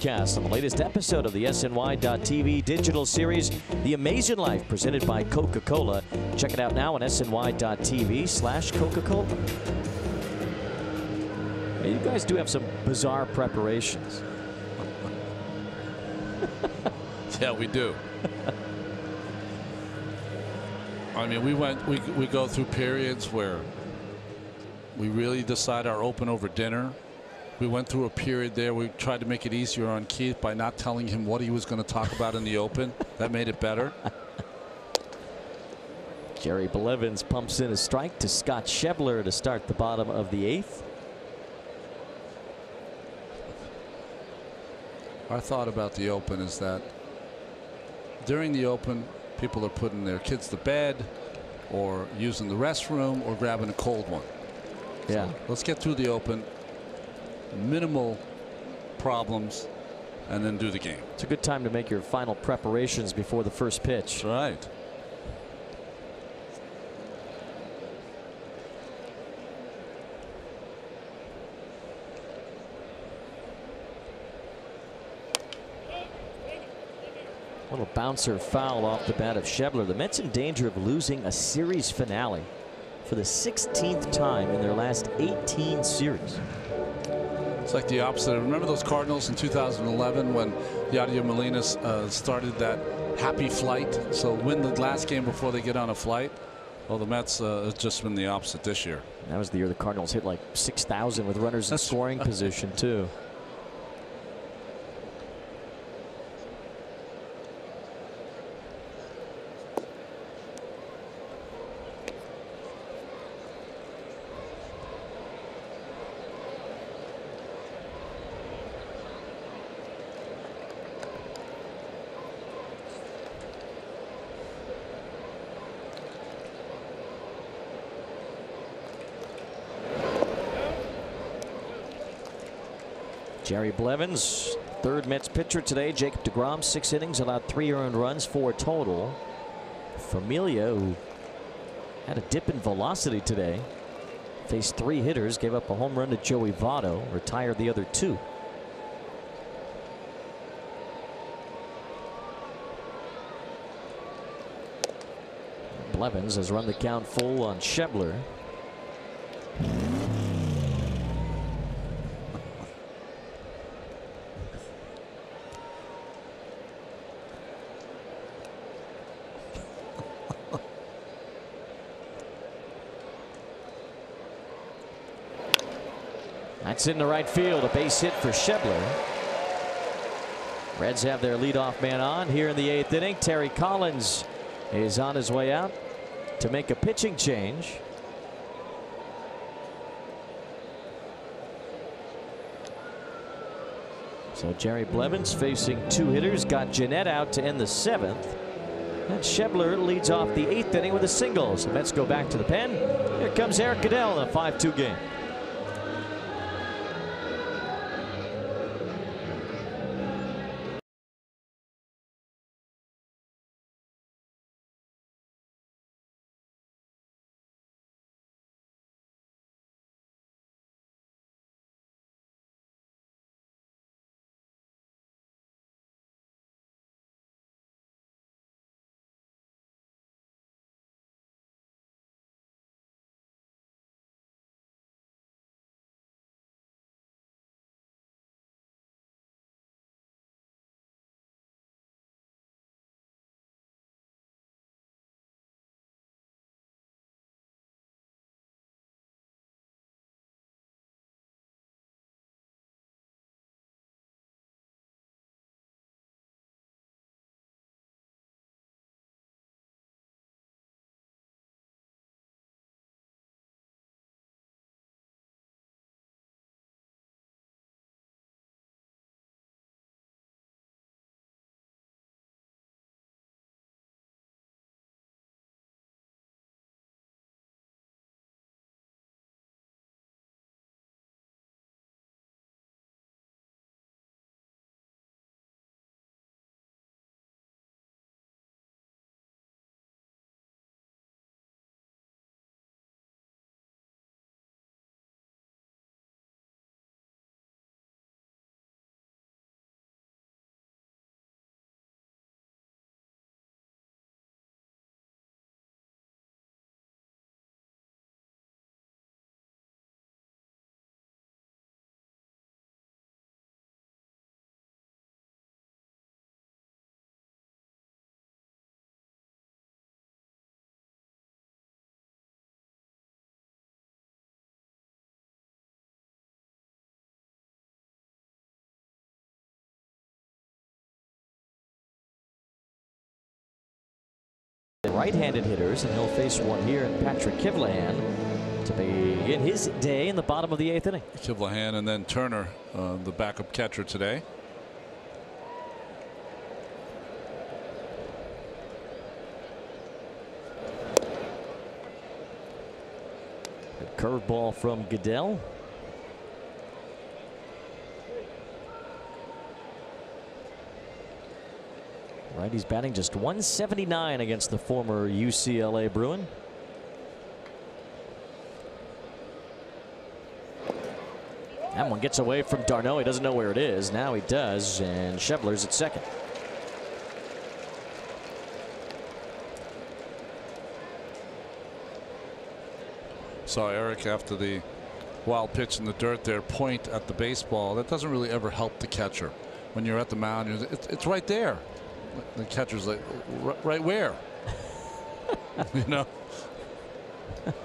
Speaker 4: On the latest episode of the SNY.TV digital series, The Amazing Life, presented by Coca-Cola. Check it out now on SNY.TV/Coca-Cola. You guys do have some bizarre preparations.
Speaker 2: Yeah, we do. I mean, we go through periods where we really decide our open over dinner. We went through a period there. We tried to make it easier on Keith by not telling him what he was going to talk about in the open. That made it better.
Speaker 4: Jerry Blevins pumps in a strike to Scott Schebler to start the bottom of the 8th.
Speaker 2: Our thought about the open is that during the open, people are putting their kids to bed or using the restroom or grabbing a cold one.
Speaker 4: Yeah.
Speaker 2: So let's get through the open. Minimal problems, and then do the game.
Speaker 4: It's a good time to make your final preparations before the first pitch.
Speaker 2: That's right.
Speaker 4: Little bouncer foul off the bat of Schebler. The Mets in danger of losing a series finale for the 16th time in their last 18 series.
Speaker 2: It's like the opposite. Remember those Cardinals in 2011 when Yadier Molina started that happy flight? So win the last game before they get on a flight. Well, the Mets has just been the opposite this year.
Speaker 4: That was the year the Cardinals hit like 6,000 with runners in scoring position too. Jerry Blevins, third Mets pitcher today. Jacob deGrom, 6 innings, allowed 3 earned runs, 4 total. Familia, who had a dip in velocity today, faced 3 hitters, gave up a home run to Joey Votto, retired the other 2. Blevins has run the count full on Schebler. That's in the right field. A base hit for Schebler. Reds have their leadoff man on here in the 8th inning. Terry Collins is on his way out to make a pitching change. So Jerry Blevins facing 2 hitters. Got Jeanette out to end the 7th. And Schebler leads off the 8th inning with a single. So Mets go back to the pen. Here comes Eric Goodell in a 5-2 game. Right-handed hitters, and he'll face one here in Patrick Kivlehan to begin his day in the bottom of the 8th inning.
Speaker 2: Kivlehan and then Turner, the backup catcher today.
Speaker 4: A curveball from Goodell. Right, he's batting just .179 against the former UCLA Bruin. That one gets away from d'Arnaud. He doesn't know where it is. Now he does, and Schebler's at second.
Speaker 2: Saw Eric after the wild pitch in the dirt there point at the baseball. That doesn't really ever help the catcher. When you're at the mound, it's right there. The catcher's like, right where? You know,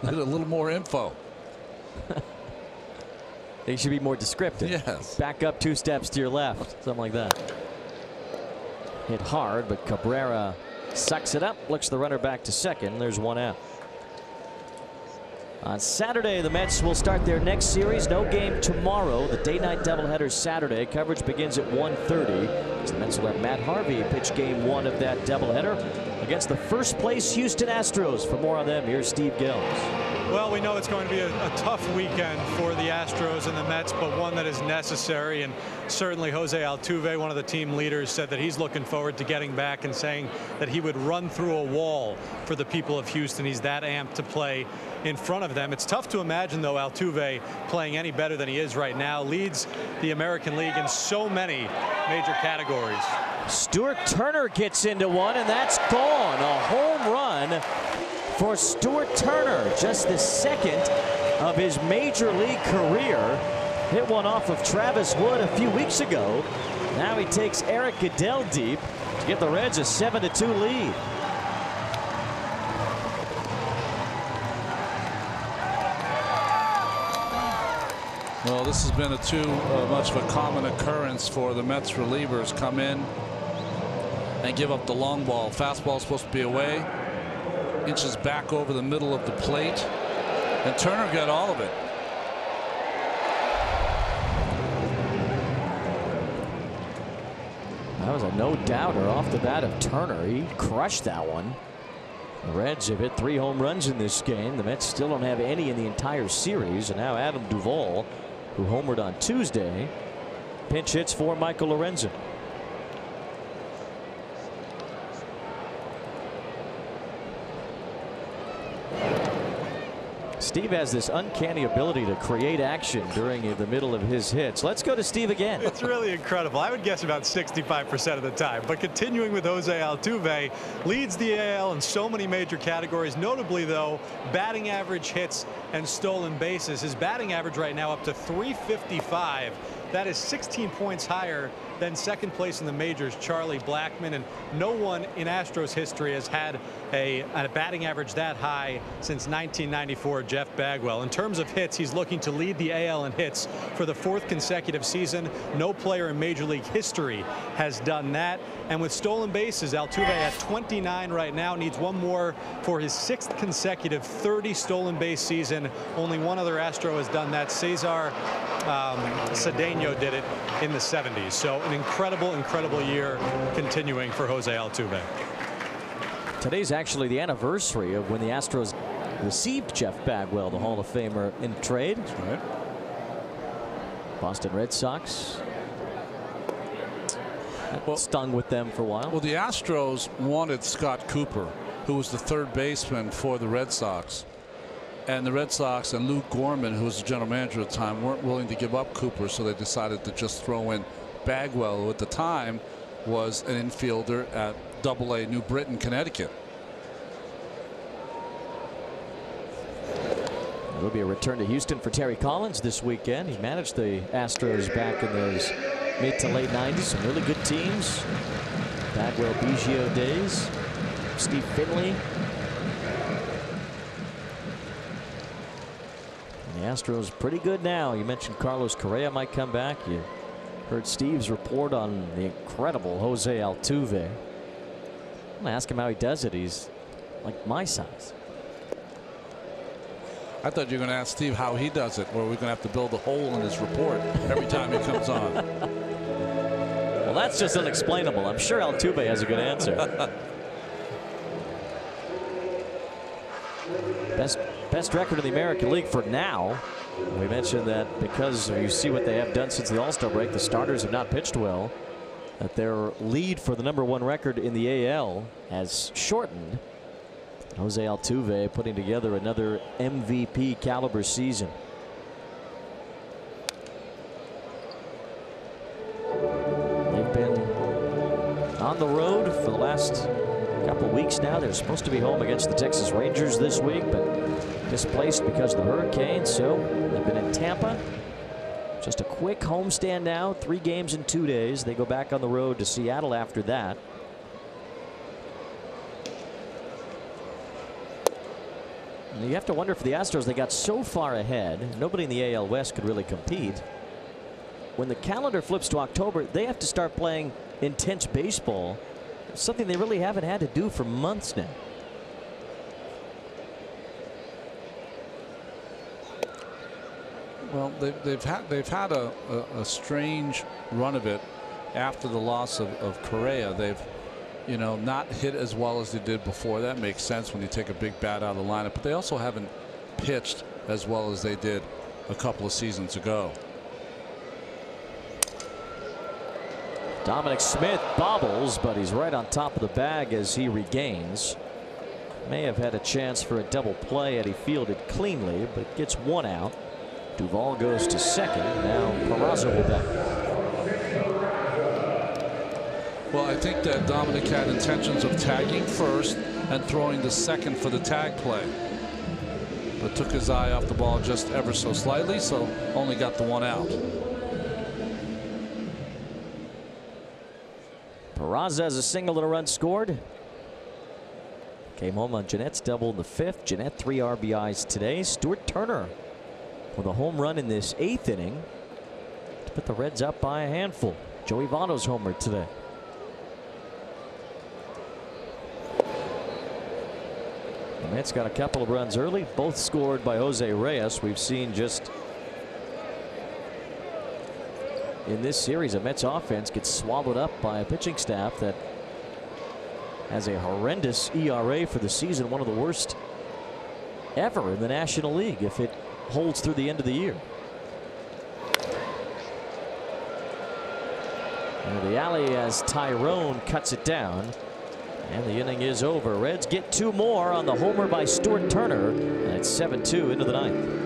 Speaker 2: need a little more info.
Speaker 4: They should be more descriptive.
Speaker 2: Yes.
Speaker 4: Back up 2 steps to your left, something like that. Hit hard, but Cabrera sucks it up, looks the runner back to second. There's 1 out. On Saturday, the Mets will start their next series. No game tomorrow. The day-night doubleheader Saturday. Coverage begins at 1:30. The Mets will have Matt Harvey pitch game 1 of that doubleheader against the first-place Houston Astros. For more on them, here's Steve Gills.
Speaker 3: Well, we know it's going to be a tough weekend for the Astros and the Mets, but one that is necessary. And certainly Jose Altuve, one of the team leaders, said that he's looking forward to getting back and saying that he would run through a wall for the people of Houston. He's that amped to play in front of them. It's tough to imagine, though, Altuve playing any better than he is right now. Leads the American League in so many major categories.
Speaker 4: Stuart Turner gets into one, and that's gone. A home run for Stuart Turner, just the 2nd of his major league career. Hit one off of Travis Wood a few weeks ago. Now he takes Eric Goodell deep to give the Reds a 7-2 lead.
Speaker 2: Well, this has been too much of a common occurrence for the Mets relievers. Come in and give up the long ball. Fastball is supposed to be away. Inches back over the middle of the plate. And Turner got all of it.
Speaker 4: That was a no-doubter off the bat of Turner. He crushed that one. The Reds have hit 3 home runs in this game. The Mets still don't have any in the entire series. And now Adam Duvall, who homered on Tuesday, pinch hits for Michael Lorenzen. Steve has this uncanny ability to create action during the middle of his hits. Let's go to Steve again.
Speaker 3: It's really incredible. I would guess about 65% of the time. But continuing with Jose Altuve, leads the AL in so many major categories. Notably, though, batting average, hits, and stolen bases. His batting average right now up to .355. That is 16 points higher than second place in the majors, Charlie Blackmon, and no one in Astros history has had a batting average that high since 1994, Jeff Bagwell. In terms of hits, he's looking to lead the AL in hits for the 4th consecutive season. No player in Major League history has done that. And with stolen bases, Altuve at 29 right now, needs one more for his 6th consecutive 30 stolen base season. Only one other Astro has done that. Cesar Cedeno did it in the 70s. So an incredible year continuing for Jose Altuve.
Speaker 4: Today's actually the anniversary of when the Astros received Jeff Bagwell, the Hall of Famer, in trade.
Speaker 2: That's right.
Speaker 4: Boston Red Sox stung with them for a while.
Speaker 2: Well, the Astros wanted Scott Cooper, who was the 3rd baseman for the Red Sox. And the Red Sox and Lou Gorman, who was the general manager at the time, weren't willing to give up Cooper, so they decided to just throw in Bagwell, who at the time was an infielder at AA New Britain, Connecticut.
Speaker 4: There'll be a return to Houston for Terry Collins this weekend. He managed the Astros back in those mid to late 90s. Some really good teams. Bagwell, Biggio days. Steve Finley. And the Astros pretty good now. You mentioned Carlos Correa might come back. You heard Steve's report on the incredible Jose Altuve. I'm going to ask him how he does it. He's like my size.
Speaker 2: I thought you were going to ask Steve how he does it, or we're going to have to build a hole in his report every time he comes on.
Speaker 4: Well, that's just unexplainable. I'm sure Altuve has a good answer. Best record in the American League for now. We mentioned that because you see what they have done since the All-Star break, the starters have not pitched well, that their lead for the #1 record in the AL has shortened. Jose Altuve putting together another MVP caliber season. They've been on the road for the last couple of weeks now. They're supposed to be home against the Texas Rangers this week, but displaced because of the hurricane. So they've been in Tampa. Just a quick homestand now. 3 games in 2 days. They go back on the road to Seattle after that. And you have to wonder, for the Astros, they got so far ahead, nobody in the AL West could really compete. When the calendar flips to October, they have to start playing intense baseball, something they really haven't had to do for months now.
Speaker 2: Well, they've had a strange run of it after the loss of Correa. They've, you know, not hit as well as they did before. That makes sense when you take a big bat out of the lineup, but they also haven't pitched as well as they did a couple of seasons ago.
Speaker 4: Dominic Smith bobbles, but he's right on top of the bag as he regains. May have had a chance for a double play had he fielded cleanly, but gets 1 out. Duvall goes to second. Now Peraza will back.
Speaker 2: Well, I think that Dominic had intentions of tagging first and throwing the second for the tag play, but took his eye off the ball just ever so slightly, so only got the 1 out.
Speaker 4: Peraza has a single and a run scored. Came home on Jeanette's double in the 5th. Jeanette 3 RBIs today. Stuart Turner with a home run in this 8th inning to put the Reds up by a handful. Joey Votto's homer today. The Mets got a couple of runs early, both scored by Jose Reyes. We've seen just in this series a Mets offense gets swallowed up by a pitching staff that has a horrendous ERA for the season, one of the worst ever in the National League if it holds through the end of the year. And the alley as Tyrone cuts it down. And the inning is over. Reds get 2 more on the homer by Stuart Turner. And it's 7-2 into the 9th.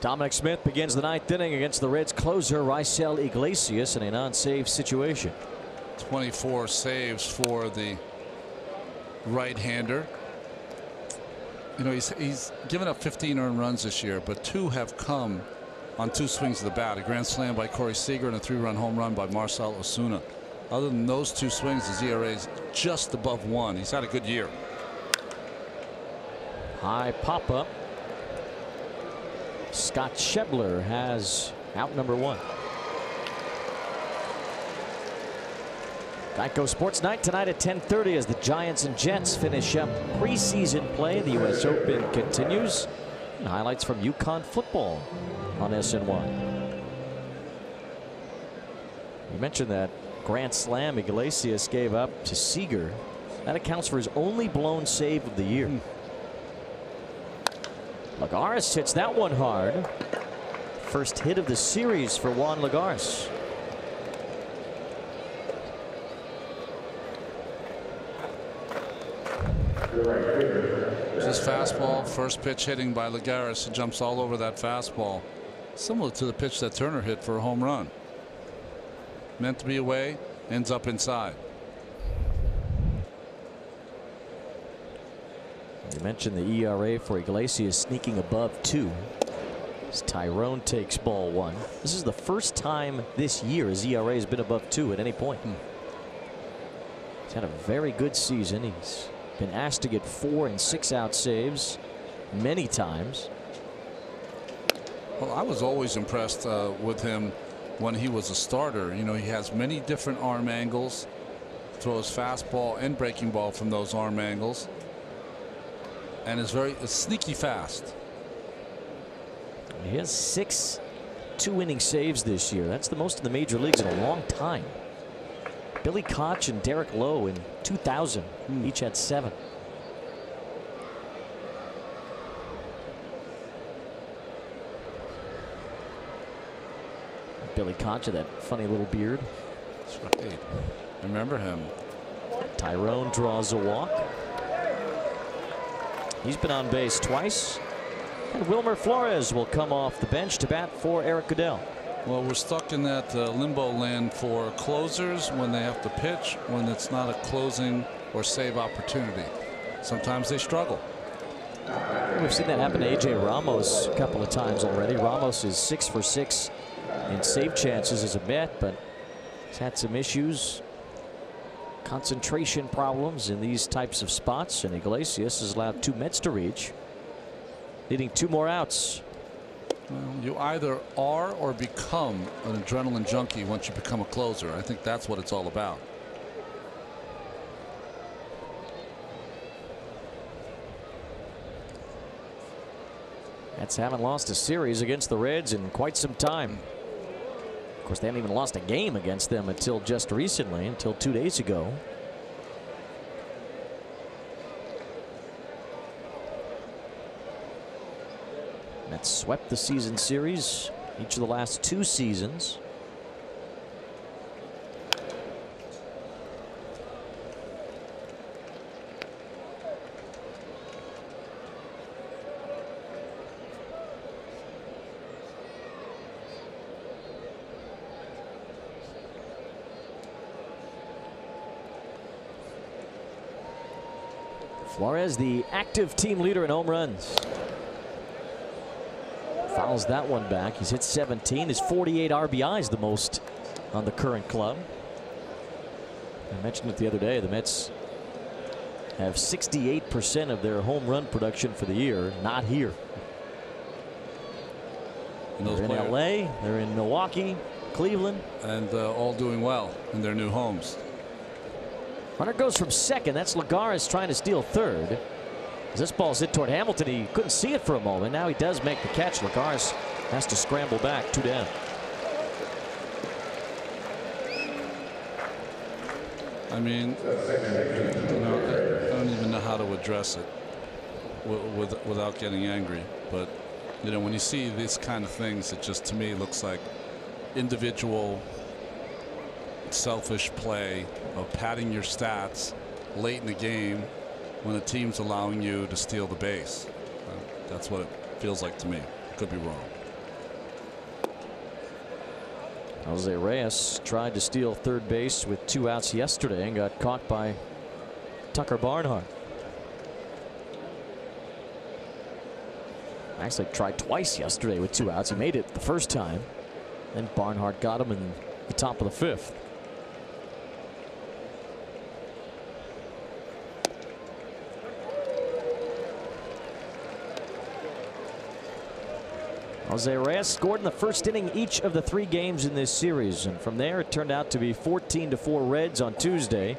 Speaker 4: Dominic Smith begins the 9th inning against the Reds closer Raisel Iglesias in a non-save situation.
Speaker 2: 24 saves for the right-hander. You know, he's given up 15 earned runs this year, but 2 have come on 2 swings of the bat. A grand slam by Corey Seager and a 3-run home run by Marcell Ozuna. Other than those 2 swings, his ERA is just above 1. He's had a good year.
Speaker 4: High pop-up. Scott Schebler has out number 1. Geico Sports Night tonight at 10:30 as the Giants and Jets finish up preseason play. The U.S. Open continues. And highlights from UConn football on SNY. You mentioned that grand slam Iglesias gave up to Seager. That accounts for his only blown save of the year. Lagares hits that one hard. First hit of the series for Juan Lagares.
Speaker 2: This fastball, first pitch hitting by Lagares. He jumps all over that fastball. Similar to the pitch that Turner hit for a home run. Meant to be away, ends up inside.
Speaker 4: You mentioned the ERA for Iglesias sneaking above 2. As Tyrone takes ball 1. This is the first time this year his ERA has been above 2 at any point. He's had a very good season. He's been asked to get 4 and 6 out saves many times.
Speaker 2: Well, I was always impressed with him when he was a starter. You know, he has many different arm angles, throws fastball and breaking ball from those arm angles, and is very sneaky fast.
Speaker 4: He has 6 2-inning saves this year. That's the most in the major leagues in a long time. Billy Koch and Derek Lowe in 2000 each had 7. Billy Koch with that funny little beard.
Speaker 2: That's right. Remember him.
Speaker 4: Tyrone draws a walk. He's been on base twice. And Wilmer Flores will come off the bench to bat for Eric Goodell.
Speaker 2: Well, we're stuck in that limbo land for closers when they have to pitch, when it's not a closing or save opportunity. Sometimes they struggle.
Speaker 4: We've seen that happen to A.J. Ramos a couple of times already. Ramos is 6 for 6 in save chances as a Met, but he's had some issues, concentration problems in these types of spots, and Iglesias has allowed 2 Mets to reach, needing 2 more outs.
Speaker 2: Well, you either are or become an adrenaline junkie once you become a closer. I think that's what it's all about.
Speaker 4: Mets haven't lost a series against the Reds in quite some time. Of course, they haven't even lost a game against them until just recently, until 2 days ago. Mets swept the season series each of the last 2 seasons. Flores, the active team leader in home runs. Fouls that one back. He's hit 17. His 48 RBIs, the most on the current club. I mentioned it the other day. The Mets have 68% of their home run production for the year not here. They're in LA, they're in Milwaukee, Cleveland.
Speaker 2: And all doing well in their new homes.
Speaker 4: Runner goes from second. That's Lagares trying to steal third. As this ball's hit toward Hamilton, he couldn't see it for a moment. Now he does make the catch. Lagares has to scramble back, 2 down.
Speaker 2: I mean, you know, I don't even know how to address it without getting angry. But, you know, when you see these kind of things, it just, to me, looks like individual selfish play of padding your stats late in the game when the team's allowing you to steal the base. That's what it feels like to me. Could be wrong.
Speaker 4: Jose Reyes tried to steal third base with 2 outs yesterday and got caught by Tucker Barnhart. Actually tried twice yesterday with 2 outs. He made it the first time. Then Barnhart got him in the top of the 5th. Jose Reyes scored in the first inning each of the 3 games in this series, and from there it turned out to be 14-4 Reds on Tuesday,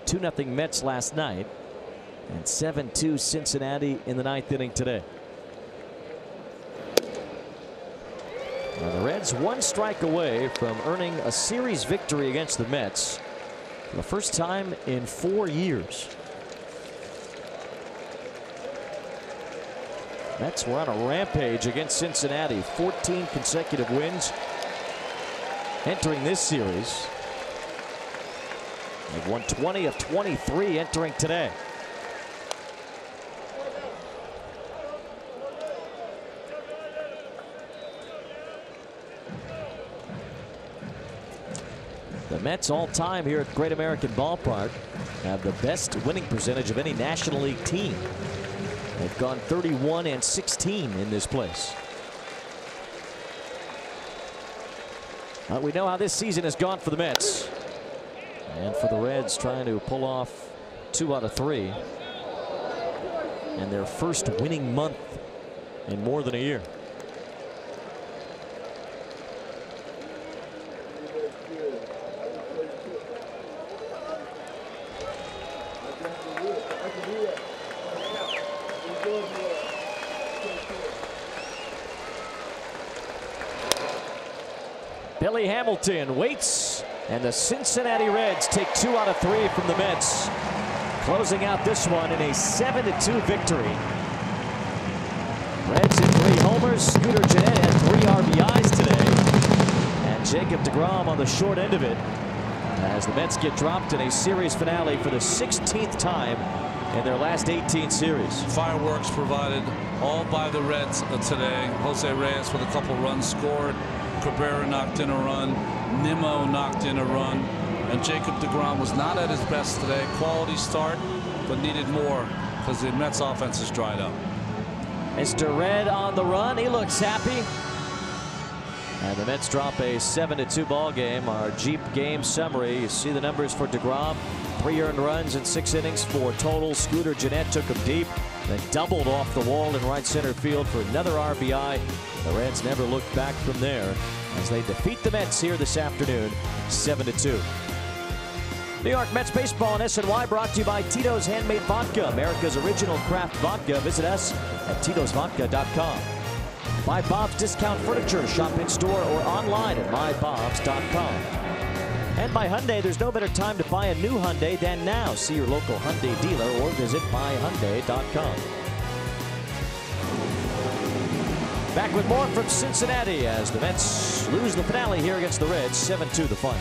Speaker 4: 2-0 Mets last night, and 7-2 Cincinnati in the 9th inning today. Now the Reds 1 strike away from earning a series victory against the Mets for the first time in 4 years. Mets were on a rampage against Cincinnati. 14 consecutive wins entering this series. They've won 20 of 23 entering today. The Mets all time here at Great American Ballpark have the best winning percentage of any National League team. They've gone 31-16 in this place. We know how this season has gone for the Mets. And for the Reds, trying to pull off 2 out of 3. And their first winning month in more than a year. Billy Hamilton waits, and the Cincinnati Reds take 2 out of 3 from the Mets, closing out this one in a 7-2 victory. Reds in 3 homers. Scooter Gennett had 3 RBIs today, and Jacob deGrom on the short end of it, as the Mets get dropped in a series finale for the 16th time in their last 18 series.
Speaker 2: Fireworks provided all by the Reds today. Jose Reyes with a couple runs scored. Cabrera knocked in a run. Nimmo knocked in a run. And Jacob deGrom was not at his best today. Quality start, but needed more because the Mets offense is dried up.
Speaker 4: Mr. Red on the run. He looks happy. And the Mets drop a 7-2 ball game. Our Jeep game summary. You see the numbers for deGrom. 3 earned runs in 6 innings, 4 total. Scooter Gennett took him deep, then doubled off the wall in right center field for another RBI. The Reds never looked back from there as they defeat the Mets here this afternoon, 7-2. New York Mets baseball on SNY brought to you by Tito's Handmade Vodka, America's original craft vodka. Visit us at Tito'sVodka.com. My Bob's Discount Furniture. Shop in store or online at mybobs.com. And by Hyundai, there's no better time to buy a new Hyundai than now. See your local Hyundai dealer or visit myhyundai.com. Back with more from Cincinnati as the Mets lose the finale here against the Reds, 7-2 the final.